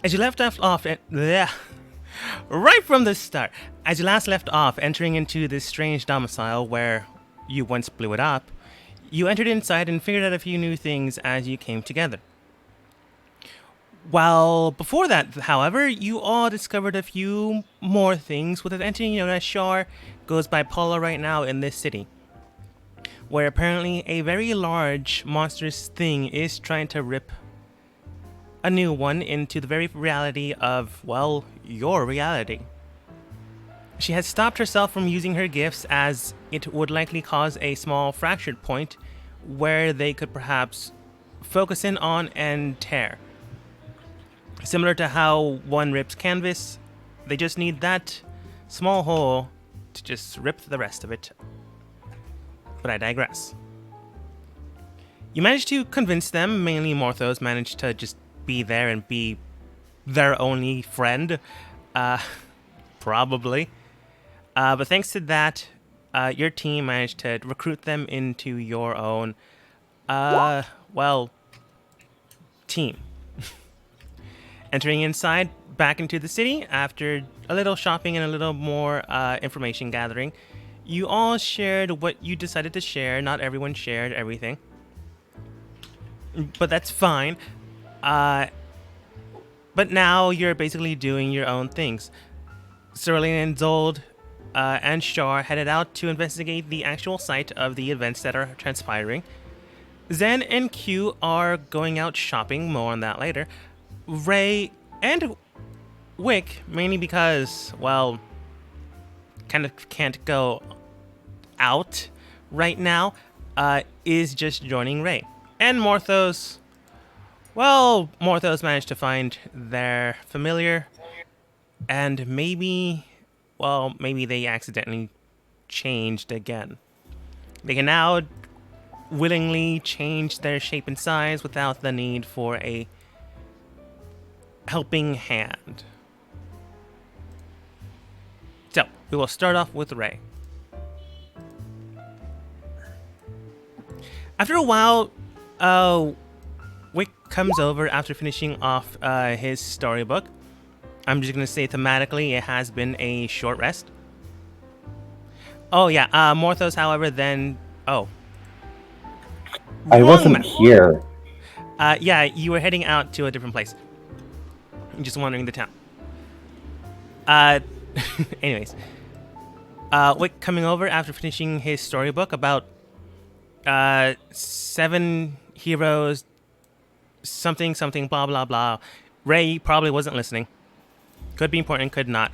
As you left off, right from the start, as you last left off, entering into this strange domicile where you once blew it up, you entered inside and figured out a few new things as you came together. Well, before that, however, you all discovered a few more things with an entity known as Shar goes bipolar right now in this city, where apparently a very large monstrous thing is trying to rip a new one into the very reality of, well, your reality. She has stopped herself from using her gifts as it would likely cause a small fractured point where they could perhaps focus in on and tear. Similar to how one rips canvas, they just need that small hole to just rip the rest of it. But I digress. You managed to convince them, mainly Morthos managed to just be there and be their only friend. Probably. But thanks to that, your team managed to recruit them into your own, team. Entering inside, back into the city, after a little shopping and a little more information gathering, you all shared what you decided to share. Not everyone shared everything. But that's fine. But now you're basically doing your own things. Cerulean and Zold and Shar headed out to investigate the actual site of the events that are transpiring. Zen and Q are going out shopping, more on that later. Ray and Wick, mainly because, well, kind of can't go out right now, is just joining Ray. And Morthos, well, Morthos managed to find their familiar, and maybe they accidentally changed again. They can now willingly change their shape and size without the need for a helping hand. So, we will start off with Ray. After a while, Wick comes over after finishing off his storybook. I'm just going to say thematically, it has been a short rest. Oh, yeah. Morthos, however, then... Oh. I wasn't here. Yeah, you were heading out to a different place. Just wandering the town. Anyways. Wick coming over after finishing his storybook about 7 heroes, something, blah, blah, blah. Ray probably wasn't listening. Could be important, could not.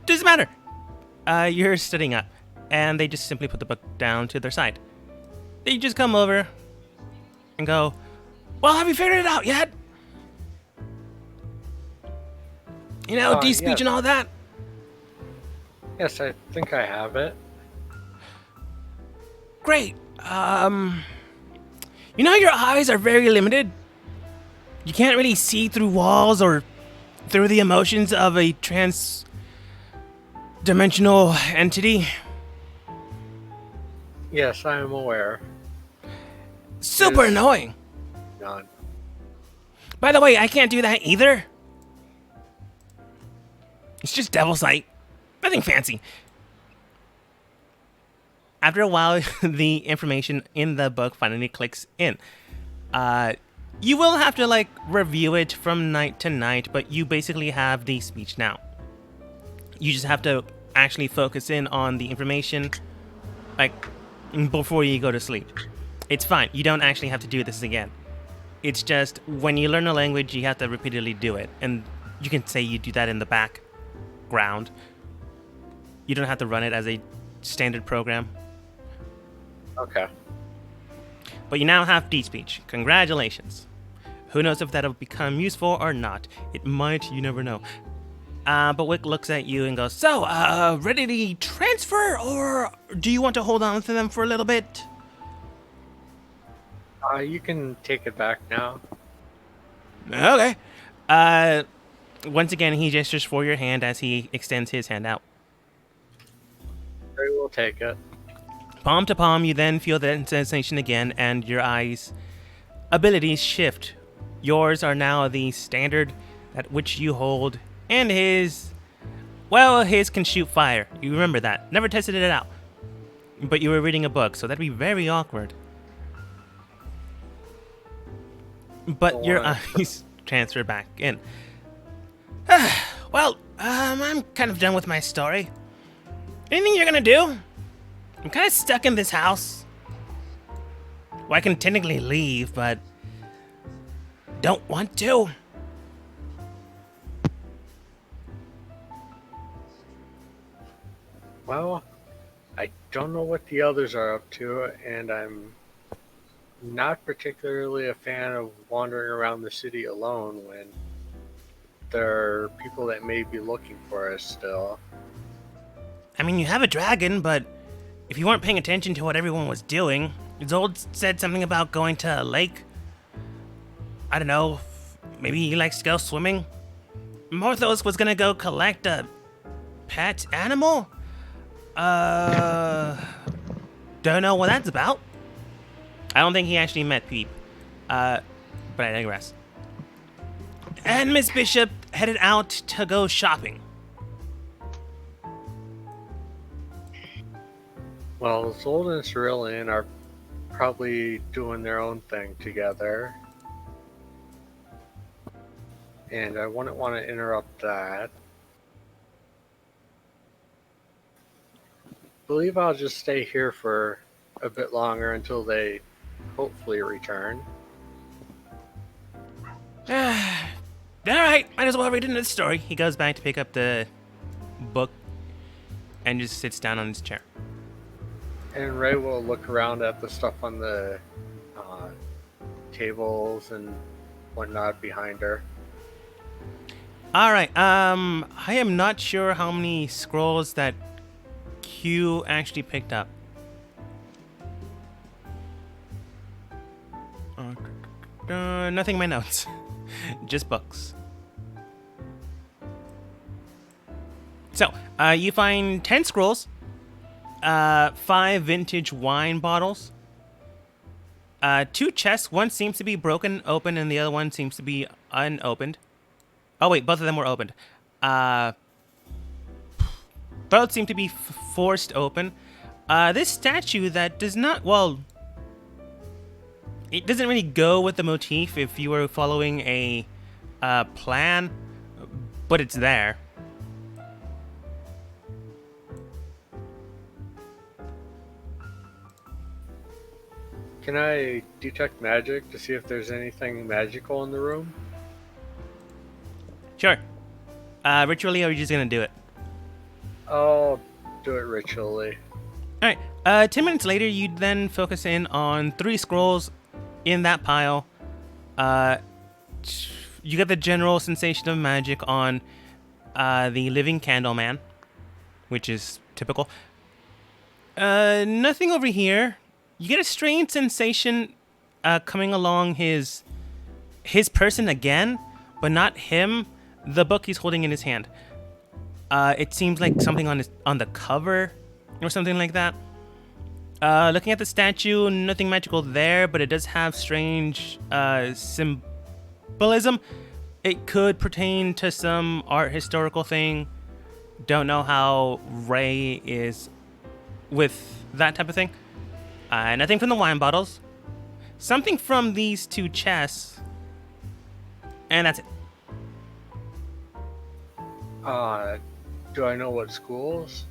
Doesn't matter. You're studying up. And they just simply put the book down to their side. They just come over and go, well, have you figured it out yet? You know, D-speech yes. and all that? Yes, I think I have it. Great. You know your eyes are very limited? You can't really see through walls or through the emotions of a trans-dimensional entity? Yes, I am aware. Super annoying. None. By the way, I can't do that either. It's just devil sight. Nothing fancy. After a while, the information in the book finally clicks in. You will have to, review it from night to night, but you basically have the speech now. You just have to actually focus in on the information, before you go to sleep. It's fine. You don't actually have to do this again. It's just, when you learn a language, you have to repeatedly do it. And you can say you do that in the background. You don't have to run it as a standard program. Okay. But you now have D-speech. Congratulations. Who knows if that'll become useful or not. It might, you never know. But Wick looks at you and goes, so, ready to transfer, or do you want to hold on to them for a little bit? You can take it back now. Okay. Once again, he gestures for your hand as he extends his hand out. I will take it. Palm to palm, you then feel that sensation again, and your eyes' abilities shift. Yours are now the standard that which you hold, and his can shoot fire. You remember that. Never tested it out. But you were reading a book, so that'd be very awkward. But your eyes transfer back in. Well, I'm kind of done with my story. Anything you're gonna do? I'm kind of stuck in this house. Well, I can technically leave, but don't want to. Well, I don't know what the others are up to, and I'm not particularly a fan of wandering around the city alone when there are people that may be looking for us still. I mean, you have a dragon, but if you weren't paying attention to what everyone was doing, Zold said something about going to a lake. I don't know, maybe he likes to go swimming. Morthos was gonna go collect a pet animal? Don't know what that's about. I don't think he actually met Peep. But I digress. And Miss Bishop headed out to go shopping. Well, Zold and Cerulean are probably doing their own thing together. And I wouldn't want to interrupt that. I believe I'll just stay here for a bit longer until they hopefully return. Alright, might as well read into the story. He goes back to pick up the book and just sits down on his chair. And Ray will look around at the stuff on the tables and whatnot behind her. Alright, I am not sure how many scrolls that Q actually picked up. Nothing in my notes. Just books. So, you find 10 scrolls, 5 vintage wine bottles, 2 chests. One seems to be broken open and the other one seems to be unopened. Oh wait, both of them were opened. Both seem to be forced open. This statue that does not, well, it doesn't really go with the motif if you were following a plan, but it's there. Can I detect magic to see if there's anything magical in the room? Sure. Ritually, or are you just gonna do it? I'll do it ritually. Alright, 10 minutes later, you then focus in on 3 scrolls in that pile. You get the general sensation of magic on the Living Candle Man, which is typical. Nothing over here. You get a strange sensation coming along his person again, but not him. The book he's holding in his hand. It seems like something on the cover or something like that. Looking at the statue, nothing magical there, but it does have strange symbolism. It could pertain to some art historical thing. Don't know how Ray is with that type of thing. Nothing from the wine bottles. Something from these 2 chests. And that's it. Do I know what schools?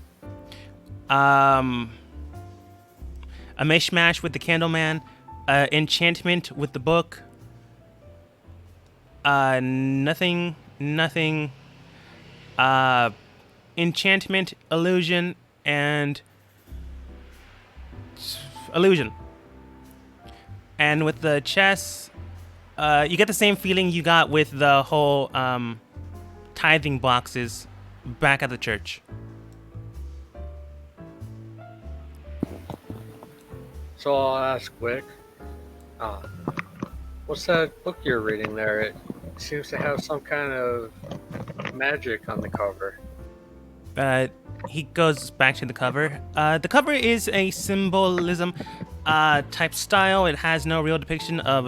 A mishmash with the Candleman, enchantment with the book. Nothing. Enchantment, illusion, and illusion. And with the chess, you get the same feeling you got with the whole tithing boxes back at the church. So I'll ask Wick, what's that book you're reading there? It seems to have some kind of magic on the cover. He goes back to the cover. The cover is a symbolism type style. It has no real depiction of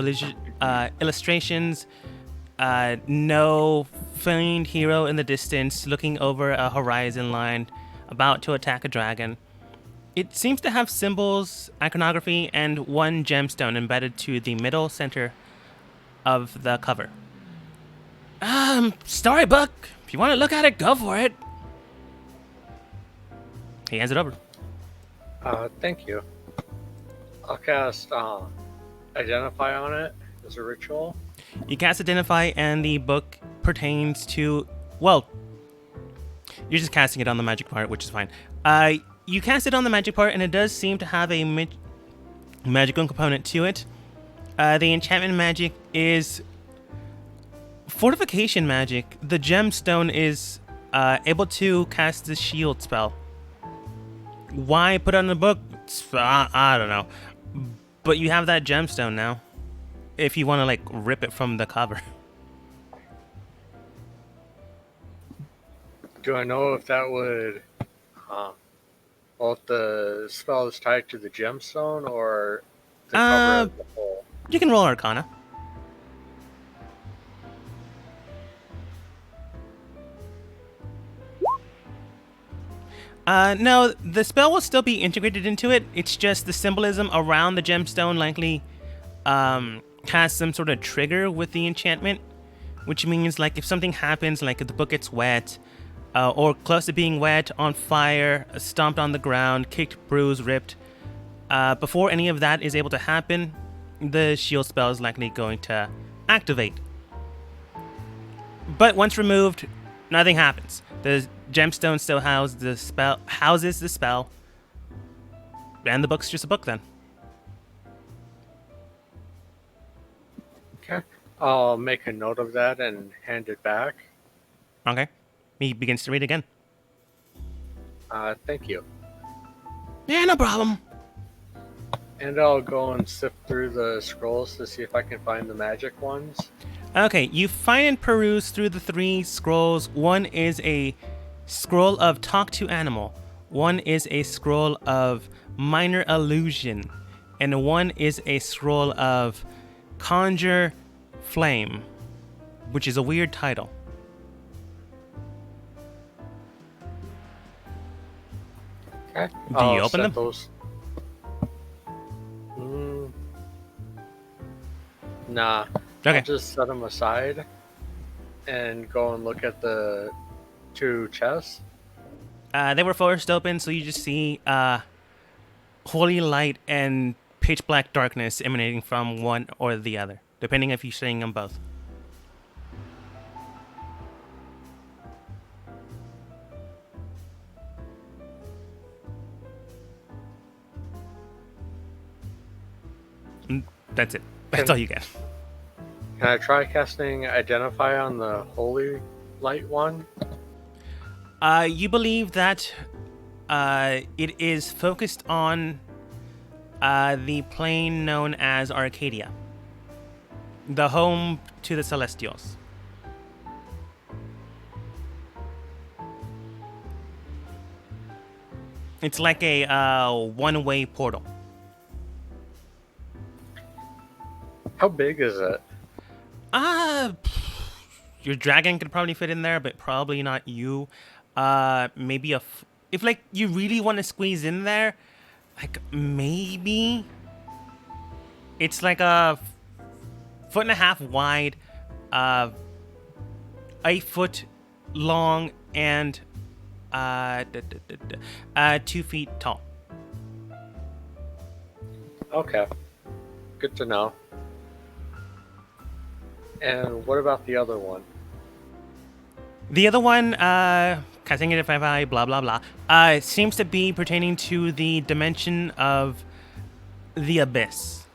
illustrations. no famed hero in the distance looking over a horizon line about to attack a dragon. It seems to have symbols, iconography, and one gemstone embedded to the middle center of the cover. Storybook. If you want to look at it, go for it. He hands it over. Thank you. I'll cast Identify on it as a ritual. You cast Identify, and the book pertains to, well, you're just casting it on the magic part, which is fine. You cast it on the magic part, and it does seem to have a magical component to it. The enchantment magic is fortification magic. The gemstone is able to cast the shield spell. Why put it on the book? I don't know. But you have that gemstone now. If you want to, like, rip it from the cover. Do I know if that would, well, if the spell is tied to the gemstone or the cover as a whole? You can roll Arcana. No, the spell will still be integrated into it. It's just the symbolism around the gemstone likely has some sort of trigger with the enchantment, which means, like, if something happens, like if the book gets wet, or close to being wet, on fire, stomped on the ground, kicked, bruised, ripped, before any of that is able to happen, the shield spell is likely going to activate. But once removed, nothing happens. The gemstone still houses the spell, and the book's just a book then. Okay. I'll make a note of that and hand it back. Okay. He begins to read again. Thank you. Yeah, no problem. And I'll go and sift through the scrolls to see if I can find the magic ones. Okay, you find and peruse through the 3 scrolls. One is a scroll of Talk to Animal. One is a scroll of Minor Illusion. And one is a scroll of Conjure Flame, which is a weird title. Okay. Do you open them? Those... Nah. Okay. I'll just set them aside and go and look at the 2 chests. They were forced open, so you just see holy light and pitch black darkness emanating from one or the other, depending if you're seeing them both. That's it. That's all you get. Can I try casting Identify on the holy light one? You believe that it is focused on the plane known as Arcadia, the home to the Celestials. It's like a one-way portal. How big is it? Your dragon could probably fit in there, but probably not you. Maybe if like you really want to squeeze in there, like maybe it's like a 1.5 feet wide, 8 foot long, and 2 feet tall. Okay. Good to know. And what about the other one? The other one, casting it if I blah blah blah, seems to be pertaining to the dimension of the abyss.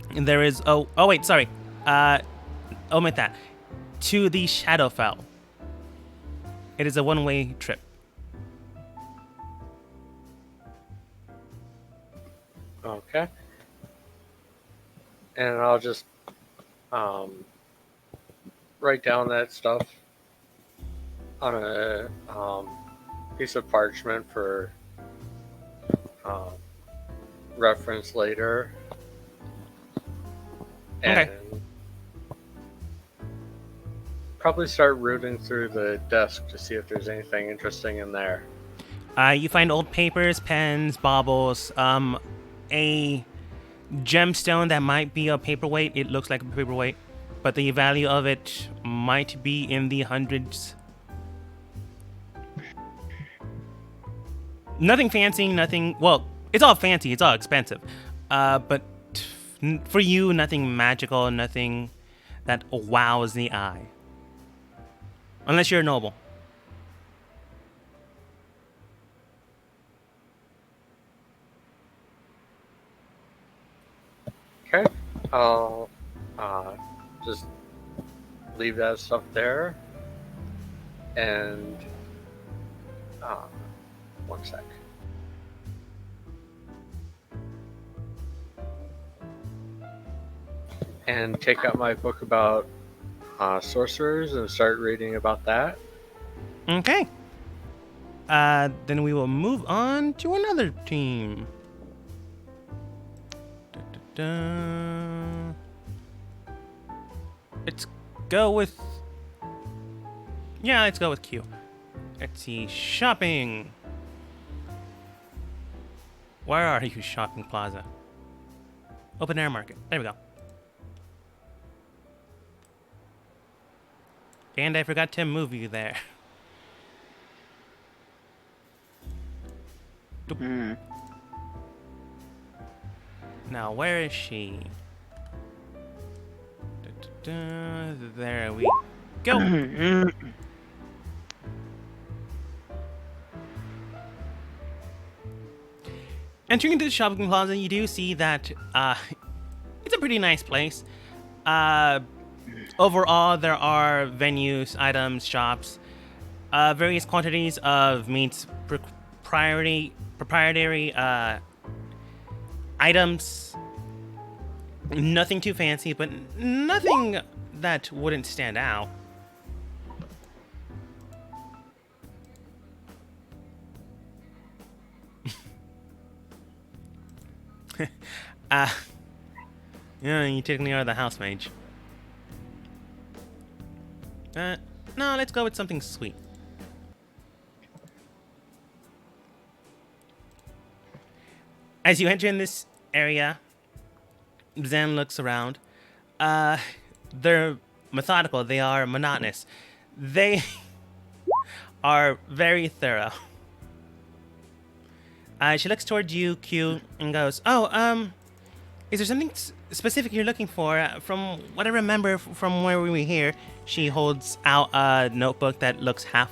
And there is omit that, to the Shadowfell. It is a one-way trip. Okay. And I'll just write down that stuff on a piece of parchment for reference later. And Okay. probably start rooting through the desk to see if there's anything interesting in there. You find old papers, pens, baubles, a gemstone that might be a paperweight. It looks like a paperweight, but the value of it might be in the hundreds. Nothing fancy, nothing. Well, it's all fancy, it's all expensive. But for you, nothing magical, nothing that wows the eye. Unless you're a noble. Okay, I'll just leave that stuff there. And one sec. And take out my book about sorcerers and start reading about that. Okay. Then we will move on to another team. Let's go with... Yeah, let's go with Q. Let's see. Shopping. Where are you, Shopping Plaza? Open air market. There we go. And I forgot to move you there. Now, where is she? There we go. Entering into the shopping plaza, you do see that it's a pretty nice place. Overall, there are venues, items, shops, various quantities of meats, proprietary items. Nothing too fancy, but nothing that wouldn't stand out. Yeah, you technically are the house mage. No, let's go with something sweet. As you enter in this area, Zen looks around. They're methodical. They are monotonous. They are very thorough. She looks towards you, Q, and goes, "Oh, is there something specific you're looking for? From what I remember from where we were here," she holds out a notebook that looks half...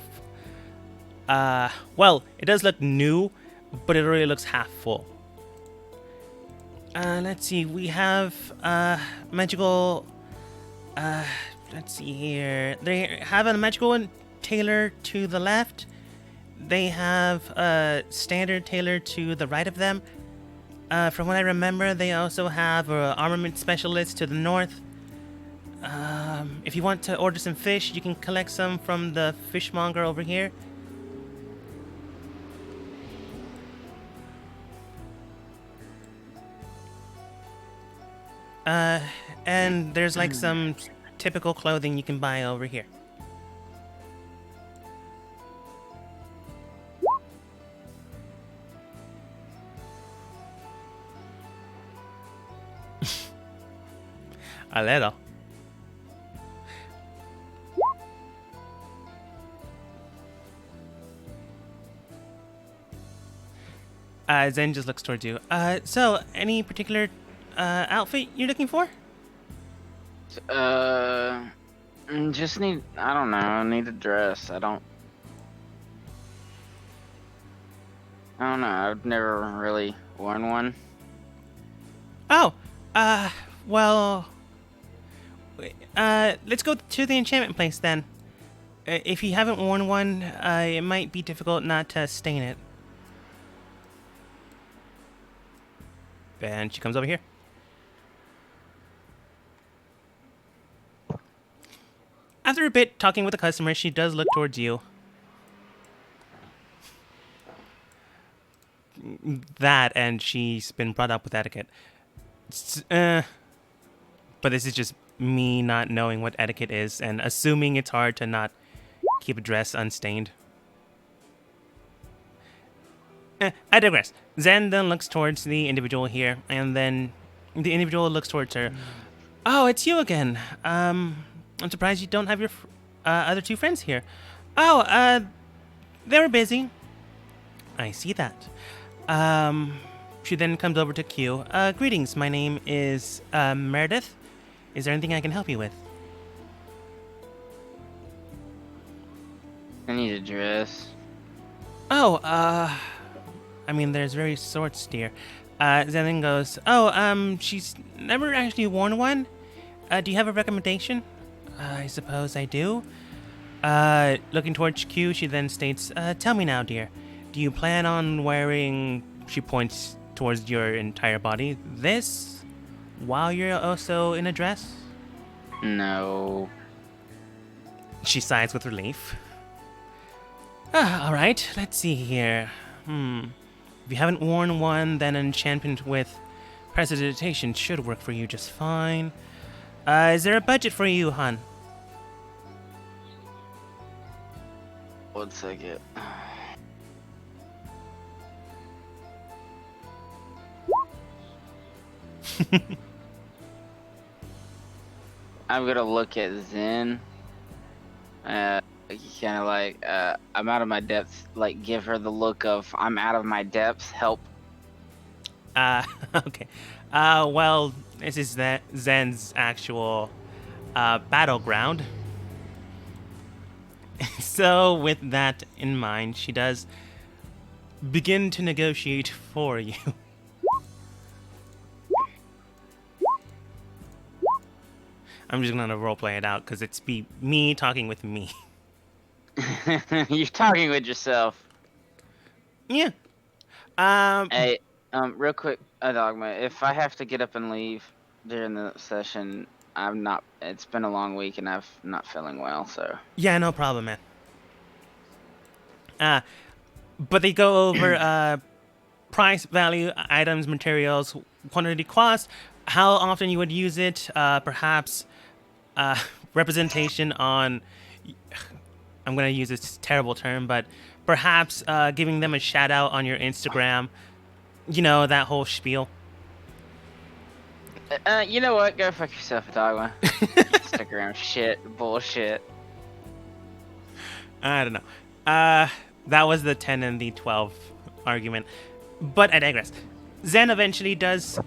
well, it does look new, but it really looks half full. Let's see, we have, magical... let's see here. They have a magical tailor to the left. They have a standard tailor to the right of them. From what I remember, they also have an armament specialist to the north. If you want to order some fish, you can collect some from the fishmonger over here. And there's like some typical clothing you can buy over here. A little. Zen just looks towards you. So, any particular outfit you're looking for? Just need, I don't know, I need a dress. I don't know, I've never really worn one. Oh, well, let's go to the enchantment place then. If you haven't worn one, it might be difficult not to stain it. And she comes over here. After a bit talking with the customer, she does look towards you. That, and she's been brought up with etiquette. But this is just me not knowing what etiquette is and assuming it's hard to not keep a dress unstained. I digress. Zen then looks towards the individual here, and then the individual looks towards her. Oh, it's you again. I'm surprised you don't have your other two friends here. Oh, they were busy. I see that. She then comes over to Q. Greetings, my name is Meredith. Is there anything I can help you with? I need a dress. Oh, I mean, there's various sorts, dear. Zen then goes, oh, she's never actually worn one. Do you have a recommendation? I suppose I do. Looking towards Q, she then states, tell me now, dear. Do you plan on wearing, she points towards your entire body, this while you're also in a dress? No. She sighs with relief. Alright, let's see here. If you haven't worn one, then an enchantment with prestidigitation should work for you just fine. Is there a budget for you, hon? 1 second. I'm gonna look at Zen. Kind of like, I'm out of my depth. Like, give her the look of, I'm out of my depth. Help. Okay. Well, this is Zen's actual battleground. So, with that in mind, she does begin to negotiate for you. I'm just gonna roleplay it out because it's me talking with me. You're talking with yourself. Yeah. Hey, real quick, Dogma. If I have to get up and leave during the session, I'm not. It's been a long week and I'm not feeling well, so. Yeah, no problem, man. But they go over price, value, items, materials, quantity, cost, how often you would use it, perhaps representation on. I'm gonna use this terrible term, but perhaps giving them a shout out on your Instagram. You know, that whole spiel. You know what? Go fuck yourself, Dogma. Instagram shit, bullshit. I don't know. That was the 10 and the 12 argument. But I digress. Zen eventually does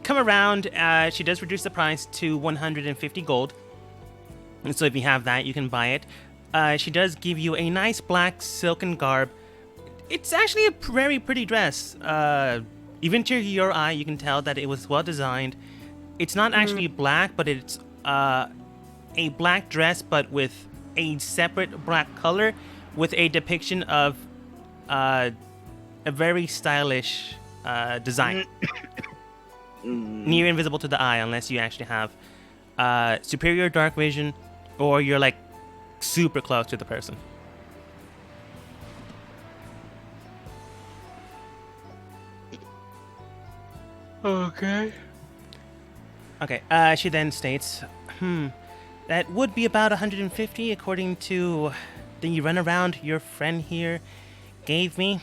come around. She does reduce the price to 150 gold. And so if you have that, you can buy it. She does give you a nice black silken garb. It's actually a very pretty dress. Even to your eye, you can tell that it was well designed. It's not actually black, but it's a black dress, but with a separate black color, with a depiction of a very stylish design. Near invisible to the eye, unless you actually have superior dark vision, or you're like super close to the person. Okay. Okay, she then states, that would be about 150 according to the runaround your friend here gave me.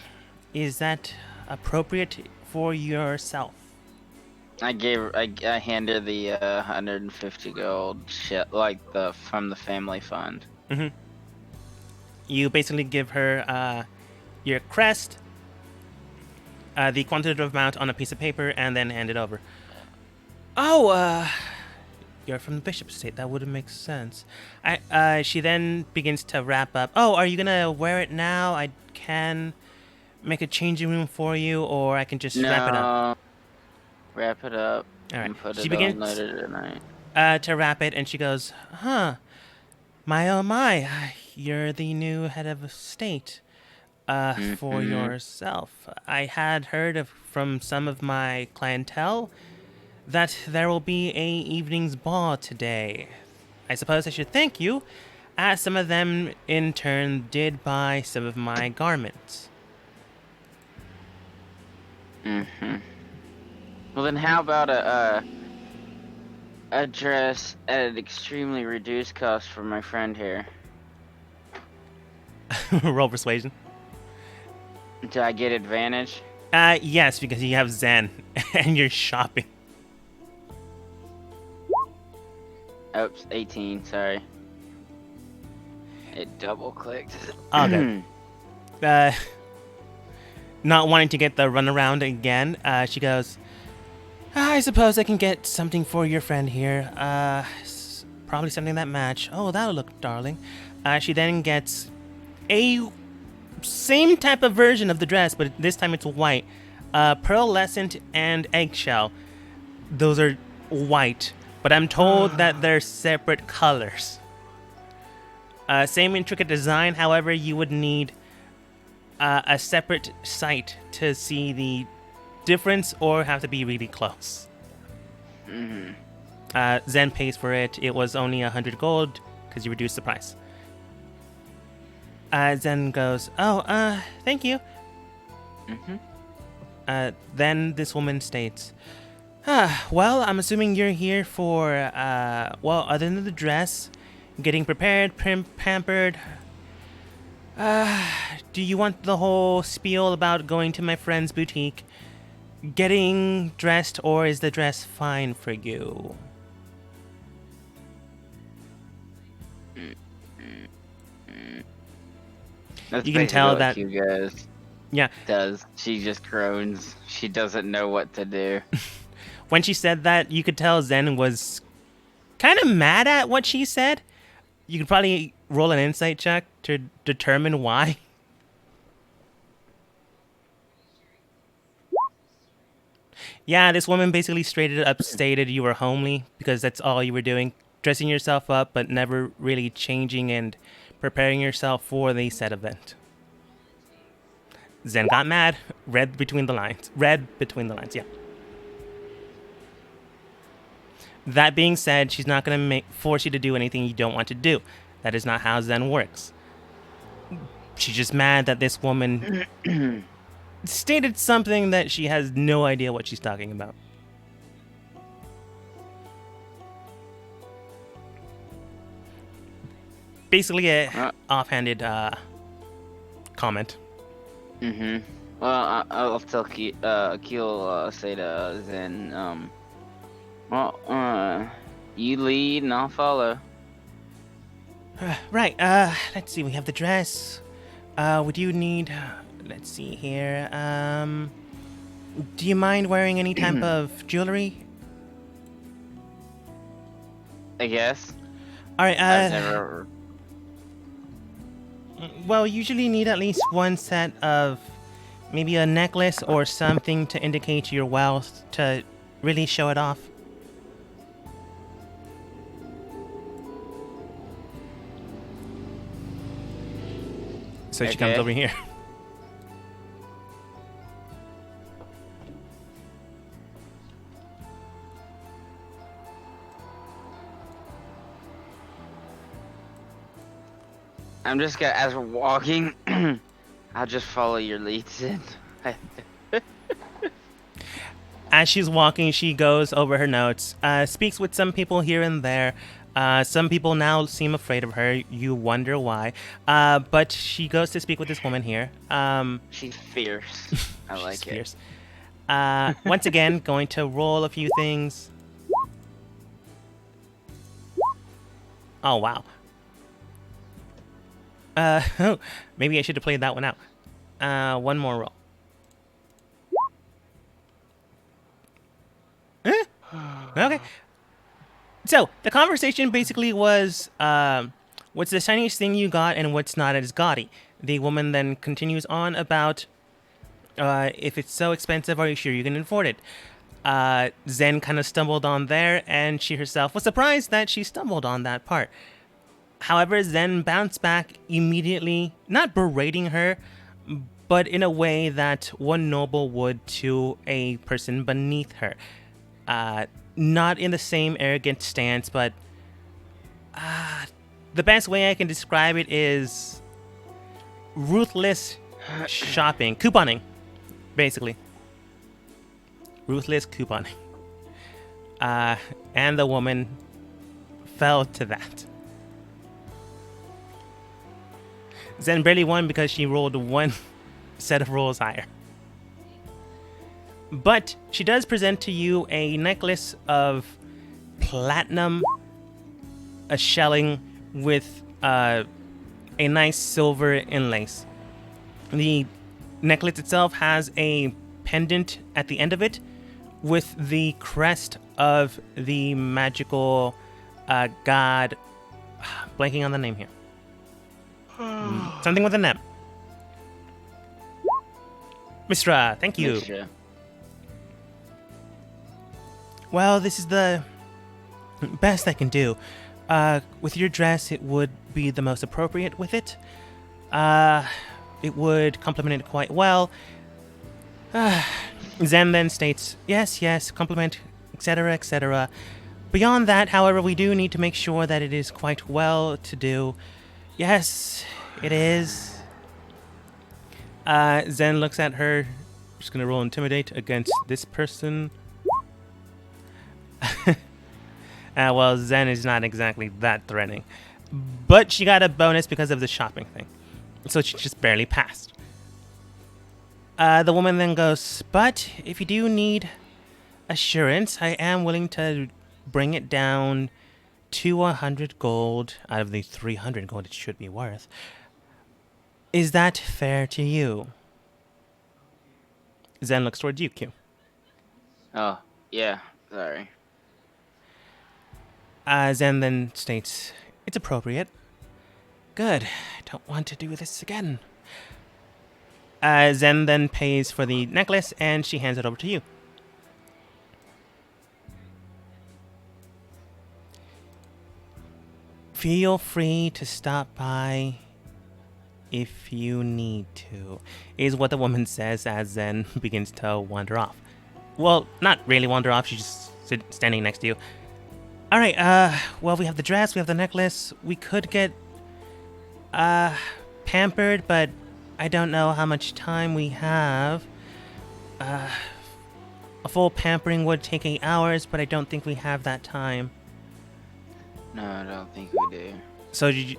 Is that appropriate for yourself? I handed her the 150 gold shit, like from the family fund. You basically give her your crest, the quantitative amount on a piece of paper, and then hand it over. Oh, you're from the Bishop Estate. That wouldn't make sense. She then begins to wrap up. Oh, are you gonna wear it now? I can make a changing room for you, or I can just wrap it up. Wrap it up. All right. And put She it begins on later tonight. to wrap it, and she goes, "Huh, my oh my, you're the new head of state. For yourself. I had heard from some of my clientele that there will be a evening's ball today. I suppose I should thank you, as some of them in turn did buy some of my garments." Well then, how about a dress at an extremely reduced cost for my friend here. Roll persuasion. Do I get advantage? Yes, because you have Zen and you're shopping. Oops, 18, sorry. It double clicked. Oh, good. Not wanting to get the runaround again, she goes, I suppose I can get something for your friend here. Probably something that match. Oh, that'll look darling. She then gets a same type of version of the dress, but this time it's white. Pearlescent and eggshell. Those are white, but I'm told that they're separate colors. Same intricate design, however, you would need a separate sight to see the difference or have to be really close. Zen pays for it. It was only 100 gold because you reduced the price. Zen goes, oh, thank you. Then this woman states, well, I'm assuming you're here for, well, other than the dress, getting prepared, pampered. Do you want the whole spiel about going to my friend's boutique, getting dressed, or is the dress fine for you? That's You can tell basically that- what you guys Yeah. does. She just groans. She doesn't know what to do. When she said that, you could tell Zen was kind of mad at what she said. You could probably roll an insight check to determine why. Yeah, this woman basically straight up stated you were homely because that's all you were doing, dressing yourself up but never really changing and preparing yourself for the said event. Zen got mad, read between the lines, yeah. That being said, she's not going to force you to do anything you don't want to do. That is not how Zen works. She's just mad that this woman stated something that she has no idea what she's talking about. Basically a offhanded comment. Well, I'll tell Keel say to Zen, well, you lead and I'll follow. Right, let's see, we have the dress. Would you need, let's see here, do you mind wearing any type of jewelry? I guess. Alright, I've never... well, usually need at least one set of maybe a necklace or something to indicate your wealth to really show it off. So she comes Okay. over here. I'm just gonna, as we're walking, I'll just follow your lead, Zen. As she's walking, she goes over her notes, speaks with some people here and there. Some people now seem afraid of her. You wonder why. But she goes to speak with this woman here. She's fierce. I She's like it. fierce. Once again, going to roll a few things. Oh, wow. Maybe I should have played that one out. One more roll. Okay. So, the conversation basically was, what's the shiniest thing you got and what's not as gaudy? The woman then continues on about, if it's so expensive, are you sure you can afford it? Zen kind of stumbled on there, and she herself was surprised that she stumbled on that part. However, Zen bounced back immediately, not berating her, but in a way that one noble would to a person beneath her. Not in the same arrogant stance, but the best way I can describe it is ruthless shopping. Couponing, basically. Ruthless couponing. and the woman fell to that. Zen barely won because she rolled one set of rolls higher. But she does present to you a necklace of platinum, a shelling with a nice silver inlays. The necklace itself has a pendant at the end of it with the crest of the magical god. Blanking on the name here. Something with an M. Mistra, thank you. Mistra. Well, this is the best I can do. With your dress, it would be the most appropriate with it. It would complement it quite well. Zen then states, yes, compliment, etc., etc. Beyond that, however, we do need to make sure that it is quite well to do. Yes, it is. Zen looks at her. Just gonna roll intimidate against this person. Well, Zen is not exactly that threatening. But she got a bonus because of the shopping thing. So she just barely passed. The woman then goes, but if you do need assurance, I am willing to bring it down to 100 gold out of the 300 gold it should be worth. Is that fair to you? Zen looks towards you, Q. Oh, yeah. Sorry. Zen then states, it's appropriate. Good. I don't want to do this again. Zen then pays for the necklace and she hands it over to you. Feel free to stop by if you need to, is what the woman says as Zen begins to wander off. Well, not really wander off, she's just standing next to you. Alright, well, we have the dress, we have the necklace. We could get, pampered, but I don't know how much time we have. A full pampering would take 8 hours, but I don't think we have that time. No, I don't think we do. So you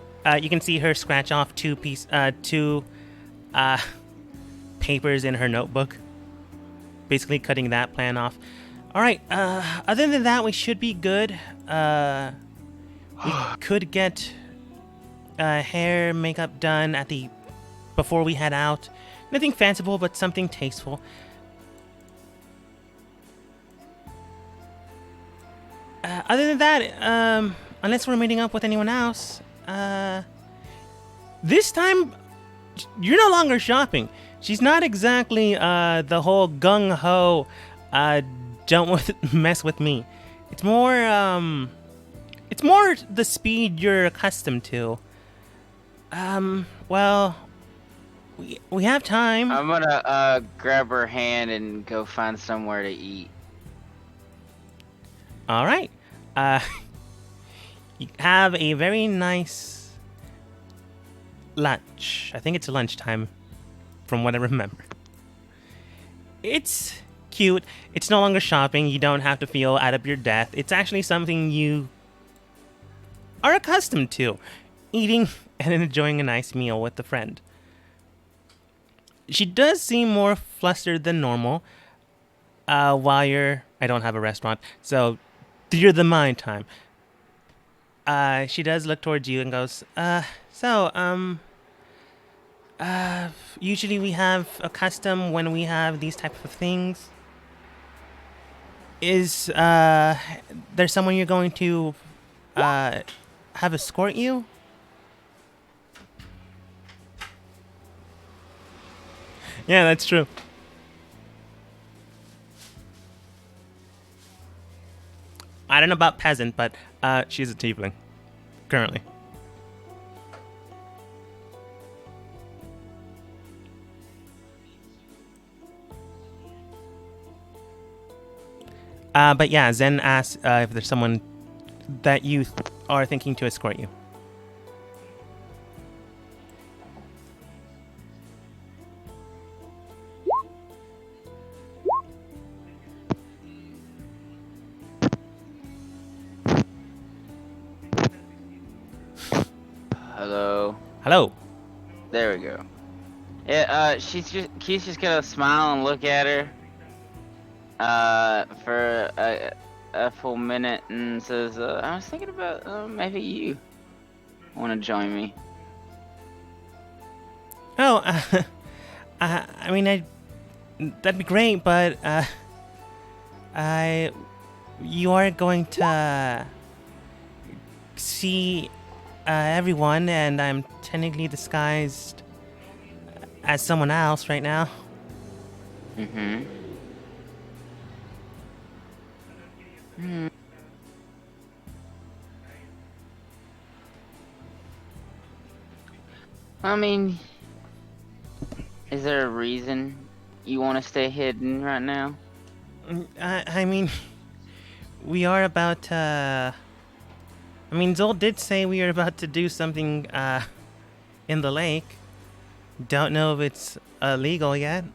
can see her scratch off two papers in her notebook, basically cutting that plan off. All right. Other than that, we should be good. We could get hair, makeup done before we head out. Nothing fanciful, but something tasteful. Other than that, unless we're meeting up with anyone else, this time you're no longer shopping. She's not exactly the whole gung ho. Don't mess with me. It's more the speed you're accustomed to. Well, we have time. I'm gonna grab her hand and go find somewhere to eat. All right. You have a very nice lunch. I think it's lunchtime, from what I remember. It's cute. It's no longer shopping. You don't have to feel out of your depth. It's actually something you are accustomed to, eating and enjoying a nice meal with a friend. She does seem more flustered than normal while I don't have a restaurant, so you're the mind time. She does look towards you and goes, usually we have a custom when we have these type of things. Is there someone you're going to have escort you? Yeah, that's true. I don't know about peasant, but she's a tiefling currently. But yeah, Zen asks if there's someone that you are thinking to escort you. Hello. There we go. Yeah, Keith's just gonna smile and look at her for a full minute and says, I was thinking about maybe you want to join me. Oh, I mean, that'd be great, but you are going to see everyone, and I'm technically disguised as someone else right now. Mm-hmm. I mean, is there a reason you want to stay hidden right now? I mean, we are about to. I mean, Zol did say we are about to do something in the lake. Don't know if it's illegal yet.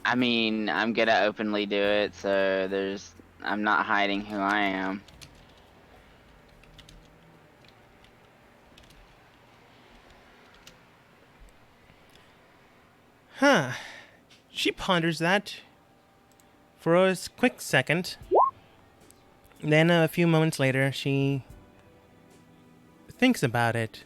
I mean, I'm gonna openly do it, so I'm not hiding who I am. Huh. She ponders that for a quick second. Then a few moments later, she thinks about it.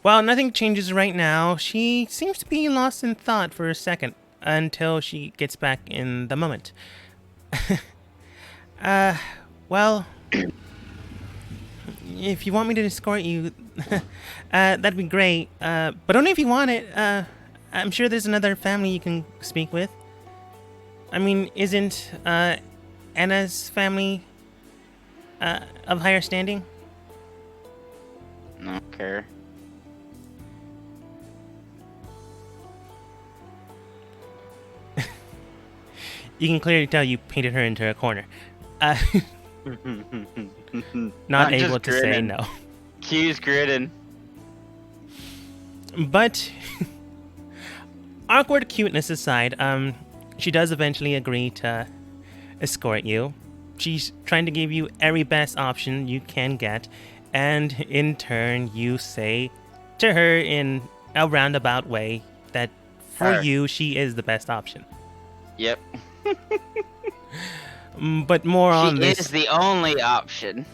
While nothing changes right now, she seems to be lost in thought for a second until she gets back in the moment. Well, if you want me to escort you, that'd be great. But only if you want it. I'm sure there's another family you can speak with. I mean, isn't Anna's family of higher standing? I don't care. You can clearly tell you painted her into a corner. Not I'm able just to say grinning. no. Q's gritting. But awkward cuteness aside, she does eventually agree to escort you. She's trying to give you every best option you can get, and in turn, you say to her in a roundabout way that for Her. you, she is the best option. Yep. But more on She this. is the only option.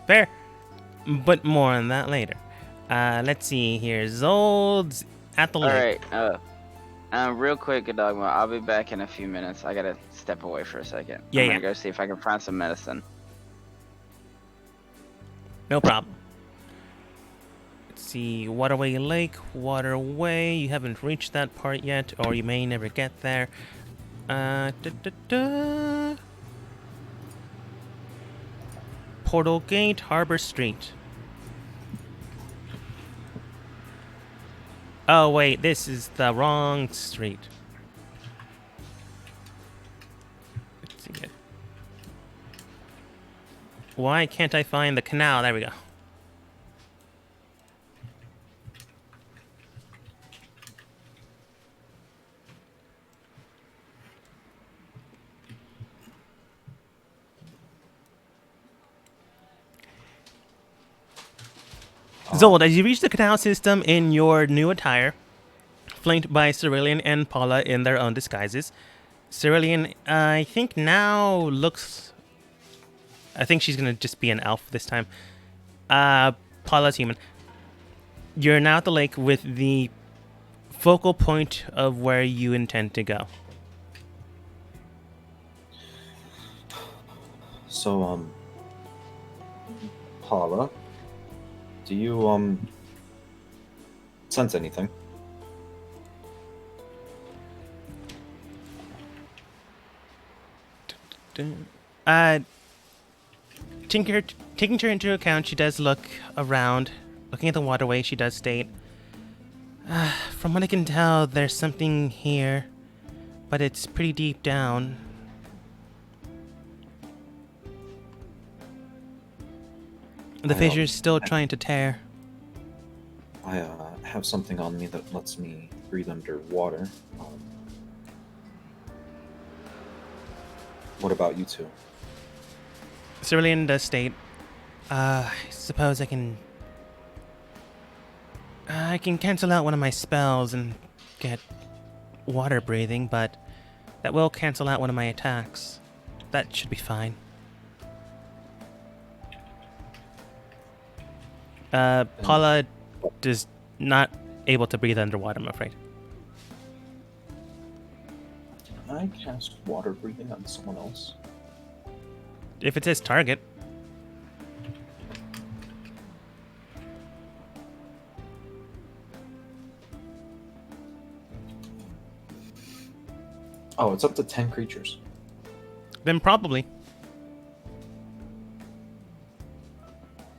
Fair. But more on that later. Let's see here. Zold's at the lake. Alright, real quick, Dogma, I'll be back in a few minutes. I gotta step away for a second. Yeah, I'm yeah. gonna go see if I can find some medicine. No problem. Let's see. Waterway Lake. Waterway. You haven't reached that part yet, or you may never get there. Portal Gate, Harbor Street. Oh, wait. This is the wrong street. Let's see it. Why can't I find the canal? There we go. Zold, as you reach the canal system in your new attire, flanked by Cerulean and Paula in their own disguises, Cerulean, I think now looks... I think she's going to just be an elf this time. Paula's human. You're now at the lake with the focal point of where you intend to go. So, Paula, do you, sense anything? Taking her into account, she does look around. Looking at the waterway, she does state, from what I can tell, there's something here, but it's pretty deep down. The fissure's still trying to tear. I have something on me that lets me breathe underwater. What about you two? Cerulean does state, I suppose I can I can cancel out one of my spells and get water breathing, but that will cancel out one of my attacks. That should be fine. Paula is not able to breathe underwater, I'm afraid. Can I cast water breathing on someone else? If it's his target. Oh, it's up to 10 creatures. Then probably.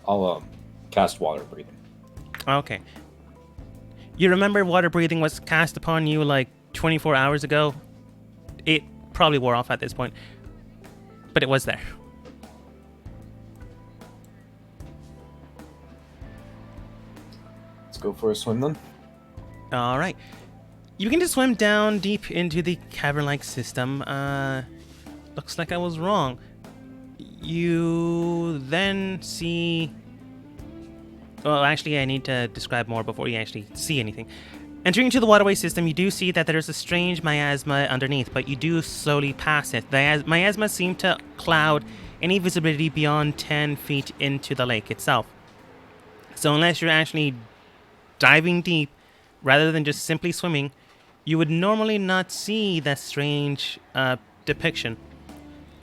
I'll cast water breathing. Okay. You remember water breathing was cast upon you like 24 hours ago? It probably wore off at this point. But it was there. Let's go for a swim then. Alright. You begin to swim down deep into the cavern-like system. Looks like I was wrong. You then see... Well, actually, I need to describe more before you actually see anything. Entering into the waterway system, you do see that there's a strange miasma underneath, but you do slowly pass it. The miasma seems to cloud any visibility beyond 10 feet into the lake itself. So unless you're actually diving deep, rather than just simply swimming, you would normally not see that strange depiction.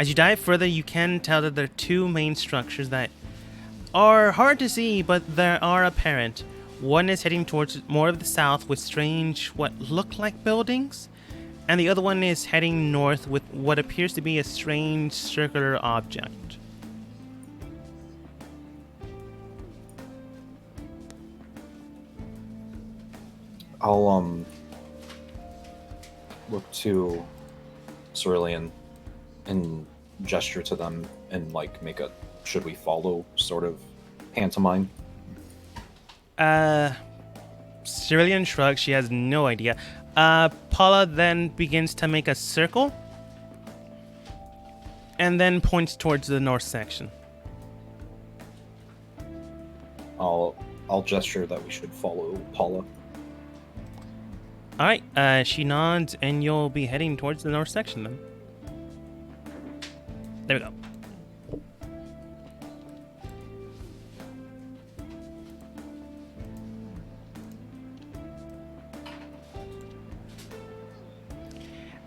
As you dive further, you can tell that there are two main structures that are hard to see, but they are apparent. One is heading towards more of the south with strange, what look like buildings, and the other one is heading north with what appears to be a strange circular object. I'll look to Cerulean and gesture to them and like make a should we follow sort of pantomime. Cerulean shrugs. She has no idea. Paula then begins to make a circle and then points towards the north section. I'll gesture that we should follow Paula. All right, she nods, and you'll be heading towards the north section then. There we go.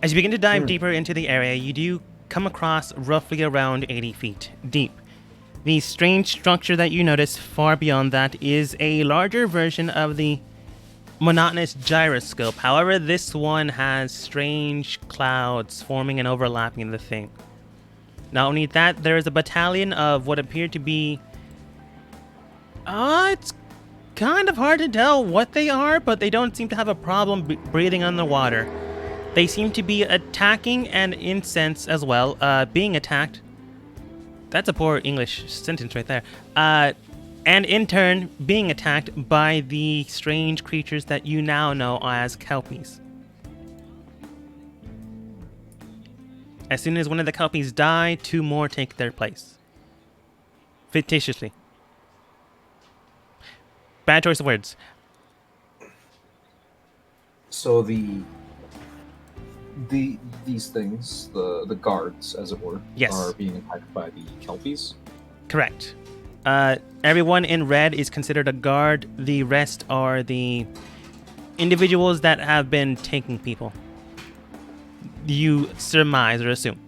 As you begin to dive deeper into the area, you do come across roughly around 80 feet deep. The strange structure that you notice far beyond that is a larger version of the monotonous gyroscope. However, this one has strange clouds forming and overlapping the thing. Not only that, there is a battalion of what appear to be... it's kind of hard to tell what they are, but they don't seem to have a problem breathing underwater. They seem to be attacking and in sense as well, being attacked. That's a poor English sentence right there. And in turn, being attacked by the strange creatures that you now know as Kelpies. As soon as one of the Kelpies die, two more take their place. Fictitiously. Bad choice of words. So these things, the guards, as it were, Yes. are being attacked by the Kelpies. Correct. Everyone in red is considered a guard. The rest are the individuals that have been taking people. You surmise or assume.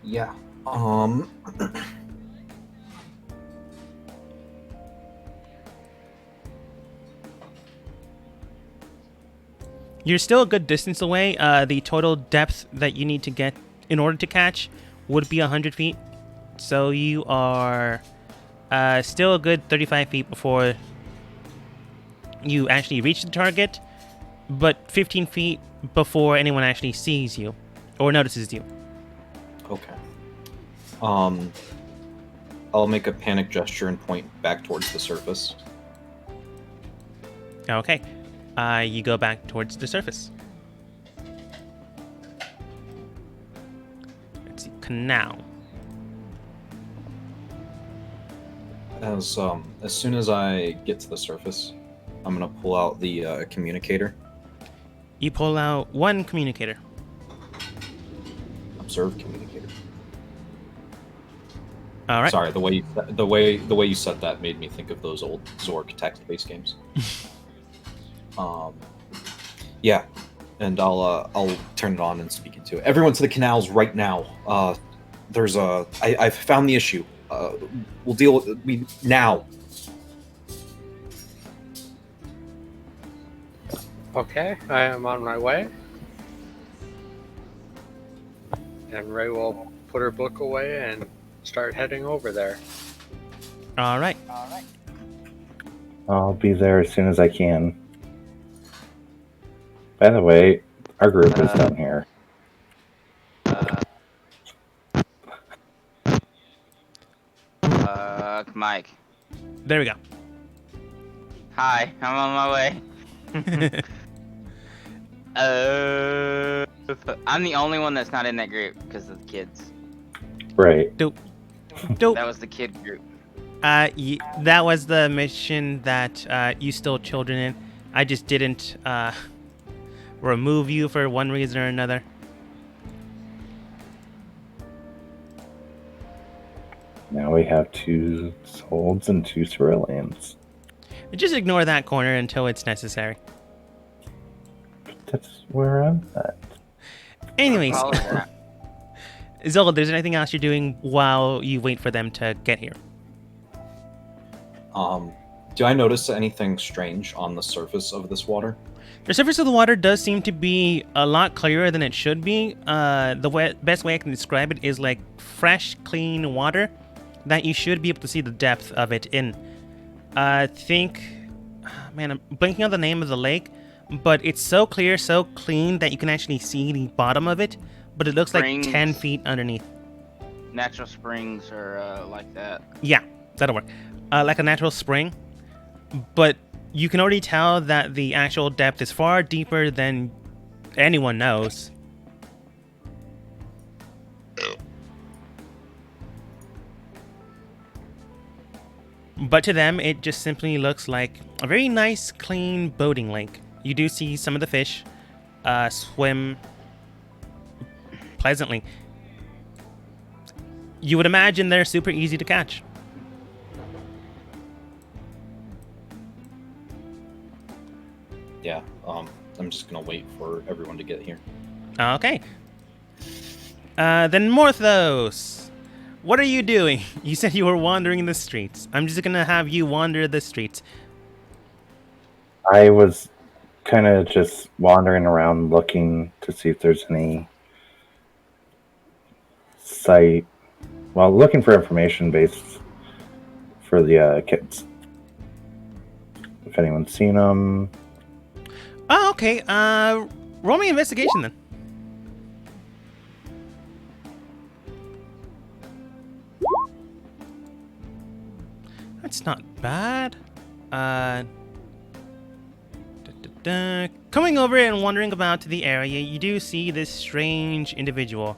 Yeah. You're still a good distance away. The total depth that you need to get in order to catch would be 100 feet. So you are still a good 35 feet before you actually reach the target, but 15 feet before anyone actually sees you or notices you. Okay. I'll make a panic gesture and point back towards the surface. Okay. You go back towards the surface. Let's see. Canal. As soon as I get to the surface, I'm gonna pull out the communicator. You pull out one communicator. Observe communicator. All right. Sorry, the way you said that made me think of those old Zork text-based games. Yeah, and I'll turn it on and speak into it. Everyone to the canals right now. I've found the issue. We'll deal with it now. Okay, I am on my way. And Ray will put her book away and start heading over there. All right. I'll be there as soon as I can. By the way, our group is down here. Mike. There we go. Hi, I'm on my way. I'm the only one that's not in that group because of the kids. Right. Dope. That was the kid group. That was the mission that you stole children in. I just didn't remove you for one reason or another. Now we have 2 solds and 2 ceruleans. Just ignore that corner until it's necessary. That's where I'm at. Anyways, Follow that. Zola, there's anything else you're doing while you wait for them to get here? Do I notice anything strange on the surface of this water? The surface of the water does seem to be a lot clearer than it should be. Best way I can describe it is like fresh, clean water that you should be able to see the depth of it in. I'm blanking on the name of the lake, but it's so clear, so clean that you can actually see the bottom of it, but it looks Springs. like 10 feet underneath. Natural springs are like that. Yeah, that'll work. Like a natural spring, but you can already tell that the actual depth is far deeper than anyone knows. But to them, it just simply looks like a very nice, clean boating lake. You do see some of the fish swim pleasantly. You would imagine they're super easy to catch. Yeah, I'm just gonna wait for everyone to get here. Okay. Then Morthos, what are you doing? You said you were wandering the streets. I'm just gonna have you wander the streets. I was kind of just wandering around looking to see if there's any site. Well, looking for information based for the kids. If anyone's seen them. Oh, okay. Roll me investigation then. That's not bad. Coming over and wandering about the area, you do see this strange individual.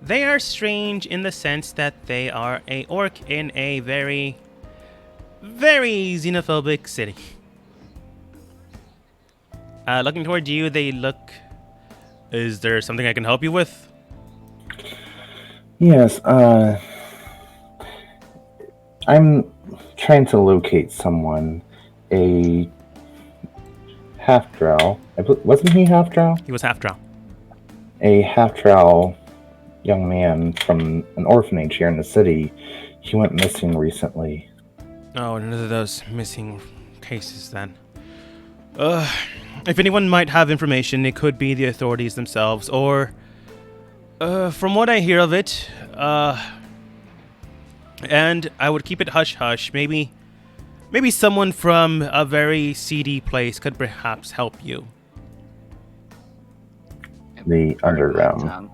They are strange in the sense that they are a orc in a very, very xenophobic city. Looking toward you, they look... Is there something I can help you with? Yes, I'm trying to locate someone. A half-drow. Wasn't he half-drow? He was half-drow. A half-drow young man from an orphanage here in the city. He went missing recently. Oh, another of those missing cases then. If anyone might have information, it could be the authorities themselves, or... from what I hear of it, and I would keep it hush-hush, maybe someone from a very seedy place could perhaps help you. The Underground.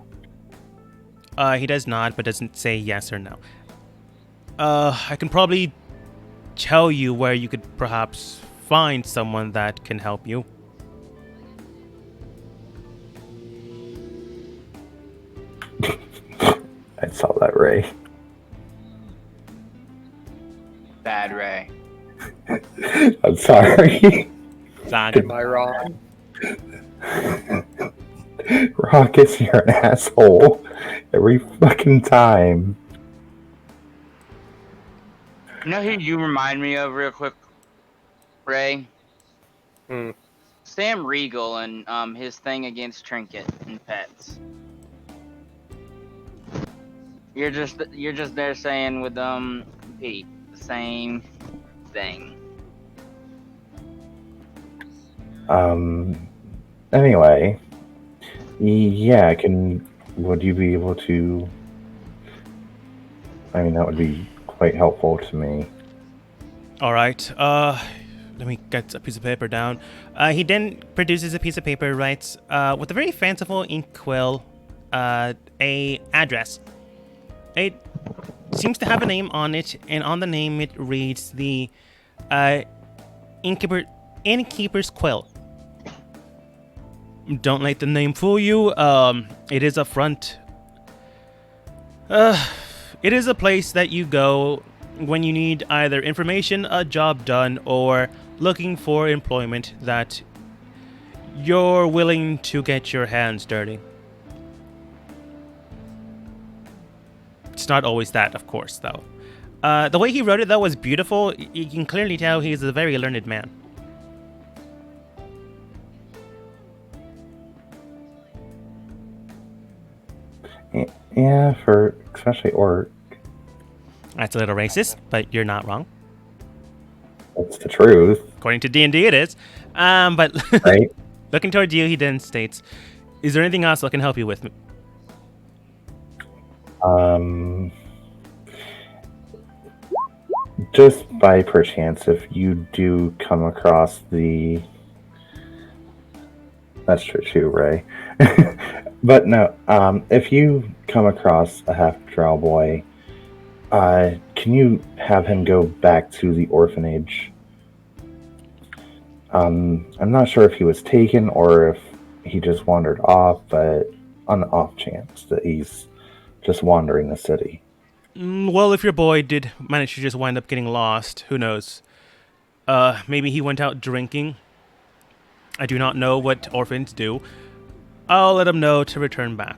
He does not, but doesn't say yes or no. I can probably tell you where you could perhaps find someone that can help you. I saw that, Ray. bad, Ray. I'm sorry. It's all good. Am I wrong? Raucous, you're an asshole. Every fucking time. You know who you remind me of, real quick, Ray? Hmm. Sam Riegel and his thing against Trinket and pets. You're just there saying with Pete the same thing. Anyway. Yeah, would you be able to... I mean, that would be quite helpful to me. All right. Let me get a piece of paper down. He then produces a piece of paper, writes with a very fanciful ink quill, a address. It seems to have a name on it, and on the name it reads the Innkeeper's Quill. Don't let the name fool you. It is a front. It is a place that you go when you need either information, a job done, or looking for employment that you're willing to get your hands dirty. It's not always that, of course, though. The way he wrote it, though, was beautiful. You can clearly tell he's a very learned man. Yeah, for especially orc. That's a little racist, but you're not wrong. That's the truth, According to D&D, it is. But right? looking towards you, he then states, "Is there anything else I can help you with?" Just by perchance, if you do come across the... That's true too, Ray. But no, if you come across a half-drow boy, can you have him go back to the orphanage? I'm not sure if he was taken or if he just wandered off, but on the off chance that he's just wandering the city. Well, if your boy did manage to just wind up getting lost, who knows? Maybe he went out drinking. I do not know what orphans do. I'll let him know to return back.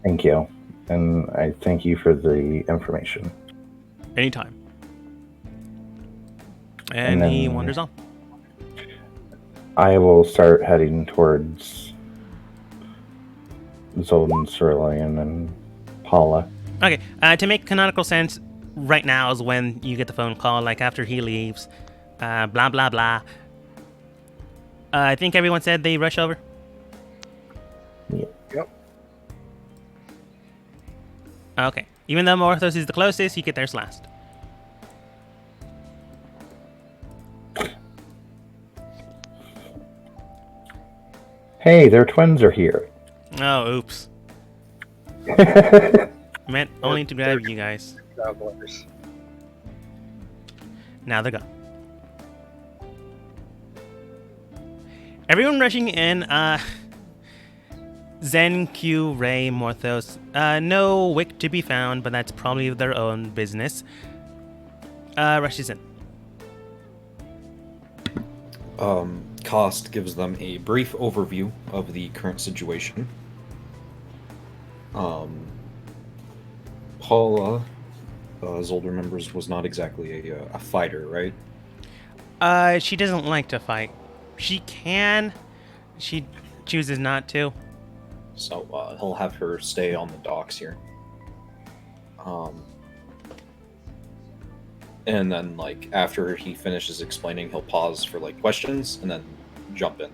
Thank you. And I thank you for the information. Anytime. And then- he wanders on. I will start heading towards Zoldan, Cerulean, and Paula. Okay, to make canonical sense, right now is when you get the phone call, like after he leaves. Blah, blah, blah. I think everyone said they rush over. Yep. Okay. Even though Morthos is the closest, you get theirs last. Hey, their twins are here. Oh, oops. Meant only to grab you guys. Travelers. Now they're gone. Everyone rushing in, Zen, Q, Ray, Morthos. No Wick to be found, but that's probably their own business. Rushes in. Cost gives them a brief overview of the current situation. Paula, as Zolder remembers, was not exactly a fighter, right? She doesn't like to fight. She can. She chooses not to. So he'll have her stay on the docks here. And then, like, after he finishes explaining, he'll pause for, like, questions and then jump in.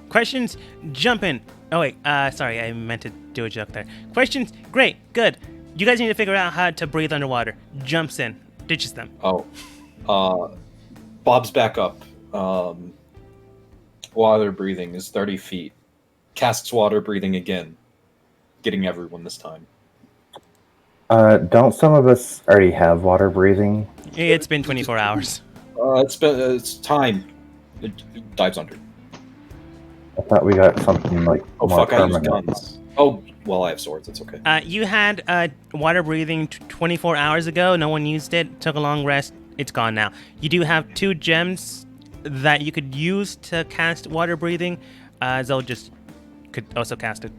Questions? Jump in. Oh, wait. Sorry, I meant to do a joke there. Questions? Great. Good. You guys need to figure out how to breathe underwater. Jumps in. Ditches them. Oh. Bob's back up. Water breathing is 30 feet. Casts water breathing again. Getting everyone this time. Don't some of us already have water breathing? It's been 24 hours. It's time. It dives under. I thought we got something like Oh more fuck! I use permanent. guns. Oh, Well, I have swords. It's okay. You had water breathing 24 hours ago. No one used it. Took a long rest. It's gone now. You do have 2 gems that you could use to cast water breathing. Zol just could also cast it.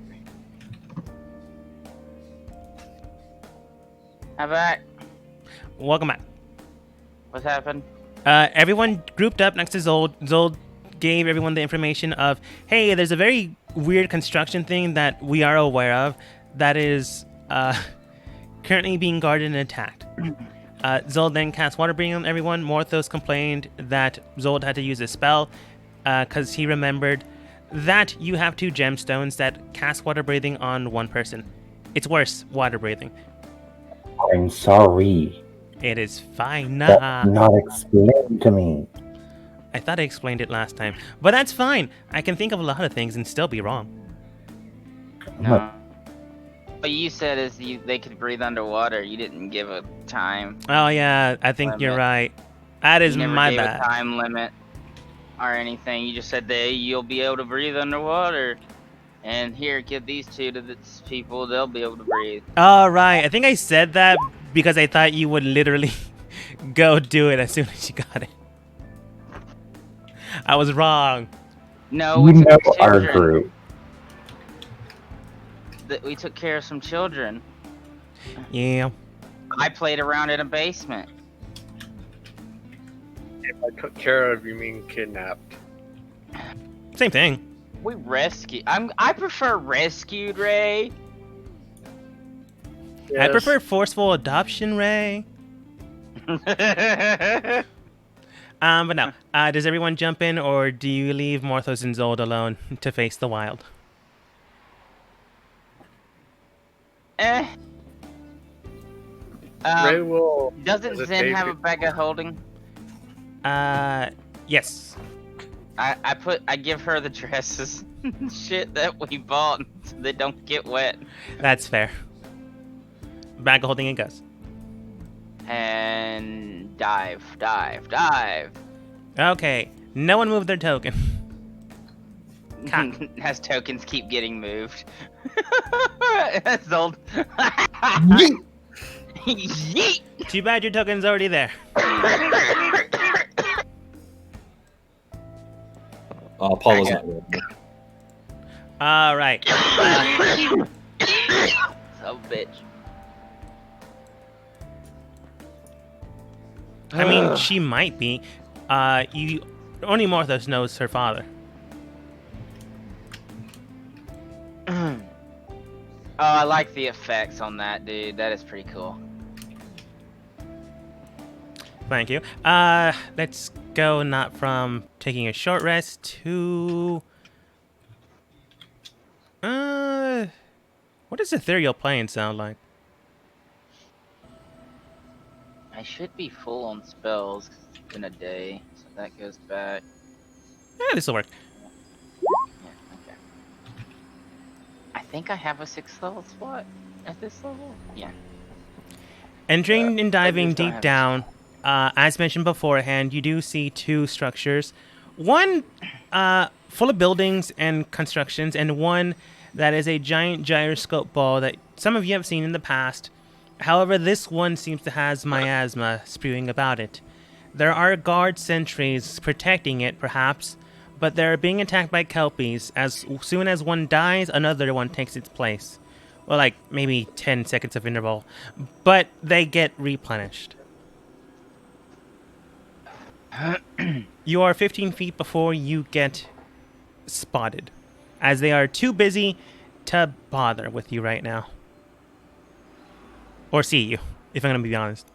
How back? Welcome back. What's happened? Everyone grouped up next to Zol. Zol gave everyone the information of, hey, there's a very weird construction thing that we are aware of that is currently being guarded and attacked. Zold then cast water breathing on everyone. Morthos complained that Zold had to use a spell because he remembered that you have 2 gemstones that cast water breathing on 1 person. It's worse, water breathing. I'm sorry. It is fine. That's not explained to me. I thought I explained it last time, but that's fine. I can think of a lot of things and still be wrong. No. What you said is they could breathe underwater. You didn't give a time. Oh yeah, I think you're right. That is You never my gave bad. a time limit or anything. You just said that you'll be able to breathe underwater. And here, give these 2 to these people. They'll be able to breathe. All right, I think I said that because I thought you would literally go do it as soon as you got it. I was wrong. No, You we know took our children. group. We took care of some children. Yeah. I played around in a basement. If I took care of, you mean kidnapped? Same thing. We rescued. I prefer rescued, Ray. I prefer forceful adoption, Ray. But no. Does everyone jump in, or do you leave Morthos and Zold alone to face the wild? Eh. Ray will. Doesn't as a Zen have a baby- bag of holding? Yes. I give her the dresses, shit that we bought, so they don't get wet. That's fair. Bag of holding it goes. And dive. Okay. No one moved their token. Cock. As tokens keep getting moved. That's old. Yeet. Too bad your token's already there. Paula's not ready. All right. So bitch. I mean, she might be. You only Morthos knows her father. Oh, I like the effects on that, dude. That is pretty cool. Thank you. Let's go not from taking a short rest to what does ethereal plane sound like? I should be full on spells 'cause it's been a day, so that goes back. Yeah, this will work. Yeah, okay. I think I have a 6th level spot at this level. Yeah. Entering and diving just don't deep have- down, as mentioned beforehand, you do see 2 structures. One full of buildings and constructions, and one that is a giant gyroscope ball that some of you have seen in the past. However, this one seems to have miasma spewing about it. There are guard sentries protecting it, perhaps, but they're being attacked by kelpies. As soon as one dies, another one takes its place. Well, like, maybe 10 seconds of interval. But they get replenished. You are 15 feet before you get spotted, as they are too busy to bother with you right now. Or see you, if I'm going to be honest.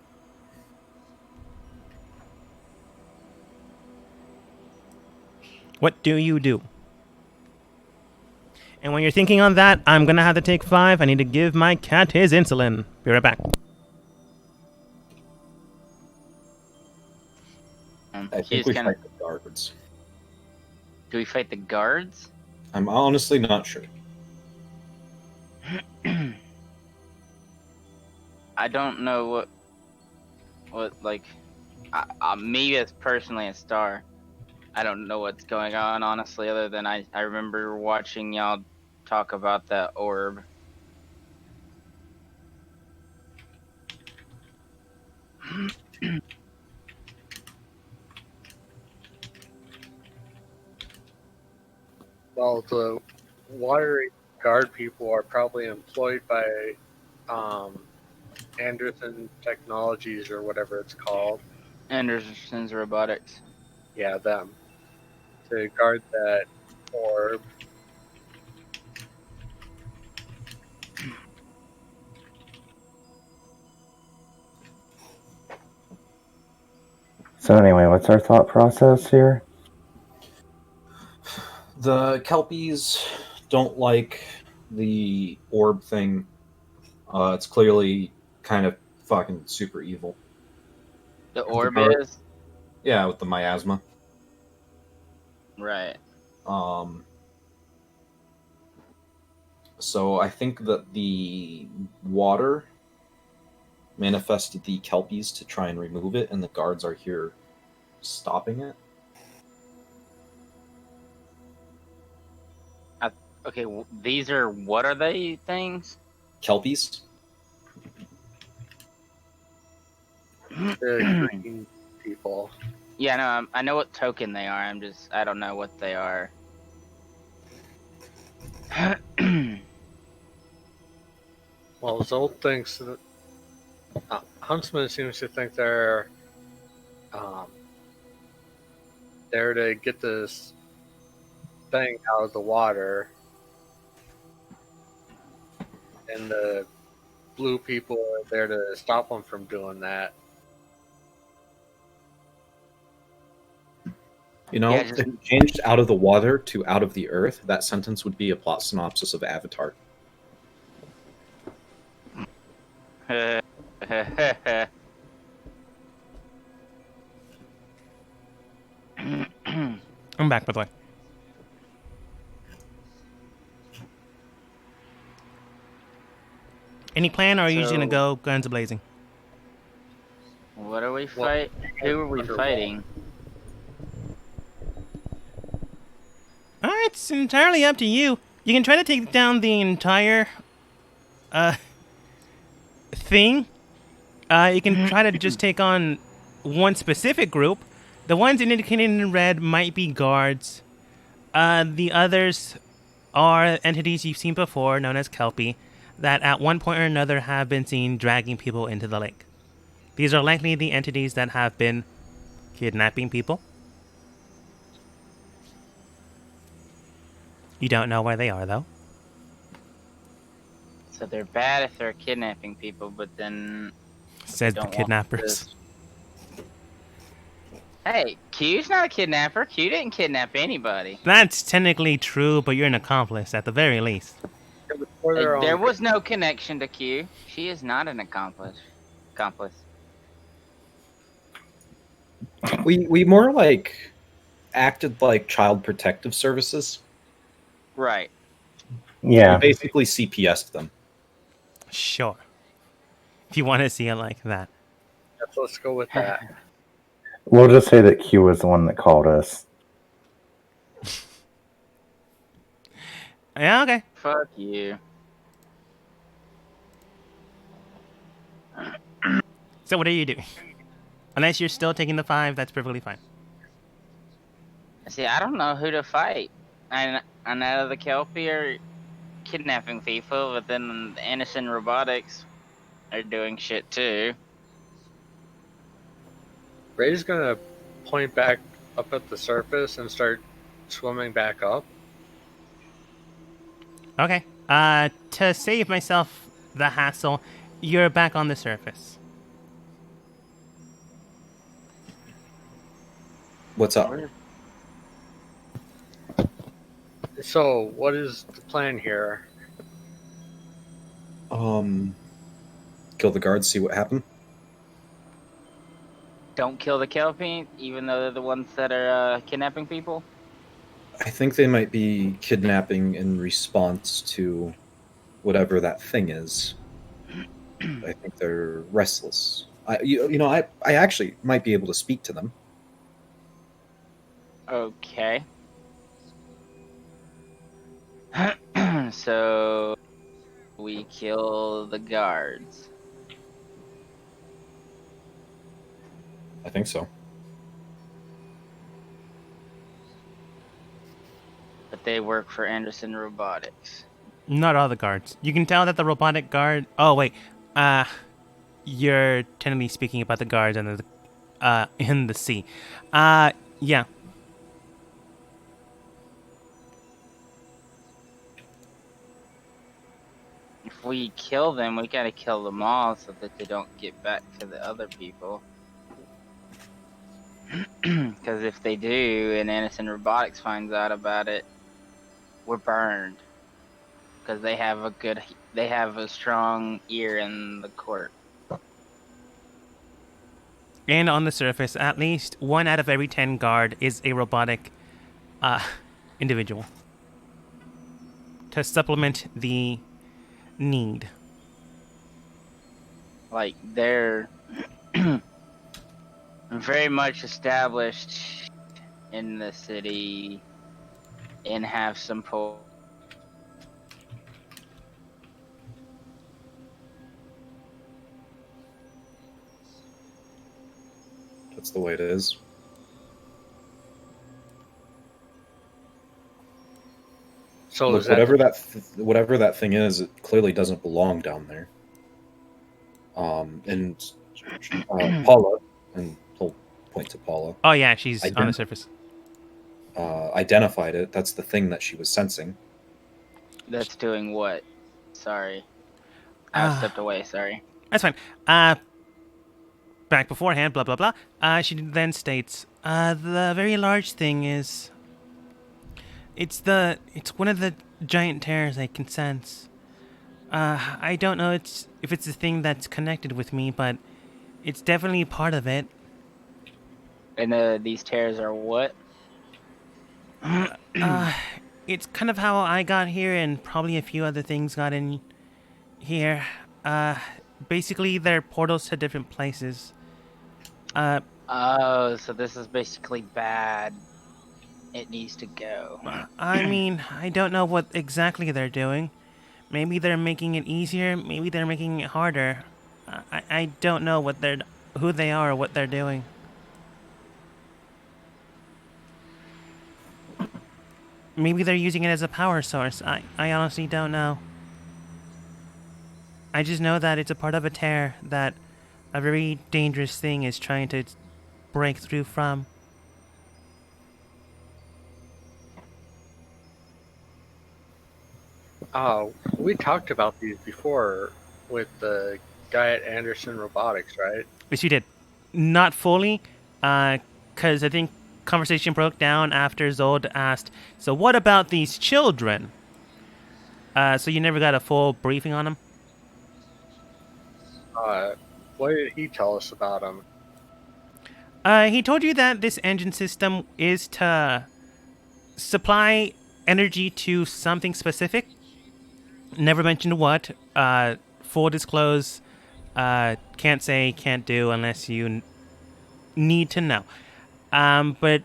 What do you do? And when you're thinking on that, I'm going to have to take 5. I need to give my cat his insulin. Be right back. I think we fight the guards. Do we fight the guards? I'm honestly not sure. I don't know what like, me as personally a star, I don't know what's going on honestly, other than I remember watching y'all talk about that orb Well, the water guard people are probably employed by um, Anderson Technologies or whatever it's called. Anderson's Robotics. Yeah, them. To guard that orb. So anyway, what's our thought process here? The Kelpies don't like the orb thing. It's clearly kind of fucking super evil. The orb guard- is? Yeah, with the miasma. Right. So I think that the water manifested the Kelpies to try and remove it, and the guards are here stopping it. Okay, these are, what are they things? Kelpies? The green people. Yeah, no, I know what token they are. I don't know what they are. Well, Zolt thinks that Huntsman seems to think they're there to get this thing out of the water, and the blue people are there to stop them from doing that. You know, Yeah, just- if it changed out of the water to out of the earth, that sentence would be a plot synopsis of Avatar. I'm back, by the way. Any plan, or are you just gonna So- go guns blazing? What are we fight? Who are we fighting? It's entirely up to you. You can try to take down the entire thing. You can try to just take on one specific group. The ones indicated in red might be guards. The others are entities you've seen before, known as Kelpie, that at one point or another have been seen dragging people into the lake. These are likely the entities that have been kidnapping people. You don't know where they are, though. So they're bad if they're kidnapping people, but then Said the don't want kidnappers. this. Hey, Q's not a kidnapper. Q didn't kidnap anybody. That's technically true, but you're an accomplice at the very least. For their own There was no connection to Q. She is not an accomplice. We more like acted like child protective services. Right. Yeah. We basically CPS'd them. Sure. If you want to see it like that. Yes, let's go with that. We'll just say that Q was the one that called us. Yeah, okay. Fuck you. So what are you doing? Unless you're still taking the 5, that's perfectly fine. See, I don't know who to fight. I know the Kelpie are kidnapping people, but then the Innocent Robotics are doing shit too. Ray's gonna point back up at the surface and start swimming back up. Okay. To save myself the hassle, you're back on the surface. What's up? So, what is the plan here? Kill the guards, see what happened. Don't kill the Kelpie, even though they're the ones that are kidnapping people. I think they might be kidnapping in response to whatever that thing is. I think they're restless. I actually might be able to speak to them. Okay. So we kill the guards. I think so. But they work for Anderson Robotics. Not all the guards. You can tell that the robotic guard. Oh wait, you're technically speaking about the guards in the sea. Yeah. If we kill them, we gotta kill them all so that they don't get back to the other people. Because if they do, and Anderson Robotics finds out about it, we're burned. Because they have a strong ear in the court. And on the surface, at least 1 out of every 10 guard is a robotic individual to supplement the need. Like, they're very much established in the city and have some pull. That's the way it is. So Look, is that whatever that thing is, it clearly doesn't belong down there. And Paula, and he'll point to Paula, Oh yeah, she's on the Ident- surface. identified it. That's the thing that she was sensing. That's doing what? Sorry. I stepped away, sorry. That's fine. Back beforehand, blah blah blah. She then states, the very large thing is. It's one of the giant terrors I can sense. I don't know if it's the thing that's connected with me, but it's definitely part of it. And these tears are what? It's kind of how I got here, and probably a few other things got in here. Basically, they're portals to different places. Oh, so this is basically bad. It needs to go. I mean, I don't know what exactly they're doing. Maybe they're making it easier. Maybe they're making it harder. I don't know who they are or what they're doing. Maybe they're using it as a power source. I honestly don't know. I just know that it's a part of a tear that a very dangerous thing is trying to break through from. we talked about these before with the guy at Anderson Robotics, right? Yes, you did. Not fully, because I think conversation broke down after Zold asked, so what about these children? So you never got a full briefing on them? What did he tell us about them? He told you that this engine system is to supply energy to something specific. Never mentioned what. Full disclose. Can't say, can't do unless you need to know. But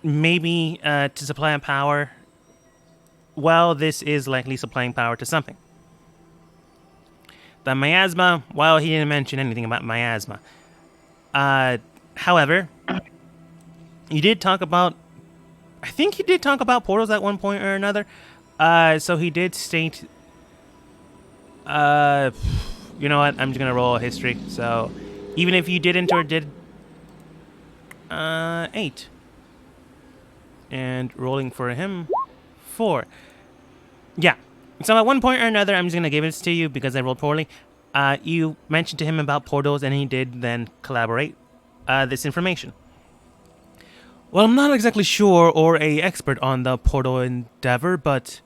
maybe to supply power. Well, this is likely supplying power to something. The miasma, well, he didn't mention anything about miasma. However, you did talk about... I think he did talk about portals at one point or another. So he did state... you know what? I'm just going to roll a history. So, even if you didn't or did... 8. And rolling for him, 4. Yeah. So at one point or another, I'm just going to give this to you because I rolled poorly. You mentioned to him about portals, and he did then collaborate this information. Well, I'm not exactly sure or a expert on the portal endeavor, but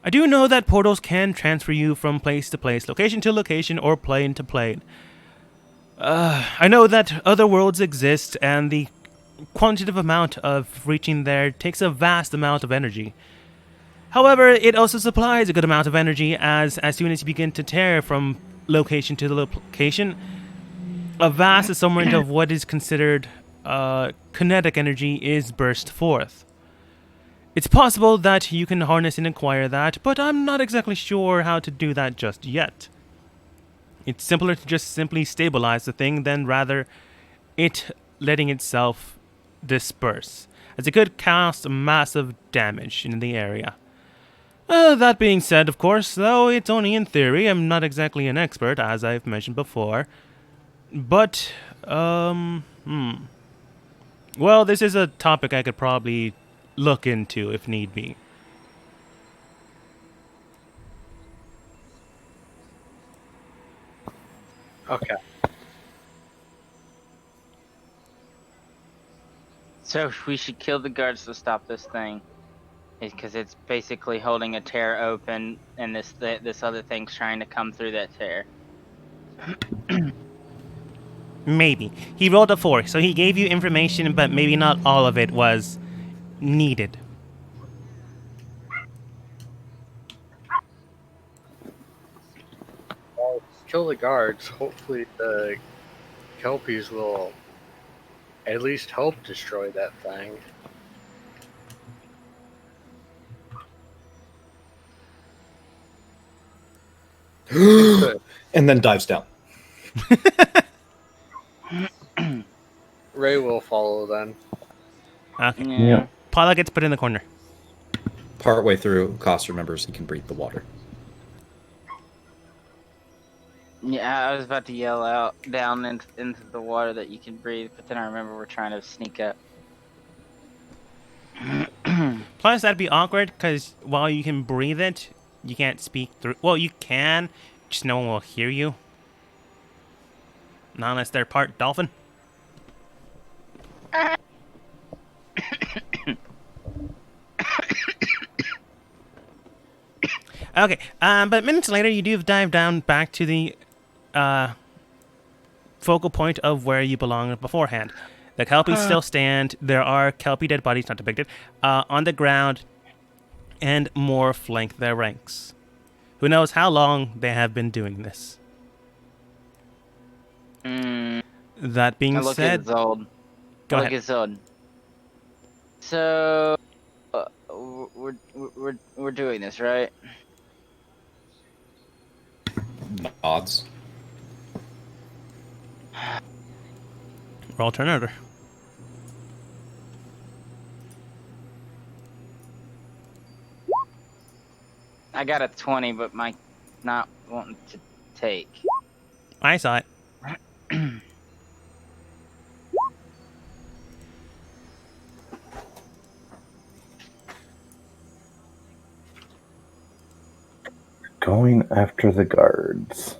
I do know that portals can transfer you from place to place, location to location, or plane to plane. I know that other worlds exist, and the quantitative amount of reaching there takes a vast amount of energy. However, it also supplies a good amount of energy as soon as you begin to tear from location to the location, a vast assortment of what is considered kinetic energy is burst forth. It's possible that you can harness and acquire that, but I'm not exactly sure how to do that just yet. It's simpler to just simply stabilize the thing than rather it letting itself disperse, as it could cause massive damage in the area. That being said, of course, though it's only in theory, I'm not exactly an expert, as I've mentioned before. But, well, this is a topic I could probably look into if need be. Okay. So we should kill the guards to stop this thing, because it's basically holding a tear open, and this other thing's trying to come through that tear. Maybe. He rolled a 4, so he gave you information, but maybe not all of it was needed. Well, kill the guards. Hopefully the Kelpies will at least help destroy that thing. And then dives down. Ray will follow then. Okay. Yeah. Paula gets put in the corner. Partway through, Koss remembers he can breathe the water. Yeah, I was about to yell out down into the water that you can breathe, but then I remember we're trying to sneak up. Plus, that'd be awkward, because while you can breathe it, you can't speak through. Well, you can, just no one will hear you. Not unless they're part dolphin. Okay, but minutes later, you do dive down back to the focal point of where you belonged beforehand. The Kelpies still stand. There are Kelpie dead bodies, not depicted, on the ground, and more flank their ranks. Who knows how long they have been doing this? That being I look said, at Zold. go Look ahead. at Zold. So we're doing this, right? Odds. Roll turn order. I got a 20, but my not wanting to take. I saw it. Going after the guards.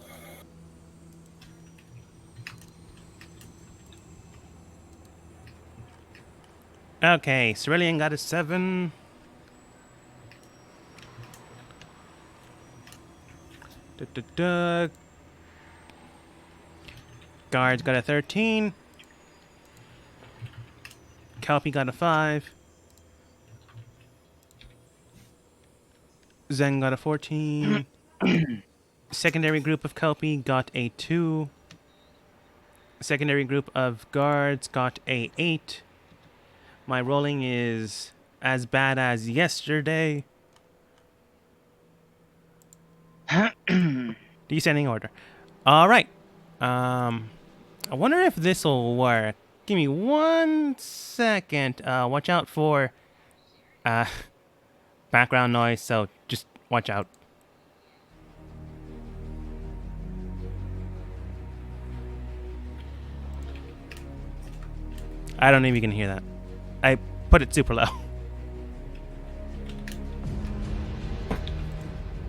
Okay, Cerulean got a 7. Guards got a 13. Kelpie got a 5. Zen got a 14. Secondary group of Kelpie got a 2. Secondary group of guards got a 8. My rolling is as bad as yesterday. Descending order. All right. I wonder if this will work. Give me 1 second. Watch out for background noise, so just watch out. I don't know if you can hear that. I put it super low.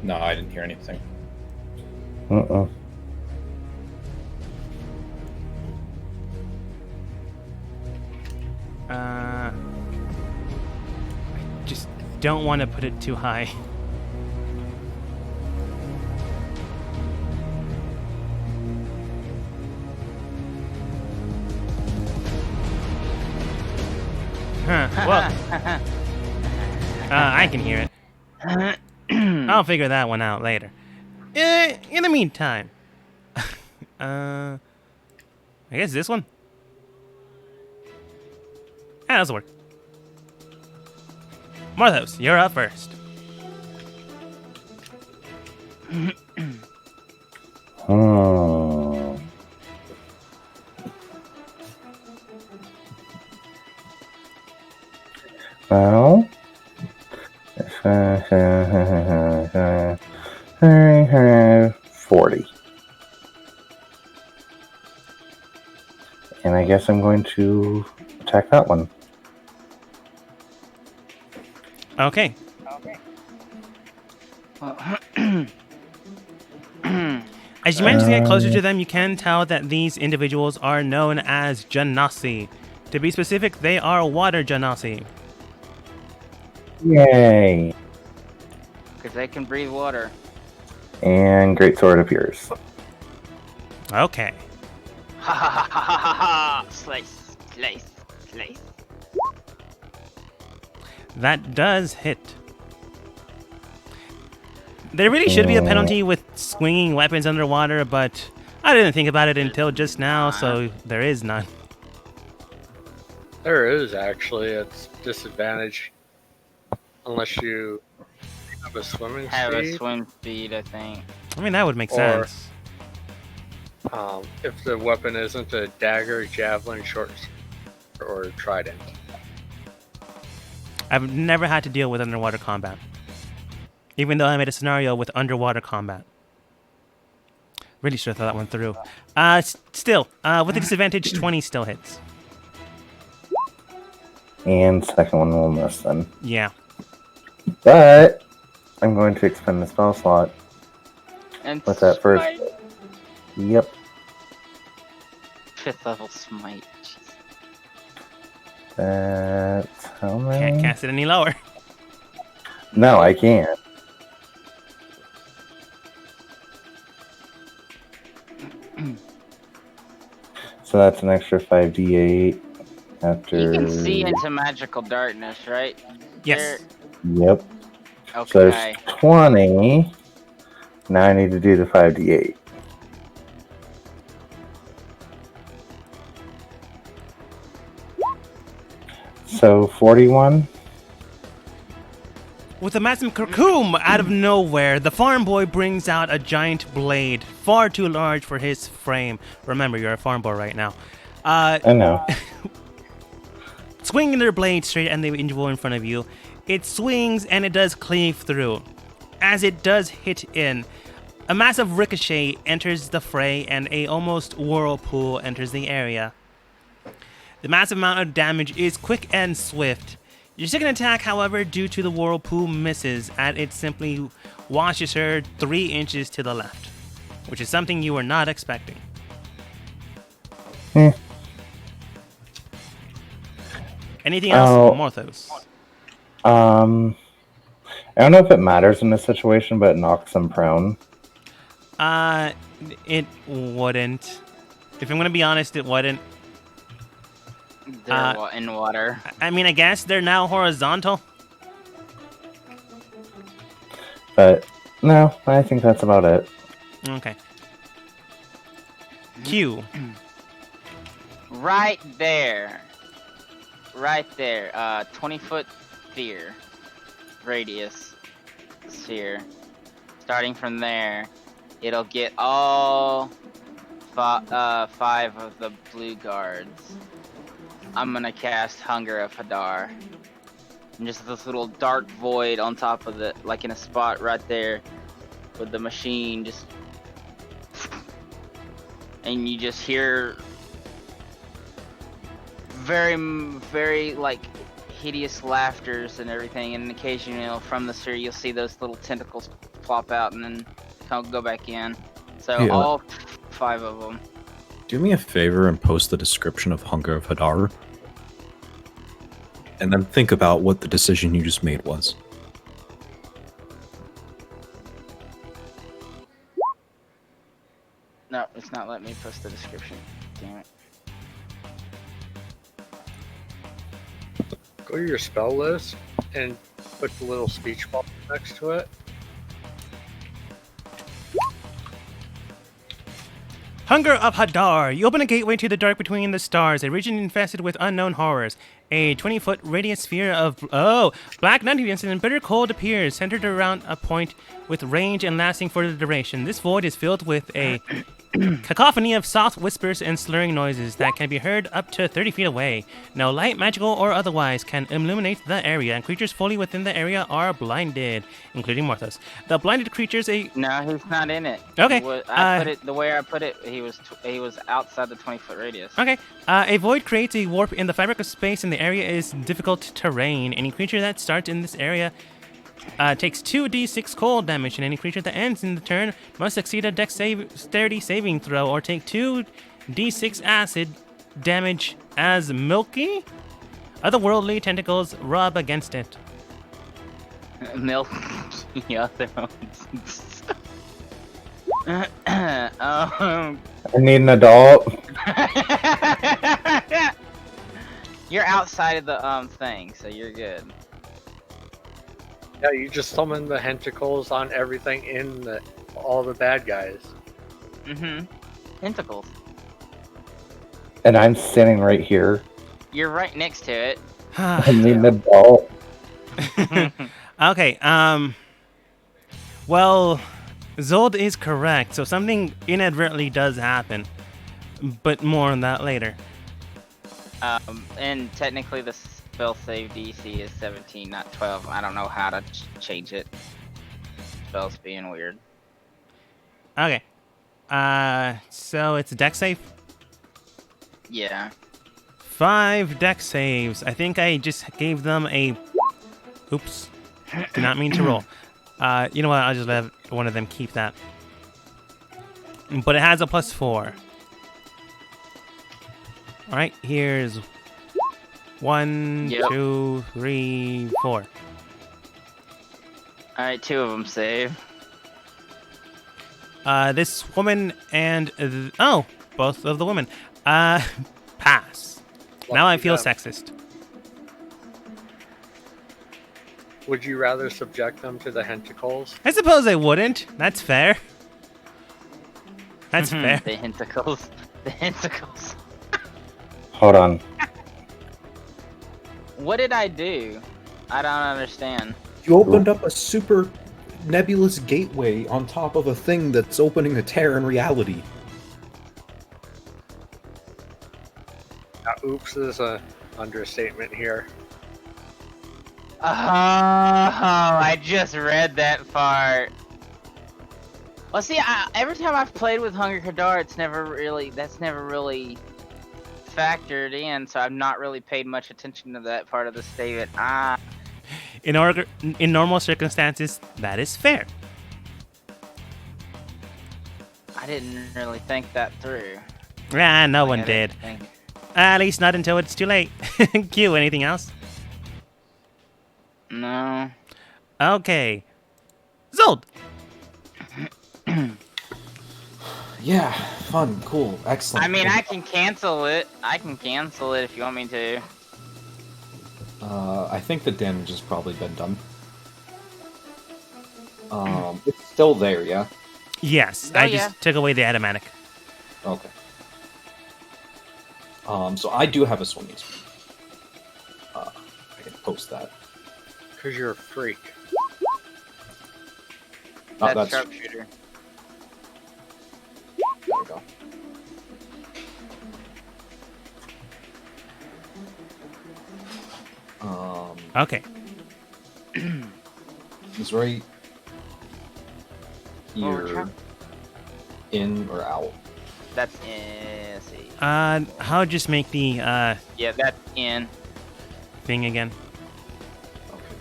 No, I didn't hear anything. Uh-uh. I just don't want to put it too high. Huh, well, I can hear it. I'll figure that one out later. In the meantime, I guess this one? Yeah, this'll work. Marthos, you're up first. Oh. Well, 40. And I guess I'm going to attack that one. Okay. As you manage to get closer to them, you can tell that these individuals are known as Genasi. To be specific, they are water Genasi. Yay! Because they can breathe water. And Great Sword appears. Okay. Ha ha ha ha ha ha! Slice, slice, slice. That does hit. There really should be a penalty with swinging weapons underwater, but I didn't think about it until just now, so there is none. There is actually. It's disadvantage unless you have a swimming Have speed. a swim speed, I think. I mean, that would make Or- sense. If the weapon isn't a dagger, javelin, short sword, or trident. I've never had to deal with underwater combat. Even though I made a scenario with underwater combat. Really should have thought that one through. Still, with a disadvantage, 20 still hits. And second one will miss then. Yeah. But I'm going to expend the spell slot And with that first. smite. Yep. 5th level smite. Jeez. That's how many? Can't cast it any lower. No, I can't. So that's an extra 5d8 after. You can see into magical darkness, right? Yes. Yep. There- So Okay. there's 20. Now I need to do the 5d8. So 41. With a massive curcum out of nowhere, the farm boy brings out a giant blade, far too large for his frame. Remember, you're a farm boy right now. I know. Swinging their blade straight at the individual in front of you, it swings and it does cleave through. As it does hit in, a massive ricochet enters the fray and a almost whirlpool enters the area. The massive amount of damage is quick and swift. Your second attack, however, due to the whirlpool, misses as it simply washes her 3 inches to the left, which is something you were not expecting. Eh. Anything else, Oh. Morthos? I don't know if it matters in this situation, but it knocks them prone. It wouldn't. If I'm gonna be honest, it wouldn't. They're in water. I mean, I guess they're now horizontal. But no, I think that's about it. Okay. Q. Right there. Right there. 20-foot sphere. Radius. Sphere. Starting from there, it'll get all 5 of the blue guards. I'm gonna cast Hunger of Hadar. And just this little dark void on top of it, like in a spot right there with the machine, just. And you just hear very, very, like, hideous laughters and everything, and occasionally, you know, from the sphere you'll see those little tentacles plop out and then go back in. So Yeah. all 5 of them. Do me a favor and post the description of Hunger of Hadar. And then think about what the decision you just made was. No, it's not letting me post the description. Damn it. Go to your spell list and put the little speech bubble next to it. Hunger of Hadar. You open a gateway to the dark between the stars, a region infested with unknown horrors. A 20-foot radius sphere of black nothingness and bitter cold appears, centered around a point with range and lasting for the duration. This void is filled with a cacophony of soft whispers and slurring noises that can be heard up to 30 feet away. No light, magical or otherwise, can illuminate the area, and creatures fully within the area are blinded, including Morthos. The blinded creatures... No, he's not in it. Okay, I put it the way I put it. He was outside the 20-foot radius. Okay. A void creates a warp in the fabric of space, and the area is difficult terrain. Any creature that starts in this area takes 2d6 cold damage, and any creature that ends in the turn must succeed a dexterity saving throw or take 2d6 acid damage as milky, otherworldly tentacles rub against it. Milk. Yeah, I need an adult. You're outside of the thing, so you're good. Yeah, you just summon the tentacles on everything in all the bad guys. Tentacles. And I'm standing right here. You're right next to it. I need an adult. Okay, well, Zold is correct, so something inadvertently does happen, but more on that later. And technically the spell save DC is 17, not 12. I don't know how to change it. Spell's being weird. Okay, so it's a dex save? Yeah. 5 dex saves. I think I just gave them a... Oops. Did not mean to roll. You know what? I'll just let one of them keep that. But it has a +4. Alright, here's 1, Yep. 2, 3, 4. Alright, 2 of them save. This woman and... both of the women. Pass. Now I feel sexist. Would you rather subject them to the tentacles? I suppose I wouldn't. That's fair. That's fair. The tentacles. The tentacles. Hold on. What did I do? I don't understand. You opened up a super nebulous gateway on top of a thing that's opening a tear in reality. Oops is a understatement here. Oh, I just read that part. Well, see, every time I've played with Hunger Kadar, that's never really factored in, so I've not really paid much attention to that part of the statement. In normal circumstances, that is fair. I didn't really think that through. No one I did. didn't think- At least not until it's too late. Q, anything else? No. Okay. Zold! Yeah, fun, cool, excellent. I mean, I can cancel it. I can cancel it if you want me to. I think the damage has probably been done. It's still there, yeah? Yes, Oh, I yeah. just took away the automatic. Okay. So I do have a swinging speed. I can post that. Because you're a freak. Oh, That's sharpshooter. There we go. Okay. It's right Oh, we're here. trying- In or out? That's in. Let's see. I'll just make the Yeah, that's in. thing again. Okay.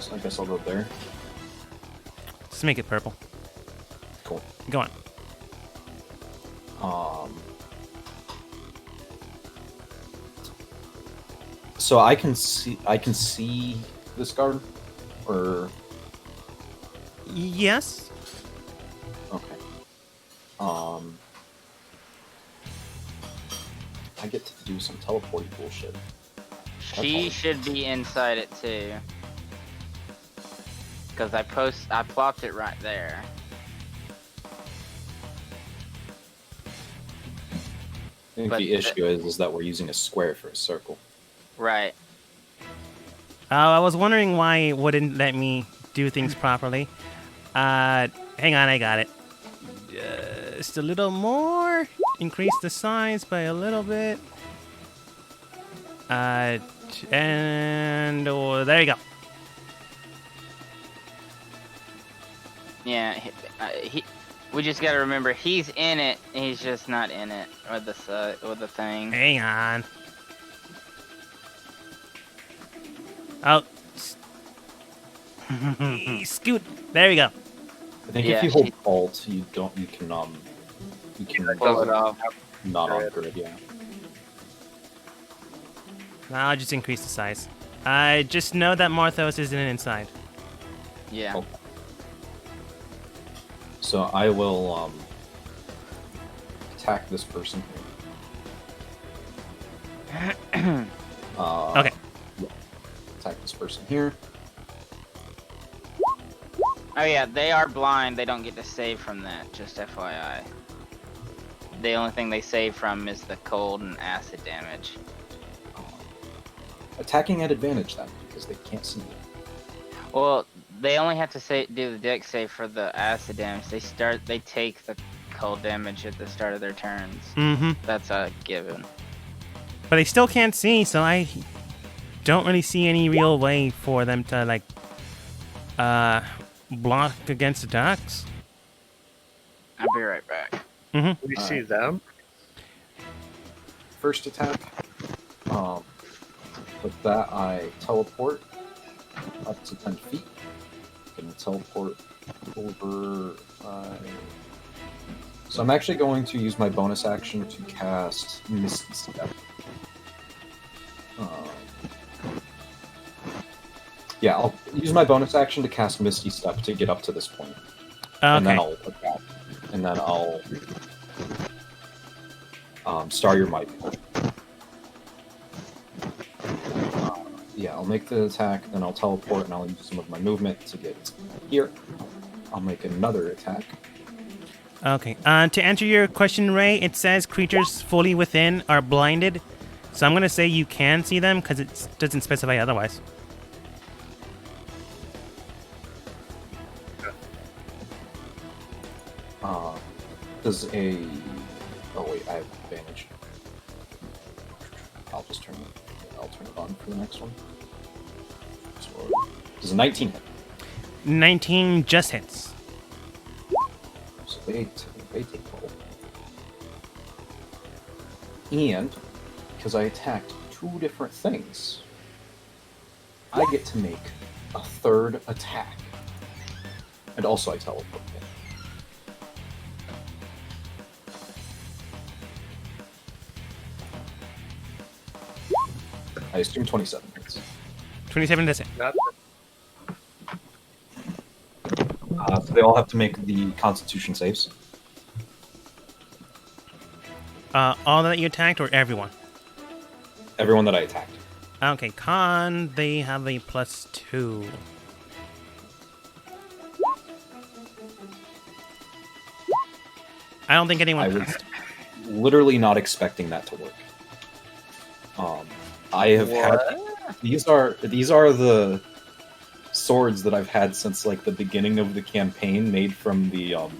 So I guess I'll go there. Just make it purple. Cool. Go on. So I can see this guard, or Yes. okay. I get to do some teleporty bullshit. She all. should be inside it too. Cause I plopped it right there. I think But the issue is that we're using a square for a circle. Right. I was wondering why it wouldn't let me do things properly. Hang on, I got it. Just a little more. Increase the size by a little bit. And there you go. Yeah, we just gotta remember he's in it. He's just not in it with the thing. Hang on. Oh. Scoot. There we go. I think Yeah, if you hold she- Alt, you can Pull it off. not on grid, yeah. Now I'll just increase the size. I just know that Marthos isn't inside. Yeah. Oh. So I will attack this person here. Okay. Yeah. Attack this person here. Oh yeah, they are blind. They don't get to save from that. Just FYI. The only thing they save from is the cold and acid damage. Attacking at advantage then, because they can't see you. Well, they only have to do the dex save for the acid damage. They take the cold damage at the start of their turns. Mm-hmm. That's a given. But they still can't see, so I don't really see any real way for them to, like, block against attacks. I'll be right back. We see them. First attack. With that, I teleport up to 10 feet. Gonna teleport over. So I'm actually going to use my bonus action to cast Misty Step. Yeah, I'll use my bonus action to cast Misty Step to get up to this point. And then Okay. I'll attack. And then I'll Star Your Might. Yeah, I'll make the attack, then I'll teleport, and I'll use some of my movement to get here. I'll make another attack. Okay. To answer your question, Ray, it says creatures fully within are blinded. So I'm going to say you can see them because it doesn't specify otherwise. Does a... Oh wait, I have advantage. I'll turn it on for the next one. So, does a 19 hit? 19 just hits. So they take 12. And, because I attacked two different things, I get to make a third attack. And also I teleport in. I assume 27 hits. 27 does hit. Not So they all have to make the Constitution saves. All that you attacked or everyone? Everyone that I attacked. Okay, con, they have a +2. I don't think anyone I was passed. literally not expecting that to work. I have had these are the swords that I've had since like the beginning of the campaign, made from the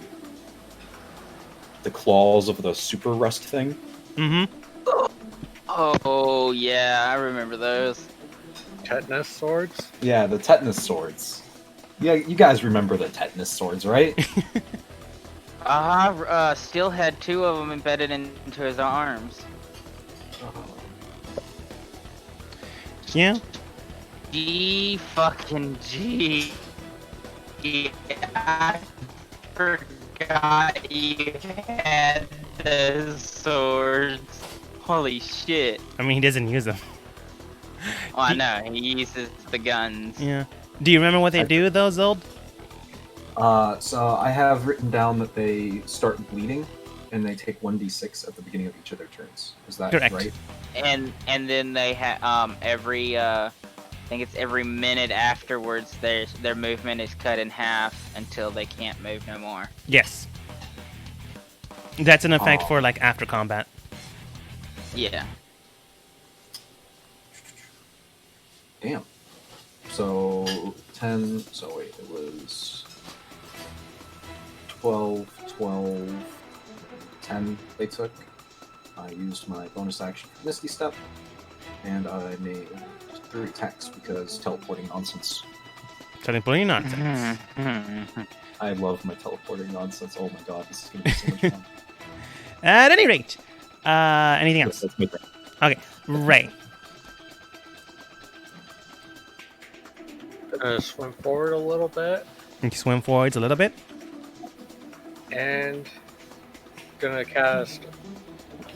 claws of the super rust thing. Mm-hmm. Oh yeah, I remember those. tetanus swords. Yeah, the tetanus swords. Yeah, you guys remember the tetanus swords, right? Still had two of them embedded into his arms. Yeah. G fucking G. I forgot you had those swords. Holy shit. I mean, he doesn't use them. Oh, I know, he uses the guns. Yeah. Do you remember what they do, though, Zold? So I have written down that they start bleeding, and they take 1d6 at the beginning of each of their turns. Is that Correct. right? And then they have every I think it's every minute afterwards their movement is cut in half until they can't move no more. Yes. That's an effect Oh. for, like, after combat. Yeah. Damn. So 10. So wait, it was 12, 12, 10 they took. I used my bonus action for Misty Step, and I made 3 attacks because teleporting nonsense. Teleporting nonsense. I love my teleporting nonsense. Oh my god, this is going to be so much fun. At any rate, anything else? That's my turn. Okay, Ray. Gonna swim forward a little bit You can swim forwards a little bit. and gonna cast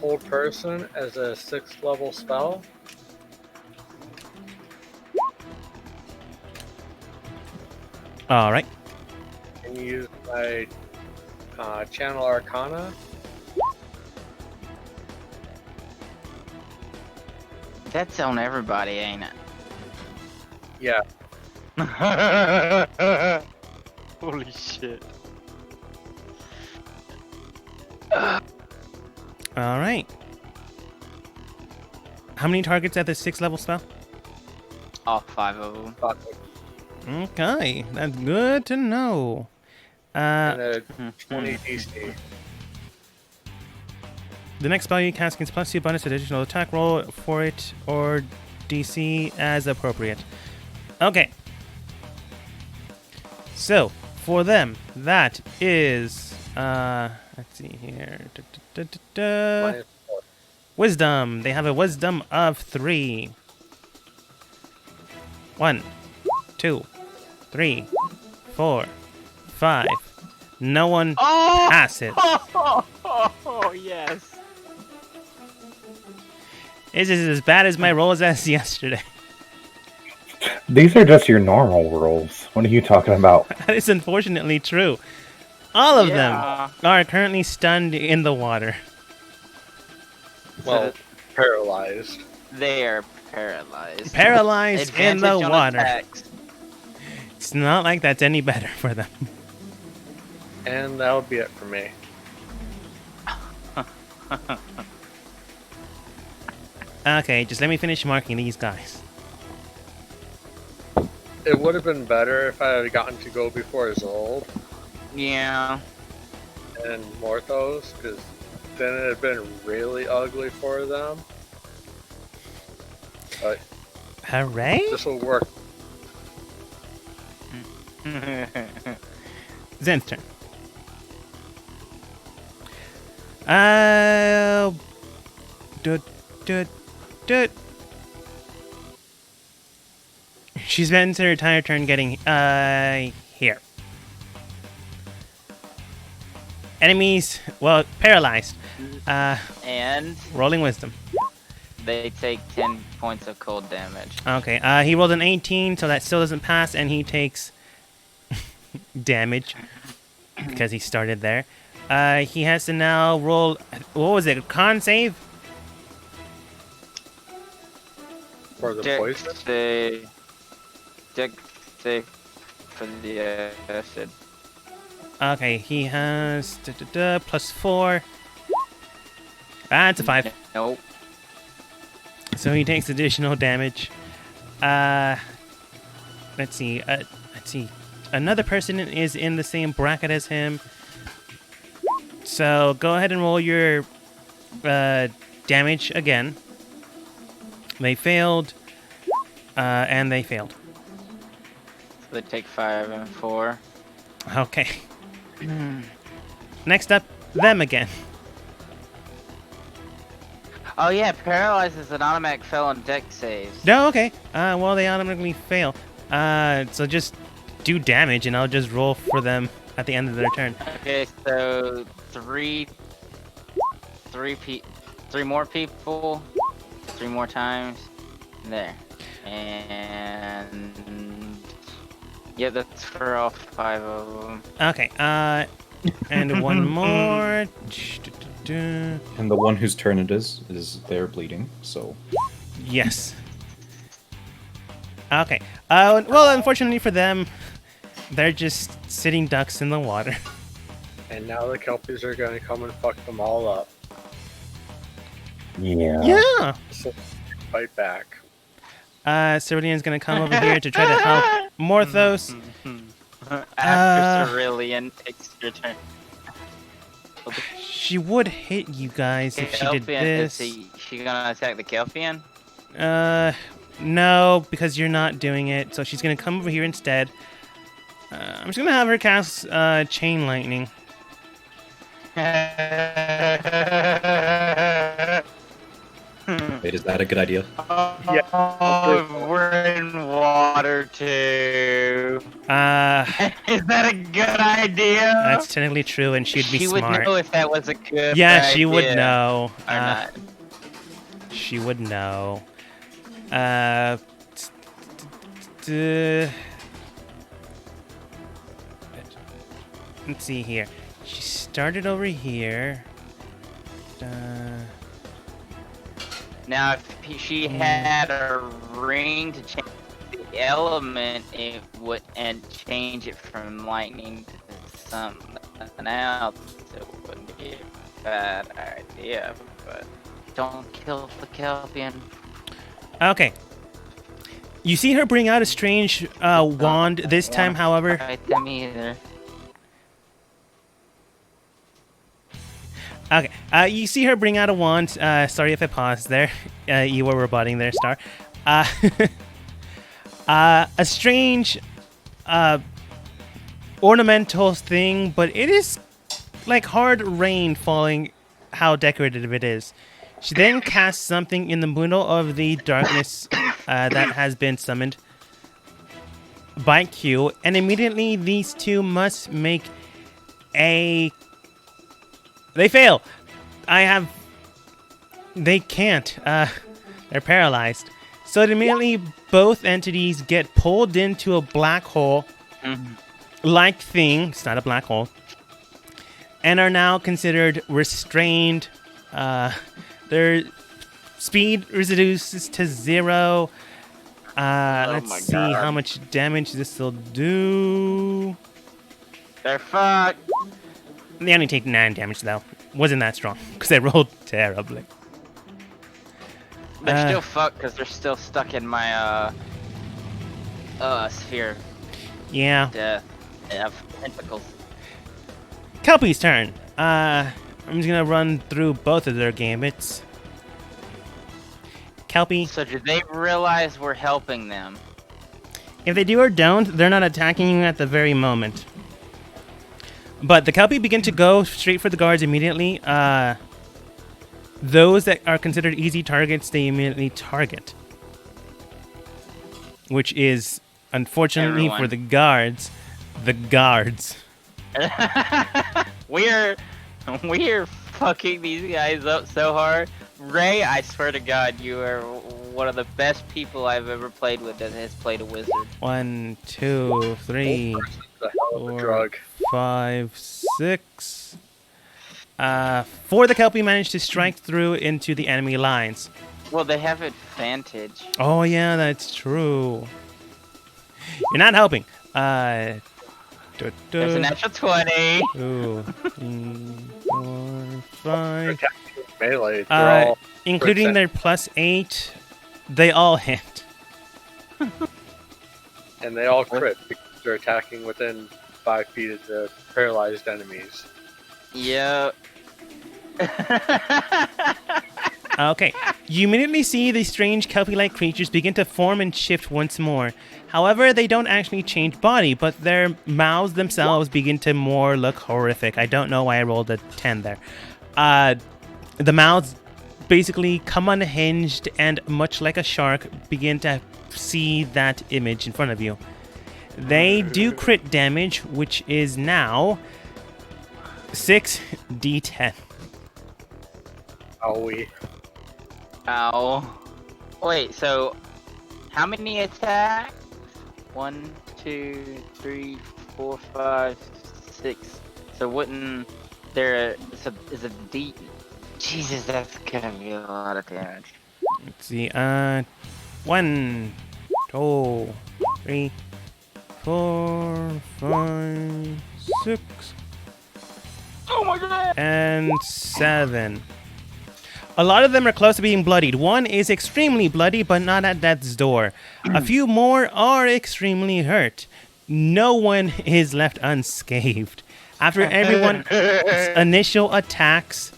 Hold Person as a 6th level spell. All right. And use my Channel Arcana. That's on everybody, ain't it? Yeah, Holy shit. All right. How many targets at the 6th level spell? All 5 of them. fuck it. Okay, that's good to know. And a 20 DC. The next spell you cast gains +2 bonus additional attack roll for it or DC as appropriate. Okay. So, for them, that is let's see here. Minus 4. Wisdom. They have a wisdom of 3. 1, 2, 3, 4, 5. No one Oh! passes. Oh, yes. This is as bad as my rolls as yesterday. These are just your normal rolls. What are you talking about? That is unfortunately true. All of them Yeah. are currently stunned in the water. Well, paralyzed. They are paralyzed. Paralyzed in the Advantage on water. attacks. It's not like that's any better for them. And that'll be it for me. Okay, just let me finish marking these guys. It would have been better if I had gotten to go before Zold Yeah. and Morthos, because then it had been really ugly for them. But Hooray! this will work. Zen's turn. Dut, dut, dut. She spends her entire turn getting, here. Enemies, well, paralyzed. And Rolling wisdom. they take 10 points of cold damage. Okay, he rolled an 18, so that still doesn't pass, and he takes damage because he started there. He has to now roll, what was it, con save? For the poison? Dex save for the acid. Okay, he has +4. That's a 5. Nope. So he takes additional damage. Let's see. Another person is in the same bracket as him. So go ahead and roll your damage again. They failed. And they failed. They take 5 and 4. Okay. Next up, them again. Oh yeah, paralyzed is an automatic fail on dex saves. No, okay. Well, they automatically fail. So just do damage, and I'll just roll for them at the end of their turn. Okay, so three more people, 3 more times. There. And yeah, that's for all 5 of them. Okay. And one more. And the one whose turn it is they're bleeding, so... Yes. Okay. Well, unfortunately for them, they're just sitting ducks in the water. And now the Kelpies are going to come and fuck them all up. Yeah. Yeah. So fight back. Cerulean's gonna come over here to try to help Morthos. After Cerulean takes your turn. She would hit you guys if she did Kelpian, this. is she gonna attack the Kelpian? No, because you're not doing it. So she's gonna come over here instead. I'm just gonna have her cast Chain Lightning. Wait, is that a good idea? Oh, we're in water too. Is that a good idea? That's technically true, and she'd be she smart. would know if that was a good Yeah, idea. she would know. Or not. She would know. Let's see here. She started over here. Now, if she had a ring to change the element, it would and change it from lightning to something else. It wouldn't be a bad idea, but don't kill the Kelpian. Okay. You see her bring out a strange wand this time, however. Fight them either. Okay. You see her bring out a wand. Sorry if I paused there. You were rebutting there, Star. A strange ornamental thing, but it is like hard rain falling, how decorative it is. She then casts something in the middle of the darkness that has been summoned by Q, and immediately these two must make a... They fail! They can't. They're paralyzed. So immediately both entities get pulled into a black hole like thing. It's not a black hole. And are now considered restrained. Their speed reduces to 0. Let's see how much damage this will do. They're fucked. They only take 9 damage though. Wasn't that strong because they rolled terribly. They're still fucked because they're still stuck in my sphere. Yeah. Death. They have tentacles. Kelpie's turn. I'm just gonna run through both of their gambits. Kelpie, So do they realize we're helping them? if they do or don't, they're not attacking you at the very moment. But the Kelpie begin to go straight for the guards immediately. Those that are considered easy targets, they immediately target. Which is, unfortunately for Everyone. the guards, We're fucking these guys up so hard. Ray, I swear to God, you are one of the best people I've ever played with that has played a wizard. 1, 2, 3, The hell of a 4, drug. 5, 6. 4 the Kelpie managed to strike through into the enemy lines. Well, they have advantage. Oh yeah, that's true. You're not helping. There's a natural 20. 2, 3, 4, 5. Melee. They're all Including percent. their +8, they all hit. and they all crit because they're attacking within 5 feet of the paralyzed enemies. Yep. Okay. You immediately see the strange Kelpie-like creatures begin to form and shift once more. However, they don't actually change body, but their mouths themselves begin to more look horrific. I don't know why I rolled a 10 there. The mouths basically come unhinged and, much like a shark, begin to see that image in front of you. They do crit damage, which is now 6d10. Owie. Ow. Wait, so how many attacks? 1, 2, 3, 4, 5, 6. So wouldn't there is a D? Jesus, that's gonna be a lot of damage. Let's see. 1, 2, 3, 4, 5, 6, Oh my god! and 7. A lot of them are close to being bloodied. One is extremely bloody, but not at death's door. A few more are extremely hurt. No one is left unscathed. After everyone's initial attacks,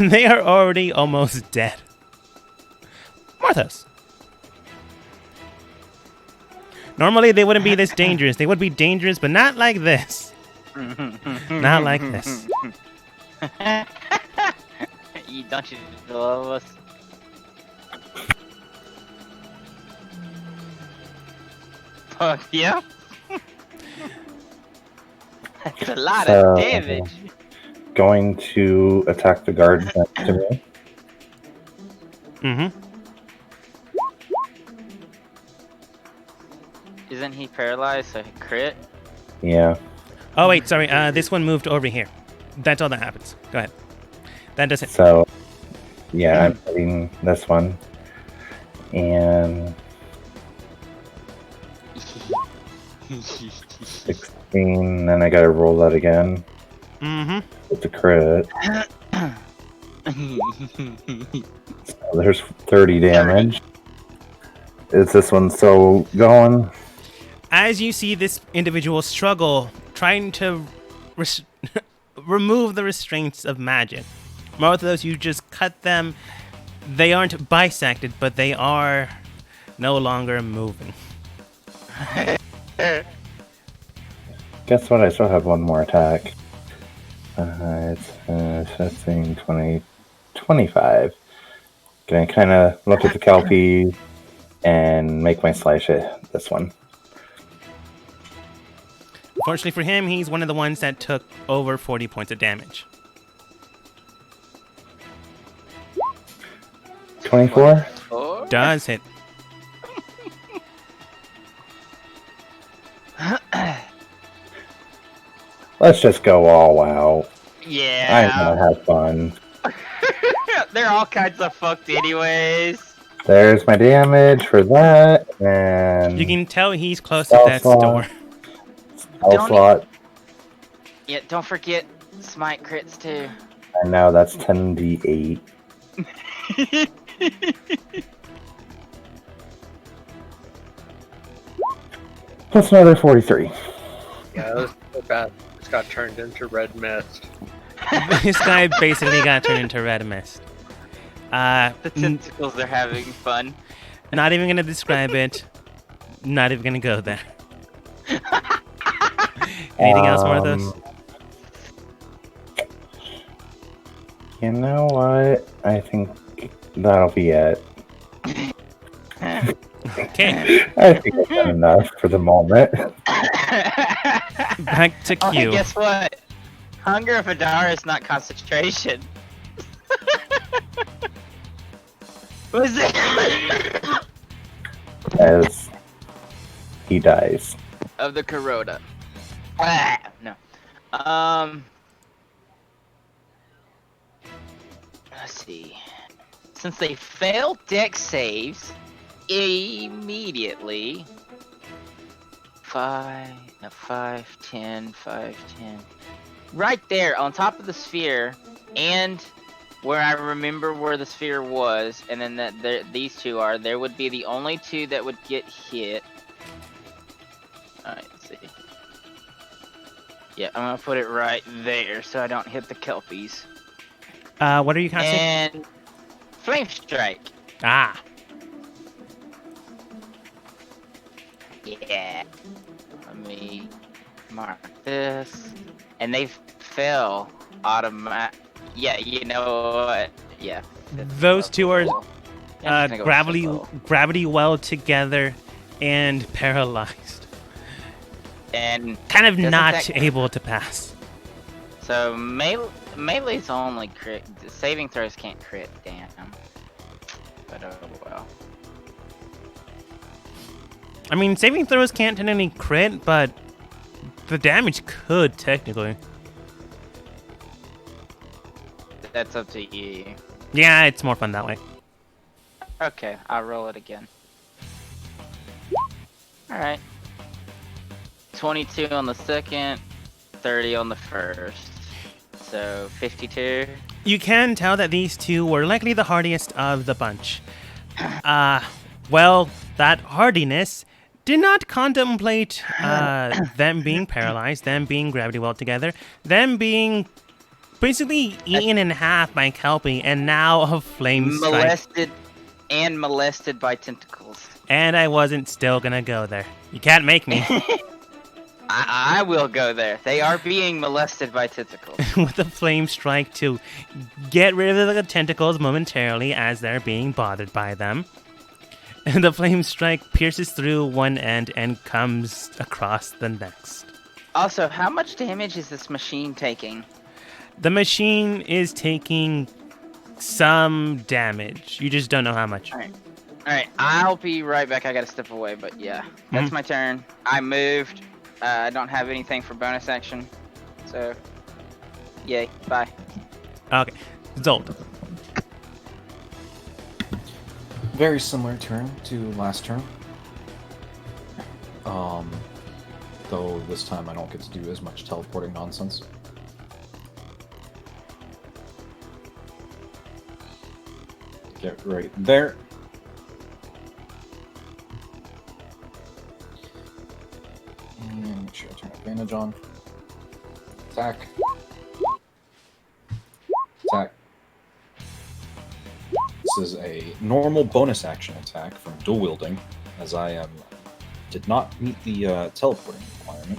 they are already almost dead. Marthos. Normally they wouldn't be this dangerous. They would be dangerous, but not like this. Not like this. Don't you love us? Fuck yeah. That's a lot of damage. Going to attack the guard next to me. Mm-hmm. Isn't he paralyzed, so he crit? Yeah. Oh wait, sorry. This one moved over here. That's all that happens. Go ahead. That does it. So, yeah, I'm hitting this one. And 16, then I gotta roll that again. Mm-hmm. It's a crit. So there's 30 damage. Is this one still going? As you see this individual struggle, trying to remove the restraints of magic. Most of those, you just cut them. They aren't bisected, but they are no longer moving. Guess what? I still have one more attack. It's 15, 20, 25. Gonna kind of look at the Kelpie and make my slash hit this one. Fortunately for him, he's one of the ones that took over 40 points of damage. 24? Does hit. Let's just go all out. Yeah. I'm gonna have fun. They're all kinds of fucked anyways. There's my damage for that, and You can tell he's close to death's door. spell slot. Yeah, don't forget smite crits too. And now that's 10d8. Plus another 43. Yeah, that was so bad. Just got turned into red mist. This guy basically got turned into red mist. The tentacles are having fun. Not even gonna describe it. Not even gonna go there. Anything else, Marthos? You know what? I think that'll be it. Okay, I think I've done enough for the moment. back to Oh, hey, Q. guess what? Hunger of Adara is not concentration. Was it? As he dies. Of the Corona. No. Let's see. Since they failed deck saves immediately, 5, 10, 5, 10. Right there on top of the sphere, and where I remember where the sphere was, and then these two are, there would be the only two that would get hit. Alright, let's see. Yeah, I'm gonna put it right there so I don't hit the Kelpies. What are you casting? And Flame Strike. Ah, Yeah. Let me mark this. And they fell automatic. Yeah, you know what? Yeah. those two are Yeah, I'm just gonna go with gravity well together and paralyzed. And Kind of Doesn't not that- able to pass. so melee's only crit. Saving throws can't crit. Damn. But oh well. I mean, saving throws can't technically crit, but the damage could technically. That's up to you. Yeah, it's more fun that way. Okay, I'll roll it again. Alright. 22 on the second, 30 on the first. So 52. You can tell that these two were likely the hardiest of the bunch. Well, that hardiness did not contemplate them being paralyzed, them being gravity well together, them being basically eaten in half by Kelpie, and now a flame strike. Molested by tentacles. And I wasn't still gonna go there. You can't make me. I will go there. They are being molested by tentacles. With a flame strike to get rid of the tentacles momentarily as they're being bothered by them. And the flame strike pierces through one end and comes across the next. Also, how much damage is this machine taking? The machine is taking some damage. You just don't know how much. Alright, I'll be right back. I gotta step away, but yeah. That's my turn. I moved. I don't have anything for bonus action. So, yay. Bye. Okay. Zold. Very similar turn to last turn. Though this time I don't get to do as much teleporting nonsense. Get right there. And make sure I turn advantage on. Attack. Attack. This is a normal bonus action attack from dual wielding, as I did not meet the teleporting requirement.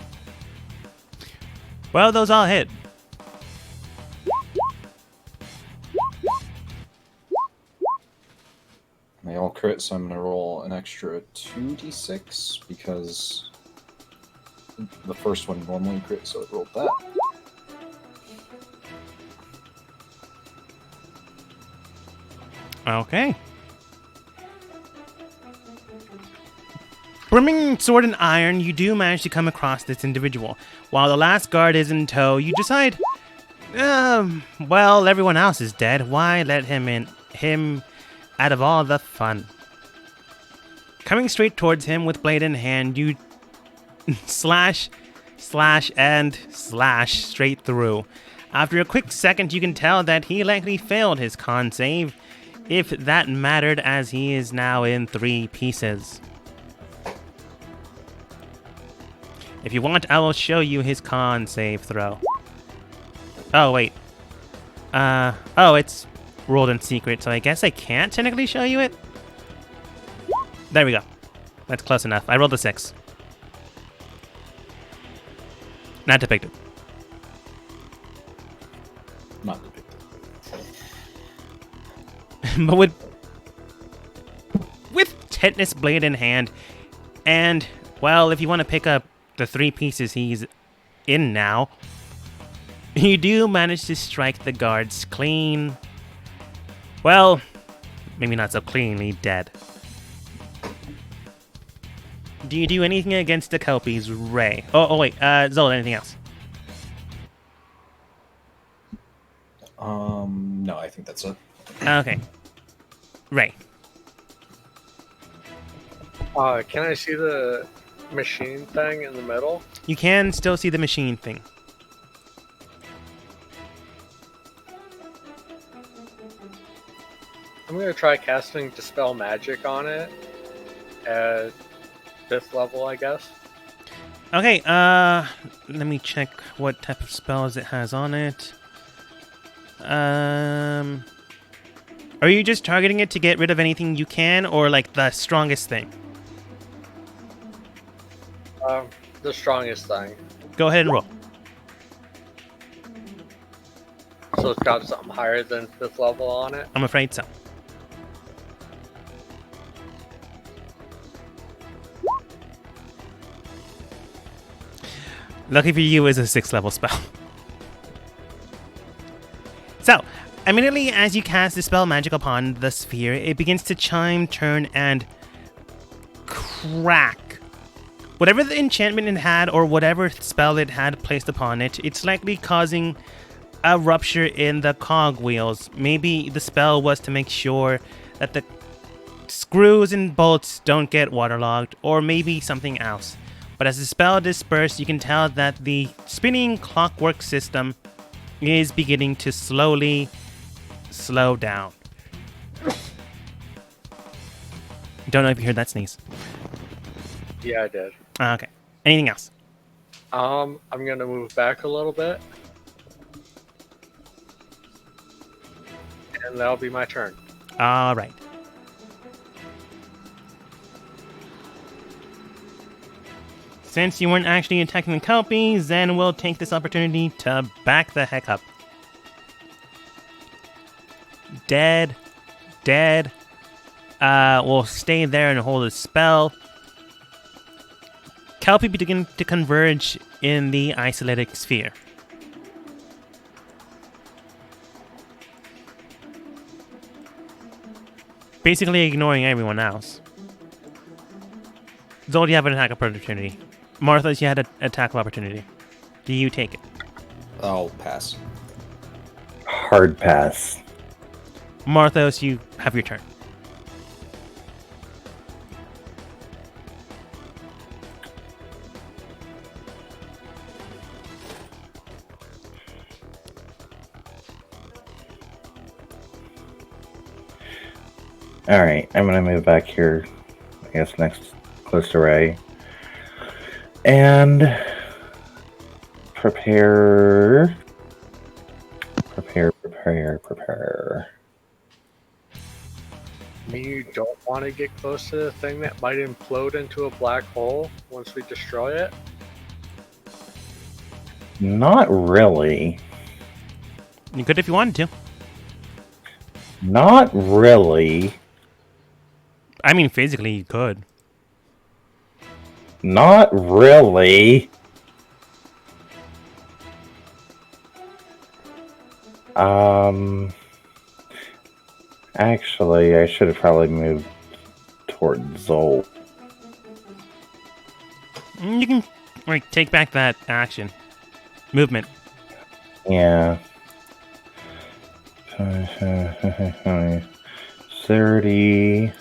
Well, those all hit. They all crit, so I'm going to roll an extra 2d6 because the first one normally crit, so it rolled that. Okay. Brimming sword and iron, you do manage to come across this individual. While the last guard is in tow, you decide, well, everyone else is dead. Why let him out of all the fun? Coming straight towards him with blade in hand, you slash straight through. After a quick second, you can tell that he likely failed his con save, if that mattered, as he is now in 3 pieces. If you want, I will show you his con save throw. Oh, wait. Oh, it's rolled in secret, so I guess I can't technically show you it? There we go. That's close enough. I rolled a 6. Not depicted. Not depicted. But with Tetanus Blade in hand, and, well, if you want to pick up the 3 pieces he's in now, you do manage to strike the guards clean. Well, maybe not so cleanly dead. Do you do anything against the Kelpies, Ray? Oh wait, Zola, anything else? No, I think that's it. Okay. Ray. Can I see the machine thing in the middle? You can still see the machine thing. I'm going to try casting Dispel Magic on it at 5th level, I guess. Okay, let me check what type of spells it has on it. Are you just targeting it to get rid of anything you can, or like the strongest thing? The strongest thing. Go ahead and roll. So it's got something higher than 5th level on it. I'm afraid so. Lucky for you is a 6th level spell. So, immediately as you cast Dispel Magic upon the sphere, it begins to chime, turn, and crack. Whatever the enchantment it had, or whatever spell it had placed upon it, it's likely causing a rupture in the cogwheels. Maybe the spell was to make sure that the screws and bolts don't get waterlogged, or maybe something else. But as the spell dispersed, you can tell that the spinning clockwork system is beginning to slowly slow down. Don't know if you heard that sneeze. Yeah, I did. Okay. Anything else? I'm gonna move back a little bit, and that'll be my turn. All right. Since you weren't actually attacking the Kelpie, Zen will take this opportunity to back the heck up. Dead. Will stay there and hold a spell. Kelpie begin to converge in the isolated sphere. Basically ignoring everyone else. Zold, you have an attack opportunity. Marthas, you had an attack opportunity. Do you take it? I'll pass. Hard pass. Marthos, you have your turn. All right, I'm gonna move back here. I guess next close to Ray, and prepare. I mean, you don't want to get close to the thing that might implode into a black hole once we destroy it. Not really. You could if you wanted to. Not really. I mean, physically, you could. Not really. Actually, I should have probably moved toward Zol. You can take back that action. Movement. Yeah. 30.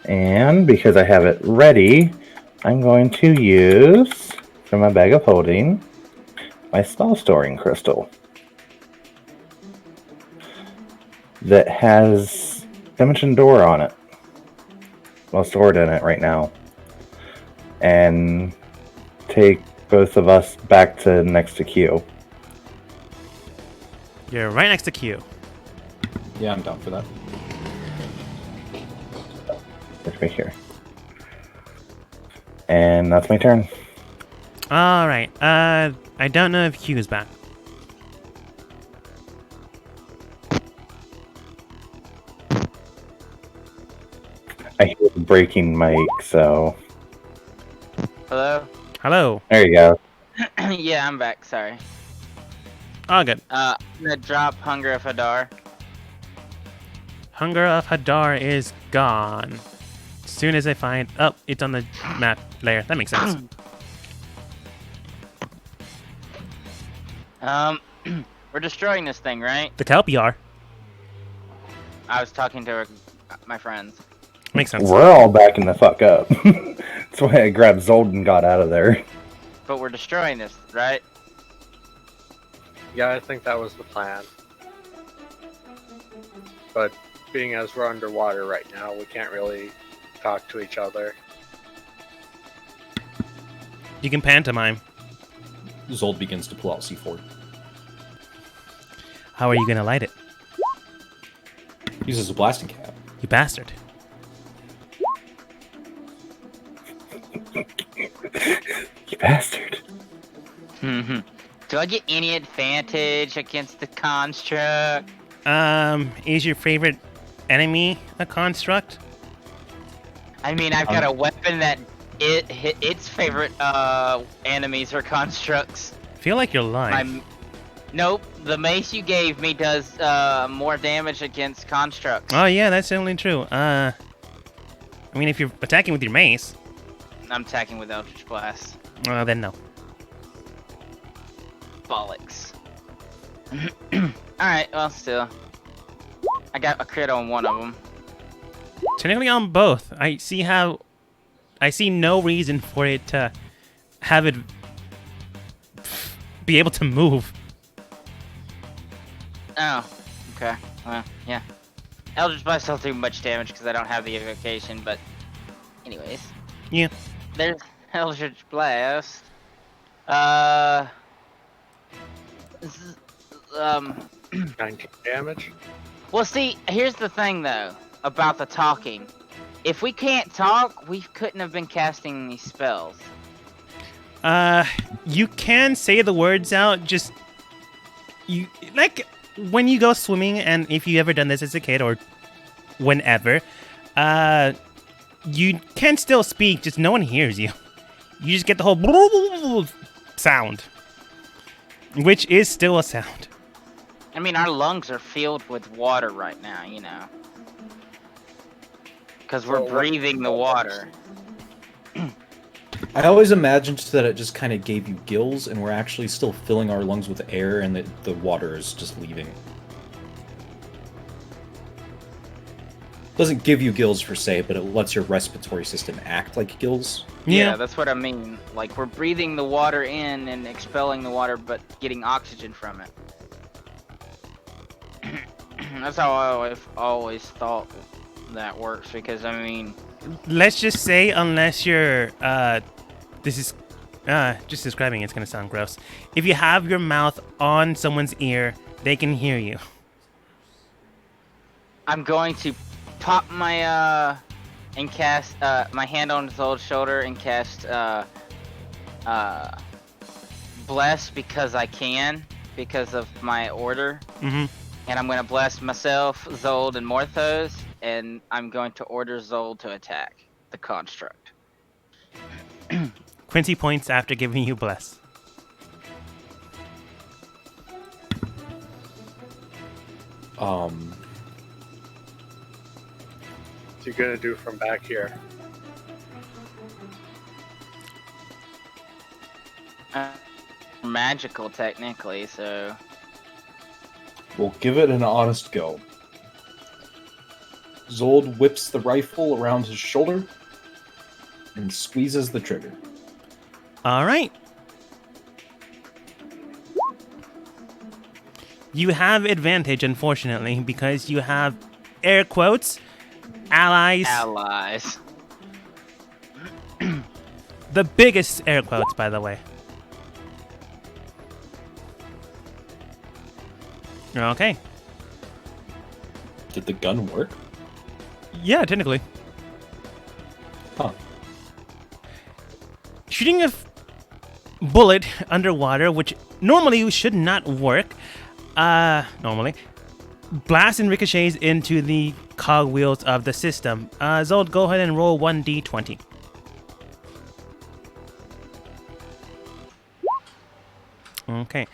And because I have it ready, I'm going to use, from my bag of holding, my spell storing crystal. That has Dimension Door on it. Well, stored in it right now. And take both of us back to next to Q. You're right next to Q. Yeah, I'm down for that. It's right here. And that's my turn. Alright. I don't know if Q is back. I hear the breaking mic, so Hello? Hello. there you go. Yeah, I'm back. Sorry. All good. I'm gonna drop Hunger of Hadar. Hunger of Hadar is gone. As soon as I find... Oh, it's on the map layer. That makes sense. We're destroying this thing, right? The Kelpie are. I was talking to my friends. Makes sense. We're all backing the fuck up. That's why I grabbed Zold and got out of there. But we're destroying this, right? Yeah, I think that was the plan. But being as we're underwater right now, we can't really talk to each other. You can pantomime. Zold begins to pull out C4. How are you gonna light it? Uses a blasting cap. You bastard. You bastard. Do I get any advantage against the construct? Is your favorite enemy a construct? I mean, I've got a weapon that its favorite enemies are constructs. I feel like you're lying. Nope, the mace you gave me does more damage against constructs. Oh yeah, that's certainly true. I mean, if you're attacking with your mace, I'm attacking with Eldritch Blast. then no. Bollocks. Alright, well, still. I got a crit on one of them. Technically on both. I see no reason for it to have it be able to move. Oh, okay. Well, yeah. Eldritch Blast don't do much damage because I don't have the evocation, but anyways. Yeah. There's Eldritch Blast. Uh, z- um, 19 damage. well, see, here's the thing though about the talking. If we can't talk, we couldn't have been casting these spells. You can say the words out, just you like when you go swimming, and if you ever done this as a kid or whenever, you can still speak, just no one hears you. You just get the whole sound, which is still a sound. I mean, our lungs are filled with water right now, you know. Because we're Well, breathing the water. I always imagined that it just kind of gave you gills, and we're actually still filling our lungs with air, and the water is just leaving. Doesn't give you gills per se, but it lets your respiratory system act like gills. Yeah, that's what I mean. Like, we're breathing the water in and expelling the water, but getting oxygen from it. That's how I always thought that works, because, I mean... Let's just say, unless you're, this is, just describing it's gonna sound gross. If you have your mouth on someone's ear, they can hear you. I'm going to pop my, and cast, my hand on Zold's shoulder and cast, Bless because I can, because of my order. Mm-hmm. And I'm going to bless myself, Zold, and Morthos, and I'm going to order Zold to attack the construct. 20 points after giving you bless. What's he gonna do from back here? Magical, technically, so... We'll give it an honest go. Zold whips the rifle around his shoulder and squeezes the trigger. All right. You have advantage, unfortunately, because you have air quotes, allies. Allies. The biggest air quotes, by the way. Okay. Did the gun work? Yeah, technically. Huh. Shooting a bullet underwater, which normally should not work, normally, blasts and ricochets into the cogwheels of the system. Zold, go ahead and roll 1d20. Okay.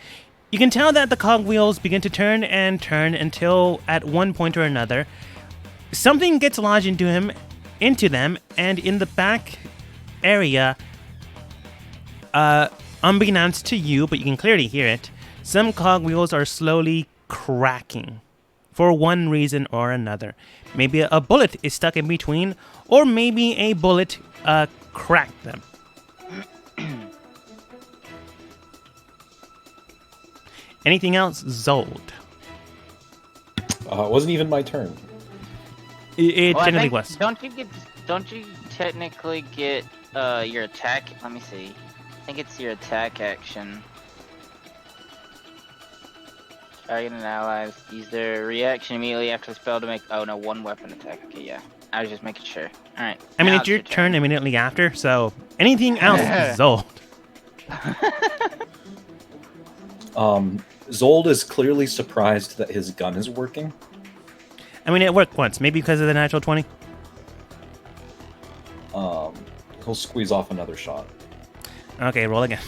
You can tell that the cogwheels begin to turn and turn until, at one point or another, something gets lodged into them, and in the back area, unbeknownst to you, but you can clearly hear it, some cogwheels are slowly cracking for one reason or another. Maybe a bullet is stuck in between, or maybe a bullet cracked them. Anything else, Zold? It wasn't even my turn. It Well, I generally think- was. Don't you technically get your attack? Let me see. I think it's your attack action. Target and allies use their reaction immediately after the spell to make. Oh no, one weapon attack. Okay, yeah. I was just making sure. All right. I mean, now it's your turn immediately after, so anything else, Zold? Zold is clearly surprised that his gun is working. I mean, it worked once, maybe because of the natural 20. He'll squeeze off another shot. Okay, roll again.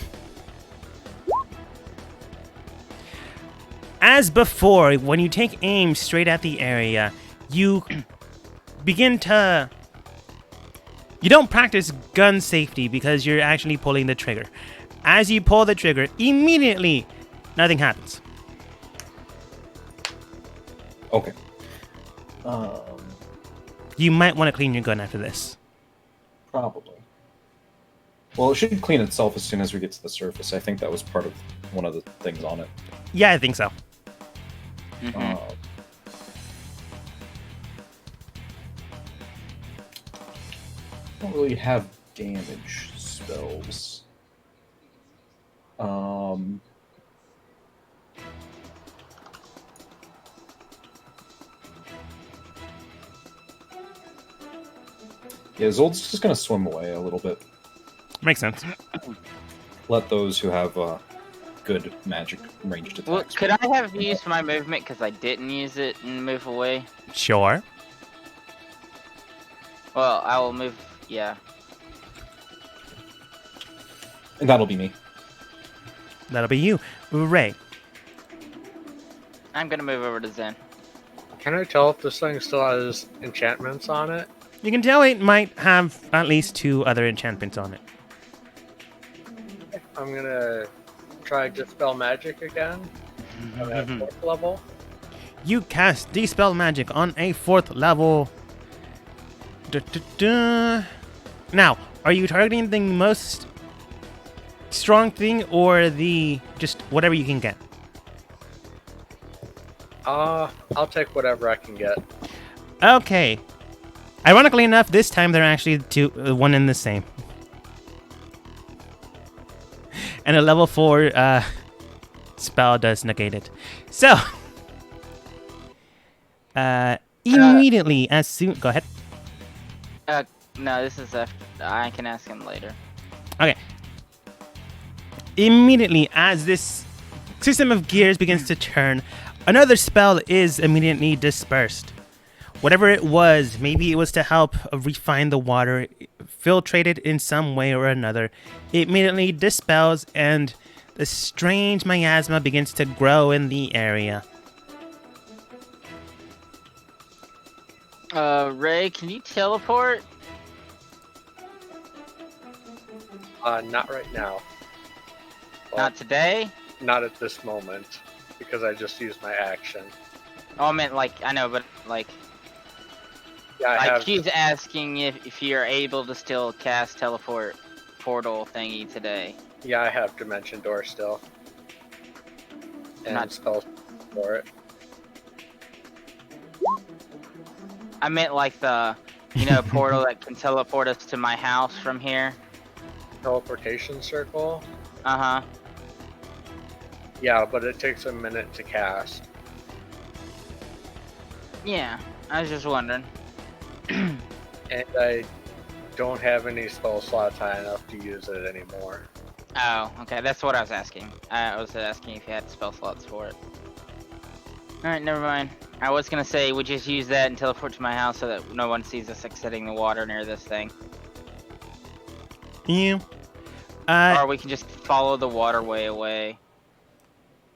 As before, when you take aim straight at the area, you begin to... You don't practice gun safety because you're actually pulling the trigger. As you pull the trigger, immediately, nothing happens. Okay. You might want to clean your gun after this. Probably. Well, it should clean itself as soon as we get to the surface. I think that was part of one of the things on it. Yeah, I think so. Mhm. Don't really have damage spells. Yeah, Zold's just gonna swim away a little bit. Makes sense. Let those who have good magic ranged attacks. Well, could I have used my movement because I didn't use it and move away? Sure. Well, I will move. Yeah. And that'll be me. That'll be you. Ray. I'm gonna move over to Zen. Can I tell if this thing still has enchantments on it? You can tell it might have at least 2 other enchantments on it. I'm gonna try Dispel Magic again. I'm at 4th level. You cast Dispel Magic on a 4th level. Now, are you targeting the most strong thing or the just whatever you can get? I'll take whatever I can get. Okay. Ironically enough, this time they're actually one and the same. And a level 4 spell does negate it. So, immediately as soon... Go ahead. No, this is I can ask him later. Okay. Immediately as this system of gears begins to turn, another spell is immediately dispersed. Whatever it was, maybe it was to help refine the water, filtrate it in some way or another. It immediately dispels and the strange miasma begins to grow in the area. Ray, can you teleport? Not right now. Well, Not today? not at this moment, because I just used my action. Oh, I meant like, I know, but like, Yeah, I have. he's asking if you're able to still cast teleport portal thingy today. Yeah, I have Dimension Door still. And Not- spells for it. I meant like the, portal that can teleport us to my house from here. Teleportation circle. Uh-huh. Yeah, but it takes a minute to cast. Yeah, I was just wondering. And I don't have any spell slots high enough to use it anymore. Oh, okay, that's what I was asking. I was asking if you had spell slots for it. Alright, never mind. I was gonna say we just use that and teleport to my house so that no one sees us exiting the water near this thing. Yeah. Or we can just follow the waterway away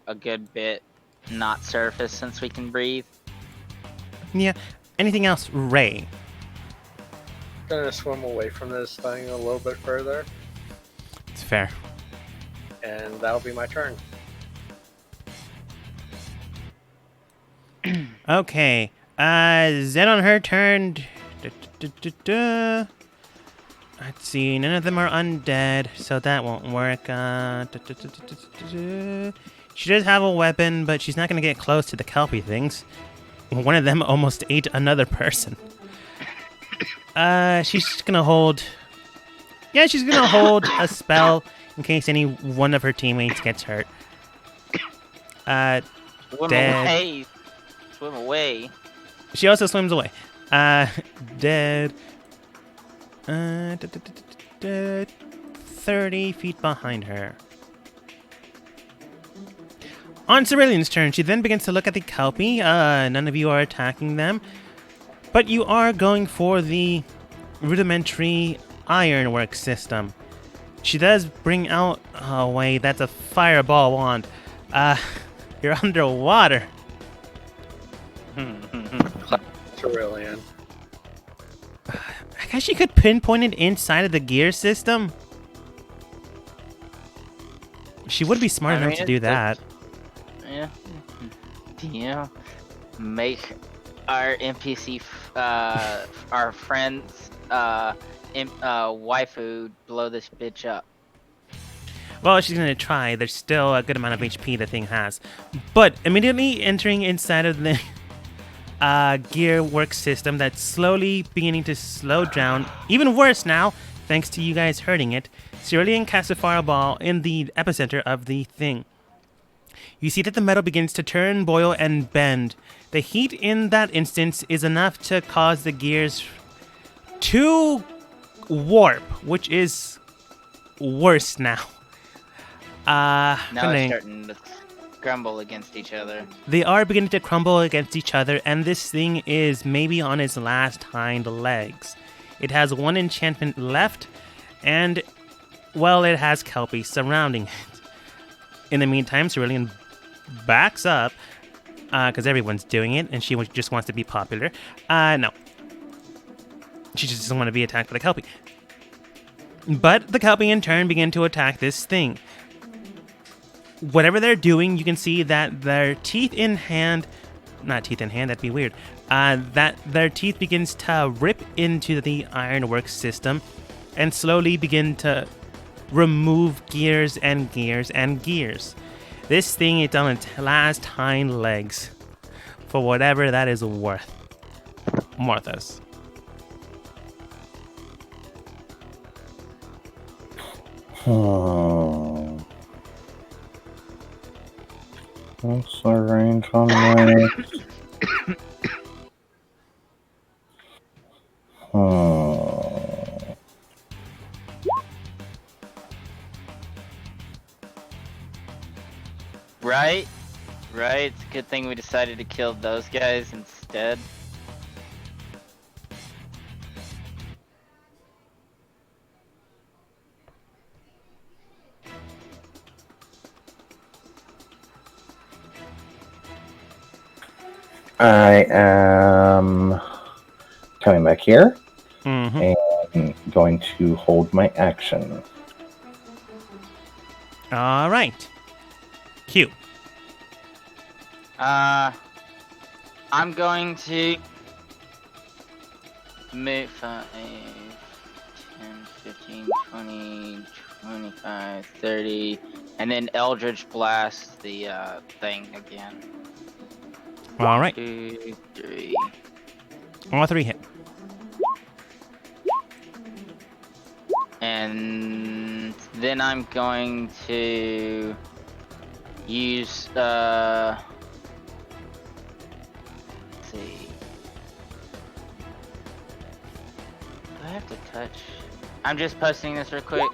a good bit, not surface since we can breathe. Yeah. Anything else, Ray? Gonna swim away from this thing a little bit further, It's fair. and that'll be my turn. Okay. Zen on her turn. Let's see. None of them are undead, so that won't work. She does have a weapon, but she's not going to get close to the Kelpie things. One of them almost ate another person. She's just going to hold... Yeah, she's going to hold a spell in case any one of her teammates gets hurt. Swim Dead. away. Swim away. She also swims away. Dead. 30 feet behind her. On Cerulean's turn, she then begins to look at the Kelpie. None of you are attacking them. But you are going for the rudimentary ironwork system. She does bring out... Oh, wait, that's a fireball wand. You're underwater. Cerulean. I guess you could pinpoint it inside of the gear system. She would be smart enough to do that. Yeah. Yeah. Make our NPC, our friends, waifu blow this bitch up. Well, she's gonna try. There's still a good amount of HP the thing has. But immediately entering inside of the gear work system that's slowly beginning to slow down. Even worse now, thanks to you guys hurting it, Cerulean casts a fireball in the epicenter of the thing. You see that the metal begins to turn, boil, and bend. The heat in that instance is enough to cause the gears to warp, which is worse now. Now it's Renee, starting to grumble against each other. they are beginning to crumble against each other, and this thing is maybe on its last hind legs. It has one enchantment left, and, well, it has Kelpie surrounding it. In the meantime, Cerulean backs up, because everyone's doing it, and she just wants to be popular. No. She just doesn't want to be attacked by the Kelpie. But the Kelpie, in turn, begin to attack this thing. Whatever they're doing, you can see that their teeth in hand... Not teeth in hand, that'd be weird. That their teeth begins to rip into the ironworks system and slowly begin to remove gears and gears and gears. This thing is on its last hind legs, for whatever that is worth. Morthos. What's the range on this? Right? Right? It's a good thing we decided to kill those guys instead. I am coming back here Mm-hmm. and going to hold my action. All right. Q. I'm going to move 5, 10, 15, 20, 25, 30, and then Eldritch Blast the thing again. All right. 2, 3. All three hit. And then I'm going to use let's see. Do I have to touch? I'm just posting this real quick.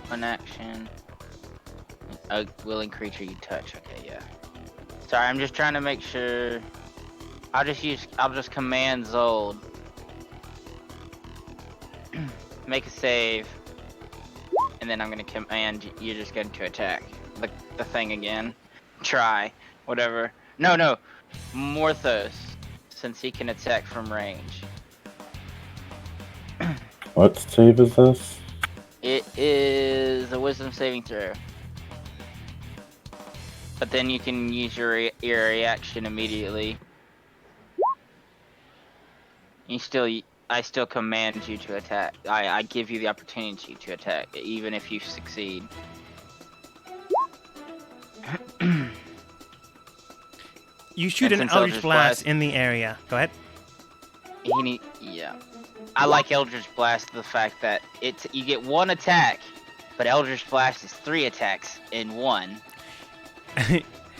One action. A willing creature you touch. Okay, yeah. Sorry, I'm just trying to make sure. I'll just command Zold. Make a save. And then I'm gonna command you're just going to attack the thing again. Try. Whatever. No. Morthos. Since he can attack from range. What save is this? It is a wisdom saving throw. But then you can use your reaction immediately. I still command you to attack. I give you the opportunity to attack, even if you succeed. You shoot And an since Eldritch Eldritch Blast Blast- in the area. Go ahead. Yeah. I like Eldritch Blast the fact that you get one attack, but Eldritch Blast is 3 attacks in one.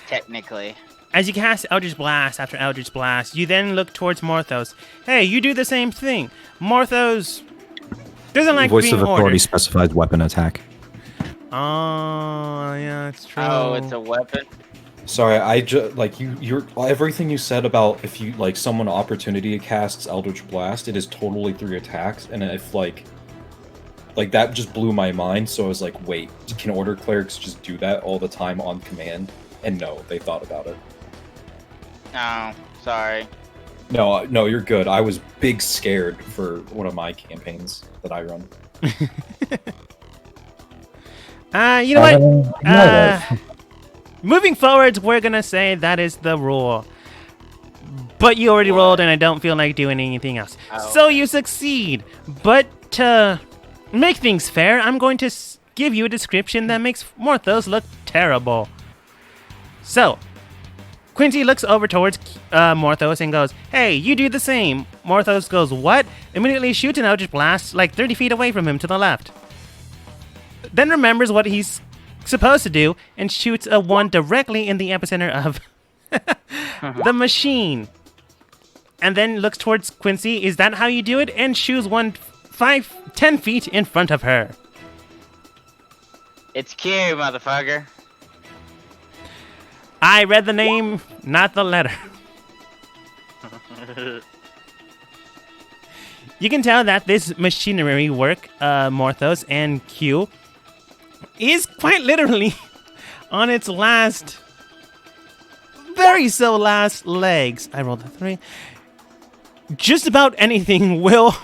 Technically. As you cast Eldritch Blast after Eldritch Blast, you then look towards Morthos. Hey, you do the same thing. Morthos doesn't like Voice being of Authority ordered. specifies weapon attack. Oh, yeah, it's true. Oh, it's a weapon? Sorry, I just like you're everything you said about if you like someone opportunity casts Eldritch Blast, it is totally 3 attacks, and if like that just blew my mind. So I was like, wait, can Order Clerics just do that all the time on command? And no, they thought about it. Oh, sorry. No, you're good. I was big scared for one of my campaigns that I run. You know what? Moving forwards, we're gonna say that is the rule. But you already rolled, and I don't feel like doing anything else. Oh. So you succeed. But to make things fair, I'm going to give you a description that makes Morthos look terrible. So, Quincy looks over towards Morthos and goes, "Hey, you do the same." Morthos goes, "What?" Immediately shoots an Eldritch Blast like 30 feet away from him to the left. Then remembers what he's supposed to do and shoots a 1 directly in the epicenter of the machine. And then looks towards Quincy. "Is that how you do it?" And shoots 10 feet in front of her. It's Q, motherfucker. I read the name, not the letter. You can tell that this machinery work, Morthos and Q, is quite literally on its last, last legs. I rolled a 3. Just about anything will,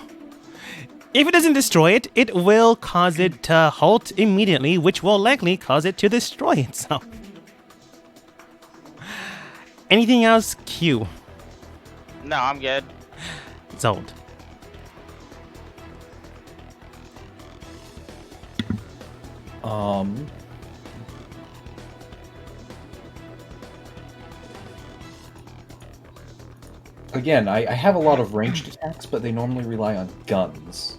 if it doesn't destroy it, it will cause it to halt immediately, which will likely cause it to destroy itself. Anything else, Q? No, I'm good. Zold. Again, I have a lot of ranged attacks, but they normally rely on guns.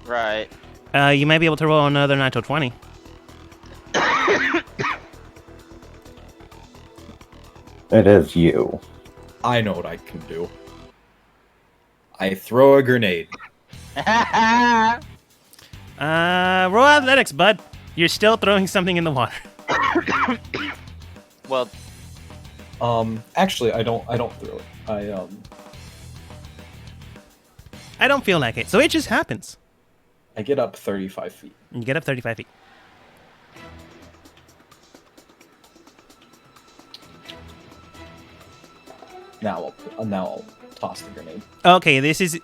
Right. You might be able to roll another natural 20. It is you. I know what I can do. I throw a grenade. Roll athletics, bud. You're still throwing something in the water. Well, Actually, I don't throw it. I don't feel like it, so it just happens. I get up 35 feet. You get up 35 feet. Now I'll toss the grenade. Okay, this is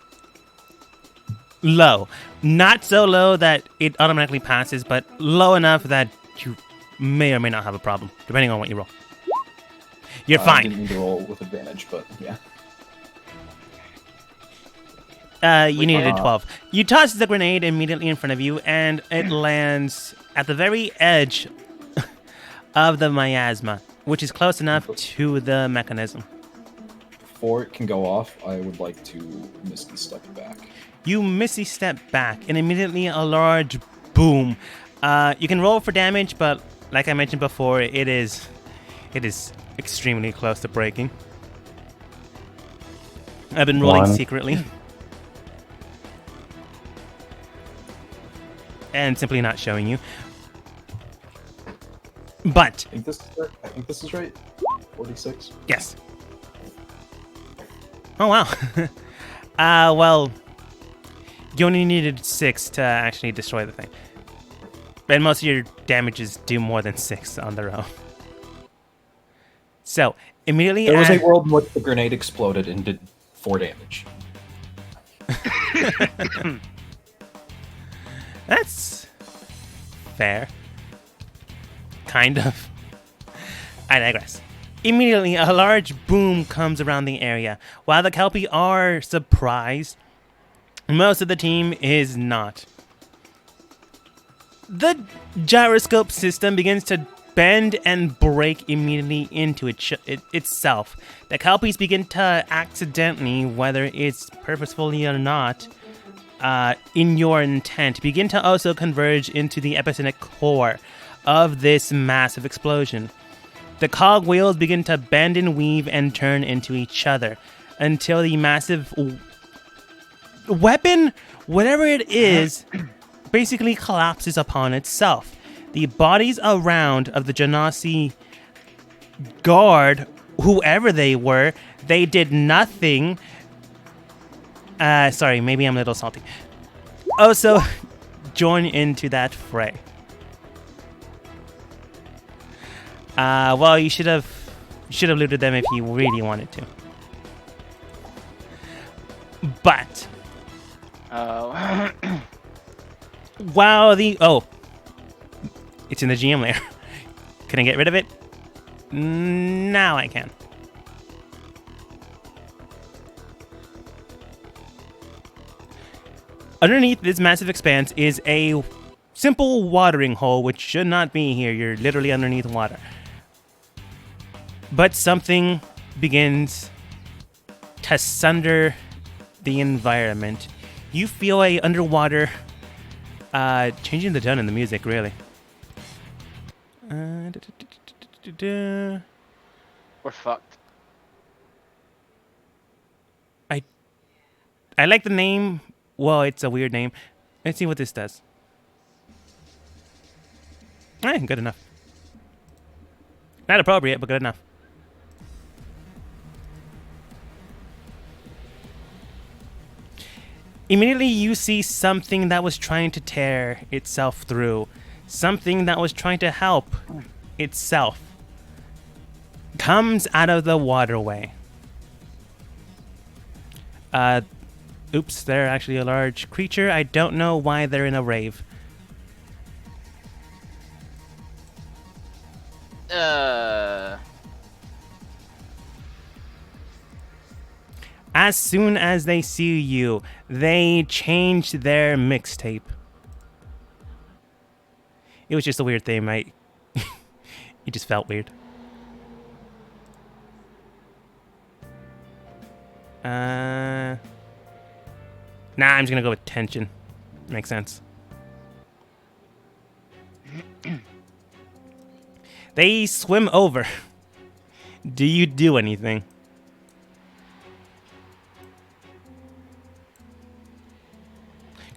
low. Not so low that it automatically passes, but low enough that you may or may not have a problem, depending on what you roll. You're I fine. didn't need to roll with advantage, but yeah. You needed a 12. You toss the grenade immediately in front of you, and it lands at the very edge of the miasma, which is close enough to the mechanism. Before it can go off, I would like to Misty step back. You Misty step back, and immediately a large boom. You can roll for damage, but like I mentioned before, it is extremely close to breaking. I've been rolling 1. secretly. And simply not showing you. But, I think this is right. 46. yes. Oh, wow. Well, you only needed 6 to actually destroy the thing. And most of your damages do more than 6 on their own. So, immediately... There was a world in which the grenade exploded and did 4 damage. That's fair. Kind of. I digress. Immediately, a large boom comes around the area. While the Kelpie are surprised, most of the team is not. The gyroscope system begins to bend and break immediately into itself. The Kelpies begin to accidentally, whether it's purposefully or not, in your intent, begin to also converge into the epicenter core of this massive explosion. The cog wheels begin to bend and weave and turn into each other until the massive weapon, whatever it is, basically collapses upon itself. The bodies around of the Genasi guard, whoever they were, they did nothing. Sorry, maybe I'm a little salty. Also, join into that fray. Well, you should have looted them if you really wanted to. But oh. while it's in the GM layer. Can I get rid of it? Now I can. Underneath this massive expanse is a simple watering hole, which should not be here. You're literally underneath water. But something begins to sunder the environment. You feel a underwater changing the tone in the music, really. We're fucked. I like the name. Well, it's a weird name. Let's see what this does. Good enough. Not appropriate, but good enough. Immediately you see something that was trying to tear itself through. Something that was trying to help itself. Comes out of the waterway. Oops, they're actually a large creature. I don't know why they're in a rave. As soon as they see you, they change their mixtape. It was just a weird thing, mate. It just felt weird. Nah, I'm just gonna go with tension. Makes sense. They swim over. Do you do anything?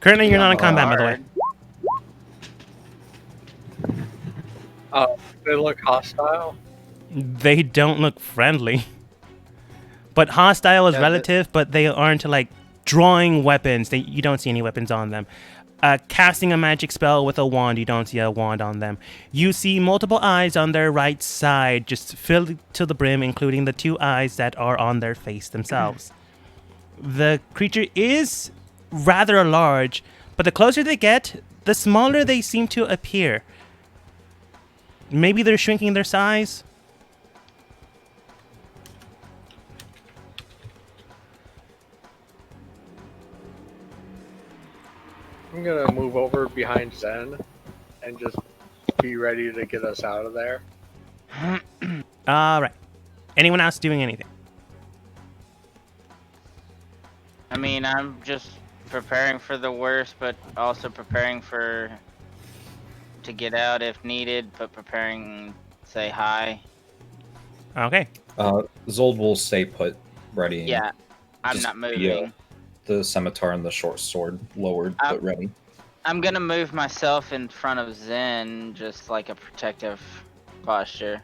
Currently, you're not in combat, by the way. They look hostile. They don't look friendly. But hostile is Yeah, relative, but they aren't like drawing weapons. You don't see any weapons on them. Casting a magic spell with a wand, you don't see a wand on them. You see multiple eyes on their right side, just filled to the brim, including the 2 eyes that are on their face themselves. The creature is rather large, but the closer they get, the smaller they seem to appear. Maybe they're shrinking their size. I'm gonna move over behind Zen and just be ready to get us out of there. All right. Anyone else doing anything? I mean, I'm just preparing for the worst, but also preparing to get out if needed, but preparing, say hi. Okay. Zold will stay put, ready. Yeah, I'm Just not moving. be, the scimitar and the short sword lowered, but ready. I'm gonna move myself in front of Zen, just like a protective posture.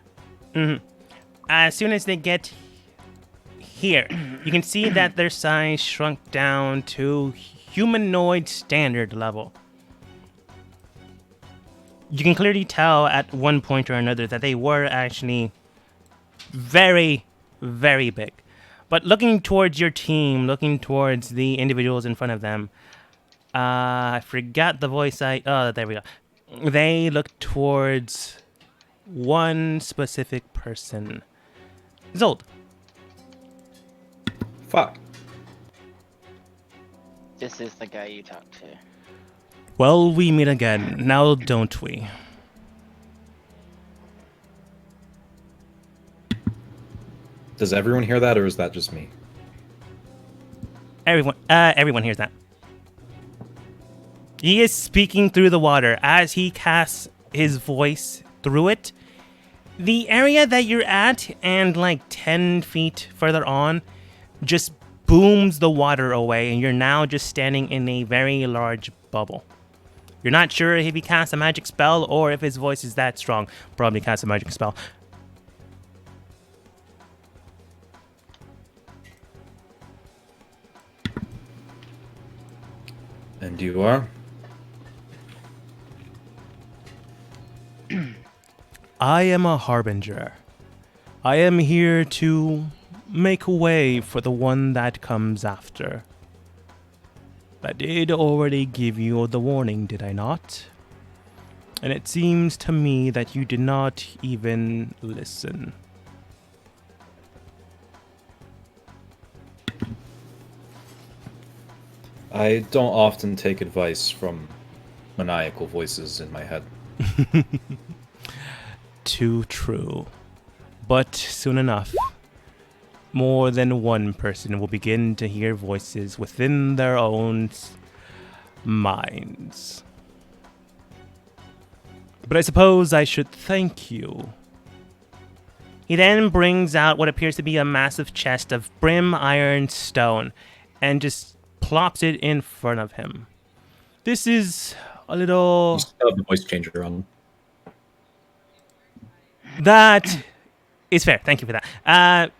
Mm-hmm. As soon as they get here, you can see that their size shrunk down to humanoid standard level. You can clearly tell at one point or another that they were actually very, very big. But looking towards your team, looking towards the individuals in front of them, I forgot the voice oh, there we go. They look towards one specific person. Zold. Fuck. This is the guy you talked to. Well, we meet again, now don't we? Does everyone hear that, or is that just me? Everyone hears that. He is speaking through the water. As he casts his voice through it, the area that you're at and like 10 feet further on just booms the water away, and you're now just standing in a very large bubble. You're not sure if he casts a magic spell or if his voice is that strong. Probably casts a magic spell. And you are? I am a harbinger. I am here to make way for the one that comes after. I did already give you the warning, did I not? And it seems to me that you did not even listen. I don't often take advice from maniacal voices in my head. Too true. But soon enough, more than one person will begin to hear voices within their own minds. But I suppose I should thank you. He then brings out what appears to be a massive chest of brim iron stone and just plops it in front of him. This is a little... You still have the voice changer on. That is fair. Thank you for that.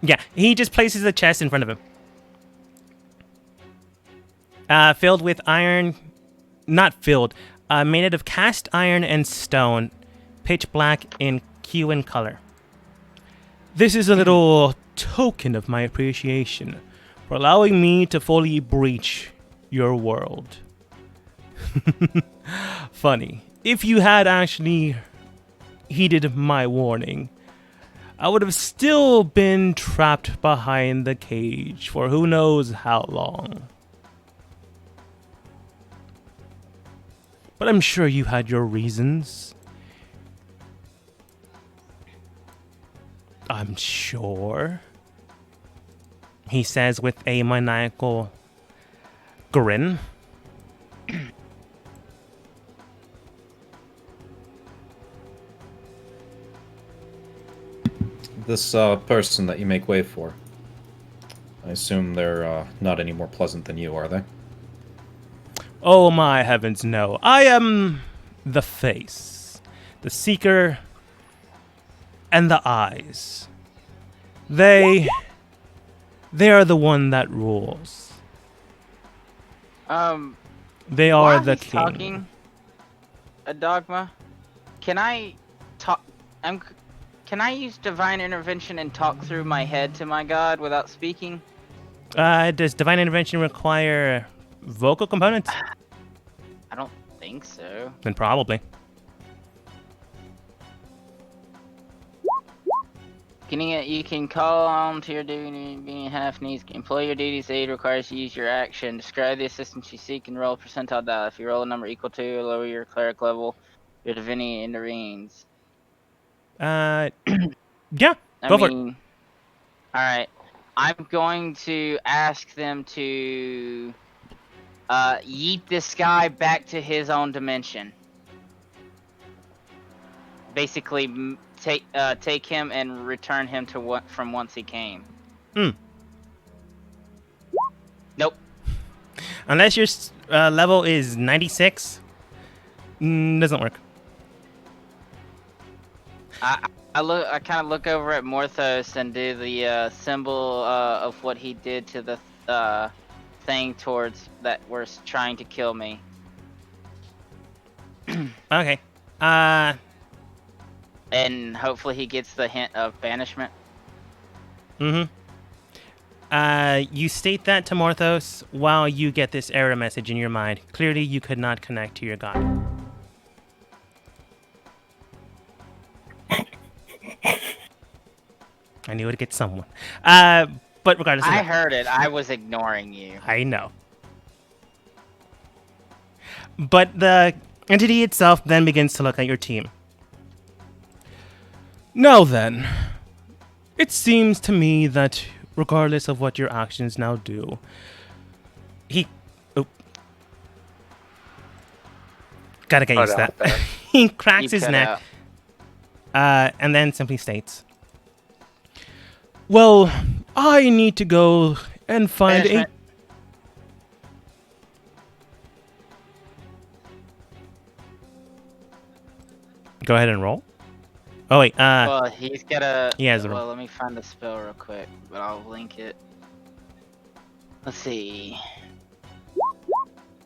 Yeah, he just places the chest in front of him. Filled with iron... Not filled. Made out of cast iron and stone. Pitch black in hue and color. This is a little token of my appreciation for allowing me to fully breach your world. Funny. If you had actually heeded my warning, I would have still been trapped behind the cage for who knows how long. But I'm sure you had your reasons. I'm sure, he says with a maniacal grin. This person that you make way for, I assume they're not any more pleasant than you, are they? Oh my heavens, no. I am the face, the seeker, and the eyes. They are the one that rules. They are while the he's king. talking, a dogma. Can I talk? Can I use divine intervention and talk through my head to my god without speaking? Does divine intervention require vocal components? I don't think so. Then probably. You can call on to your duty being half needs. Employ your duties. Aid requires you use your action. Describe the assistance you seek and roll a percentile die. If you roll a number equal to or lower your cleric level, your divinity intervenes. Yeah, I go for it. mean, alright. I'm going to ask them to yeet this guy back to his own dimension. Basically, take him and return him to from whence he came. Nope. Unless your level is 96, doesn't work. I kind of look over at Morthos and do the symbol of what he did to the thing towards that was trying to kill me. Okay. And hopefully he gets the hint of banishment. You state that to Morthos while you get this error message in your mind. Clearly, you could not connect to your god. I knew it'd get someone. But regardless of I that, heard it. I was ignoring you. I know. But the entity itself then begins to look at your team. Now then, it seems to me that regardless of what your actions now do, gotta get used to that. He cracks his neck, and then simply states, well, I need to go and find Banishment. Go ahead and roll. Oh wait, Well, he's gotta. he has a Well, let me find the spell real quick, but I'll link it. Let's see.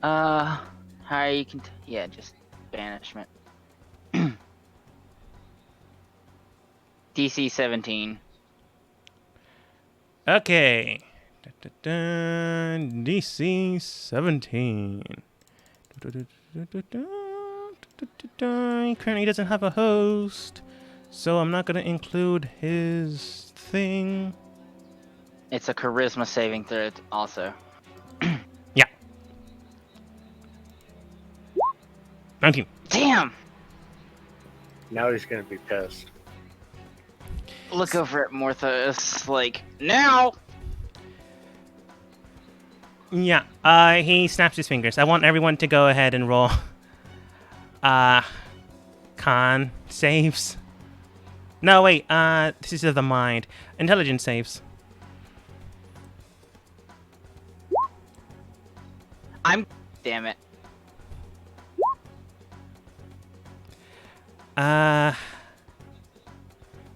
How you can? Yeah, just banishment. DC 17. Okay. DC 17. He currently doesn't have a host, so I'm not going to include his thing. It's a charisma saving throw, also. Yeah. 19. Damn! Now he's gonna be pissed. Look over at Morthos, like, now! Yeah, he snaps his fingers. I want everyone to go ahead and roll. Con saves. No, wait, this is of the mind. Intelligence saves. Damn it.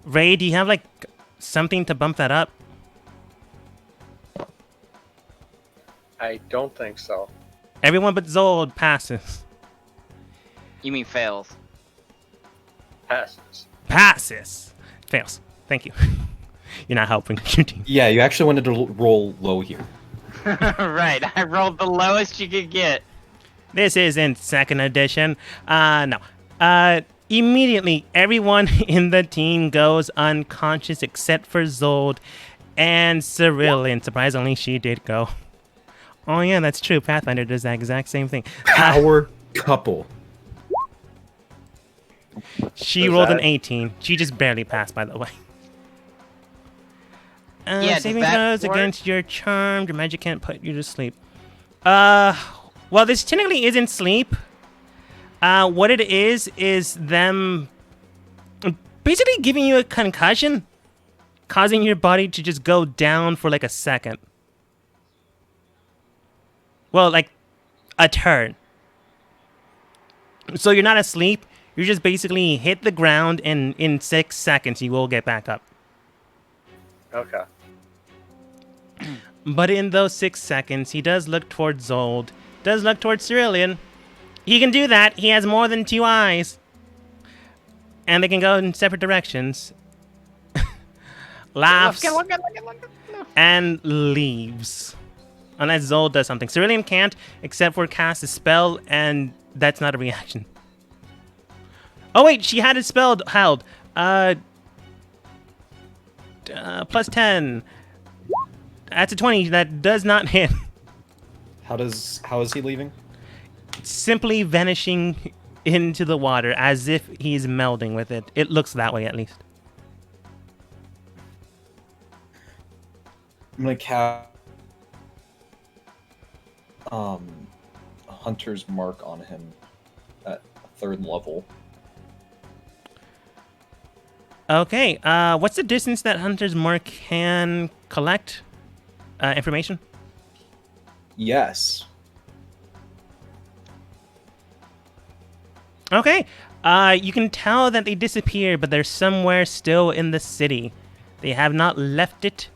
Ray, do you have, like, something to bump that up? I don't think so. Everyone but Zold passes. You mean fails. Passes. Passes. Fails. Thank you. You're not helping your team. Yeah, you actually wanted to roll low here. Right, I rolled the lowest you could get. This isn't second edition. No. Immediately, everyone in the team goes unconscious except for Zold and Cerulean. Surprisingly, she did go. Oh yeah, that's true. Pathfinder does that exact same thing. Power couple. She Was rolled an that- 18. She just barely passed, by the way. Yeah, does saving that throws work? against your charm. Your magic can't put you to sleep. Well, this technically isn't sleep. What it is them basically giving you a concussion, causing your body to just go down for like a second. Well, like a turn. So you're not asleep. You just basically hit the ground, and in 6 seconds you will get back up. Okay. But in those 6 seconds, he does look towards Zold, does look towards Cerulean. He can do that. He has more than 2 eyes. And they can go in separate directions. Laughs Look. and leaves. Unless Zold does something. Cerulean can't, except for cast a spell, and that's not a reaction. Oh wait, she had it spelled held. Plus 10. That's a 20. That does not hit. How is he leaving? Simply vanishing into the water as if he's melding with it. It looks that way, at least. I'm gonna cast Hunter's Mark on him at 3rd level. Okay, what's the distance that Hunter's Mark can collect information? Yes. Okay, you can tell that they disappeared, but they're somewhere still in the city. They have not left it,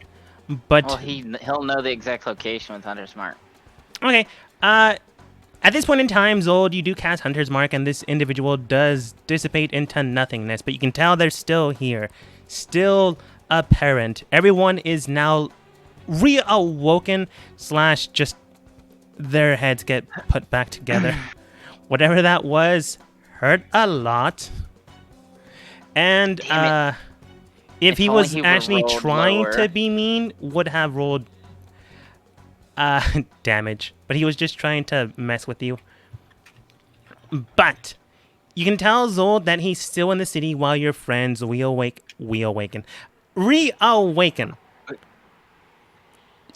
but... Well, he'll know the exact location with Hunter's Mark. Okay, at this point in time, Zold, you do cast Hunter's Mark, and this individual does dissipate into nothingness, but you can tell they're still here. Still apparent. Everyone is now reawoken / just their heads get put back together. Whatever that was hurt a lot. And Damn if If he only was he would've actually rolled trying lower. to be mean, would have rolled damage. But he was just trying to mess with you. But you can tell Zold that he's still in the city while your friends reawaken.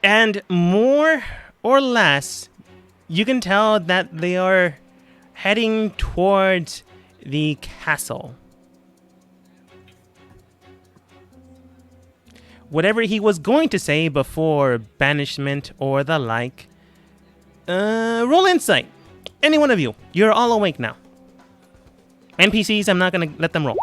And more or less, you can tell that they are heading towards the castle. Whatever he was going to say before banishment or the like, roll insight. Any one of you. You're all awake now. NPCs, I'm not going to let them roll.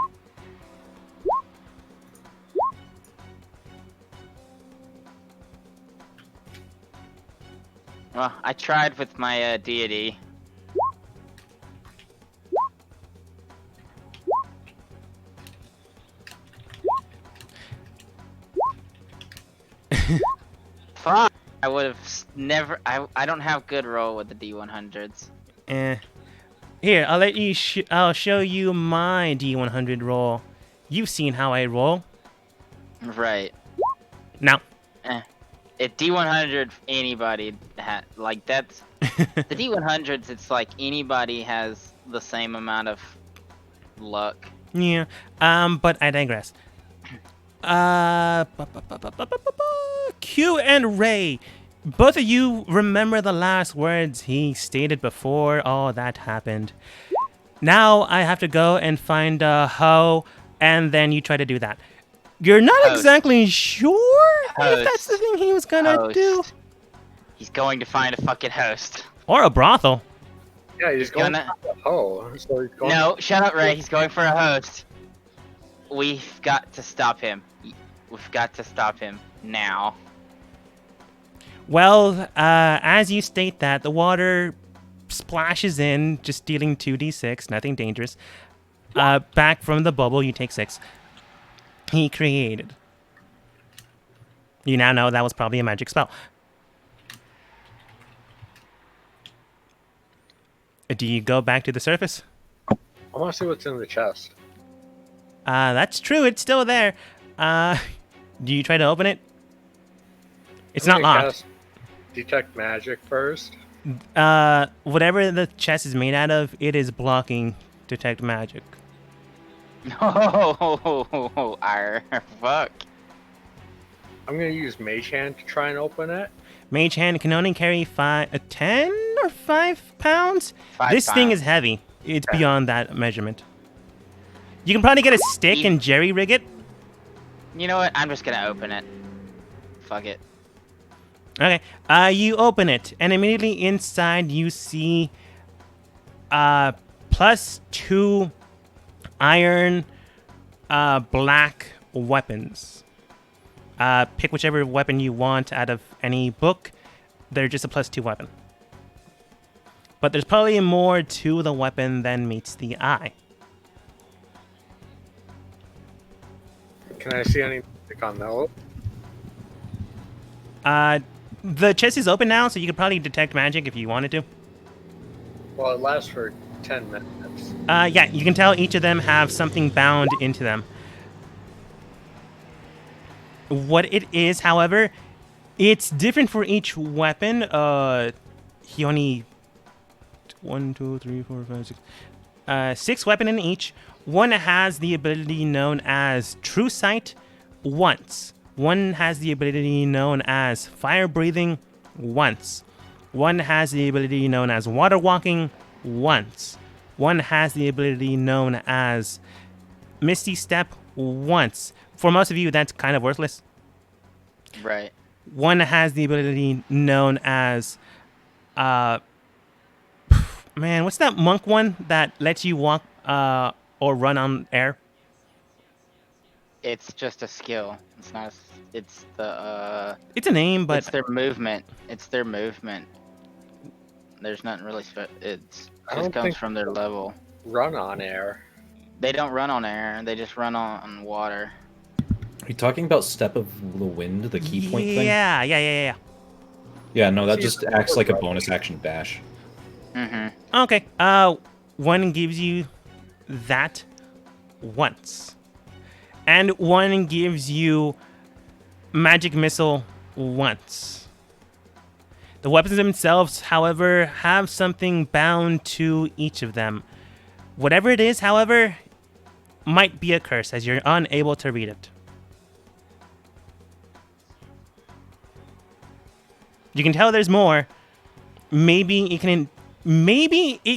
Well, I tried with my deity. Fuck! I would have never. I don't have good roll with the D100s. Here, I'll let you. I'll show you my D100 roll. You've seen how I roll. Right. Now, If D100 anybody like that's the D100s. It's like anybody has the same amount of luck Yeah. But I digress. Q and Ray, both of you remember the last words he stated before all that happened. Now I have to go and find a hoe, and then you try to do that. You're not Host. exactly sure if Host. that's the thing he was gonna Host. do. He's going to find a fucking host. Or a brothel. Yeah, he's going Gonna- for the hoe. So he's going No, shut up, Ray. He's going for a host. We've got to stop him. We've got to stop him now. Well, as you state that, the water splashes in, just dealing 2d6, nothing dangerous. Back from the bubble, you take 6. He created. You now know that was probably a magic spell. Do you go back to the surface? I want to see what's in the chest. That's true, it's still there. Do you try to open it? It's I'm not gonna locked. cast Detect magic first. Whatever the chest is made out of, it is blocking detect magic. Oh, fuck. I'm gonna use Mage Hand to try and open it. Mage hand can only carry 10 or 5 pounds. 5 This thing pounds. is heavy. It's beyond that measurement. You can probably get a stick and jerry rig it. You know what? I'm just gonna open it. Fuck it. Okay. You open it, and immediately inside you see +2 iron black weapons. Pick whichever weapon you want out of any book. They're just a +2 weapon. But there's probably more to the weapon than meets the eye. Can I see any magic on those? The chest is open now, so you could probably detect magic if you wanted to. Well, it lasts for 10 minutes. Yeah, you can tell each of them have something bound into them. What it is, however, it's different for each weapon. He only 1, 2, 3, 4, 5, 6. 6 weapon in each. One has the ability known as True Sight once. One has the ability known as Fire Breathing once. One has the ability known as Water Walking once. One has the ability known as Misty Step once. For most of you, that's kind of worthless. Right. One has the ability known as, man, what's that monk one that lets you walk or run on air? It's just a skill. It's not. It's the. It's a name, but It's their movement. It's their movement. There's nothing really. It's I just don't comes think- from their level. Run on air. They don't run on air. They just run on water. Are you talking about Step of the Wind, the key point thing? Yeah. Yeah, no, that See, just it's acts like a right. bonus action dash. Mm-hmm. Okay. One gives you that once, and one gives you magic missile once. The weapons themselves, however, have something bound to each of them. Whatever it is, however, might be a curse, as you're unable to read it. You can tell there's more. Maybe it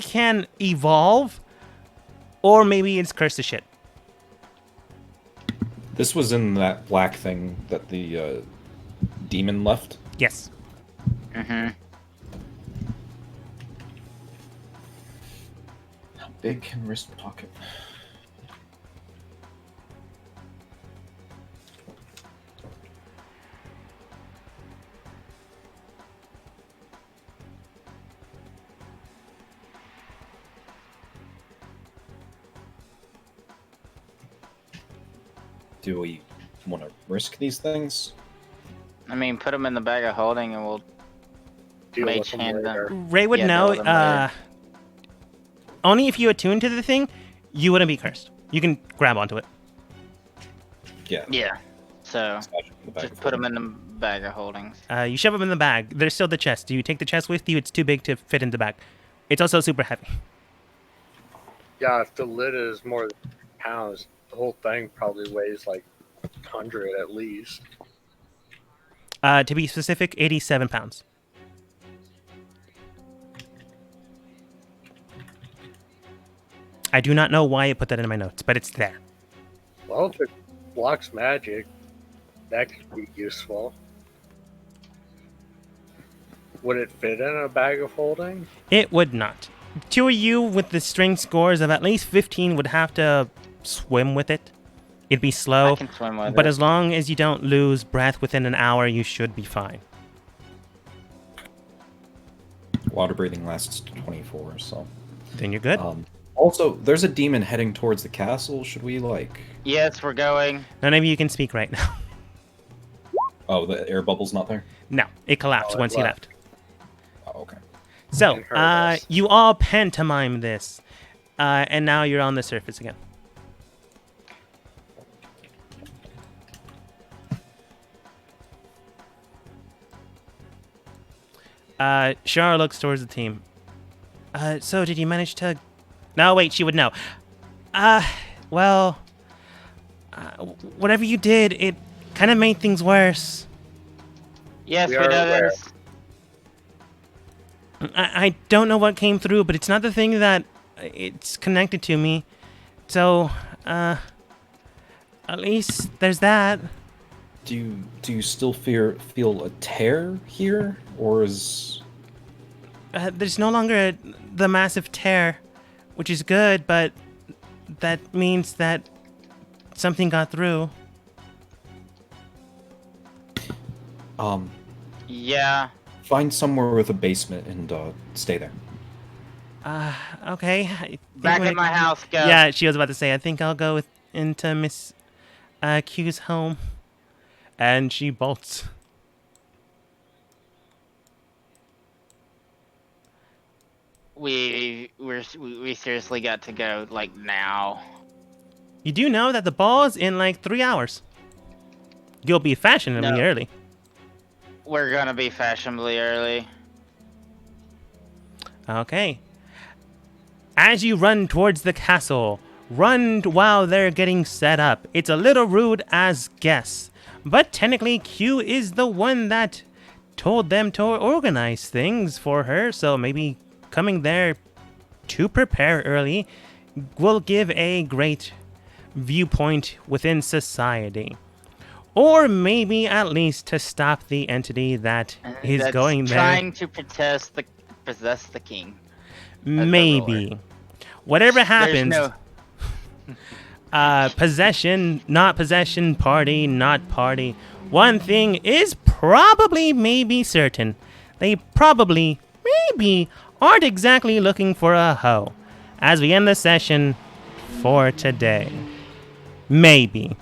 can evolve, or maybe it's cursed to shit. This was in that black thing that the demon left. Yes. Mm-hmm. How big can wrist pocket? Do we want to risk these things? I mean, put them in the bag of holding, and we'll. Deal Mage with them hand later. Ray would Yeah, know. build them later. Only if you attune to the thing, you wouldn't be cursed. You can grab onto it. Yeah. Yeah. So Stash it in the bag just of put them holding. in the bag of holdings. You shove them in the bag. There's still the chest. Do you take the chest with you? It's too big to fit in the bag. It's also super heavy. Yeah, if the lid is more than pounds. The whole thing probably weighs like 100 at least. To be specific, 87 pounds. I do not know why I put that in my notes, but it's there. Well, if it blocks magic, that could be useful. Would it fit in a bag of holding? It would not. Two of you with the strength scores of at least 15 would have to swim with it. It'd be slow, I can swim with but it. as long as you don't lose breath within an hour, you should be fine. Water breathing lasts 24, so. Then you're good. Also, there's a demon heading towards the castle. Should we, like... Yes, we're going. None of you can speak right now. Oh, the air bubble's not there? No, it collapsed Oh, it once he left. Oh, okay. So, It hurt us. you all pantomime this, and now you're on the surface again. Shara looks towards the team. So did you manage to... No, wait, she would know. Well... whatever you did, it kind of made things worse. Yes, We we are know aware. this. I don't know what came through, but it's not the thing that it's connected to me. So, at least there's that. Do you still feel a tear here, or is... There's no longer the massive tear, which is good, but that means that something got through. Yeah. Find somewhere with a basement and stay there. Okay. I think Back we're- at my house, go. Yeah, she was about to say, I think I'll go into Miss Q's home. And she bolts. We seriously got to go, like, now. You do know that the ball's in like 3 hours. You'll be fashionably No. early. We're gonna be fashionably early. Okay. As you run towards the castle, run while they're getting set up. It's a little rude as guests, but technically Q is the one that told them to organize things for her, so maybe coming there to prepare early will give a great viewpoint within society. Or maybe at least to stop the entity that is That's going there. trying to possess the king. Maybe. Whatever happens, There's no. possession, not possession, party, not party. One thing is probably maybe certain. They probably, maybe, aren't exactly looking for a hoe. As we end the session for today. Maybe.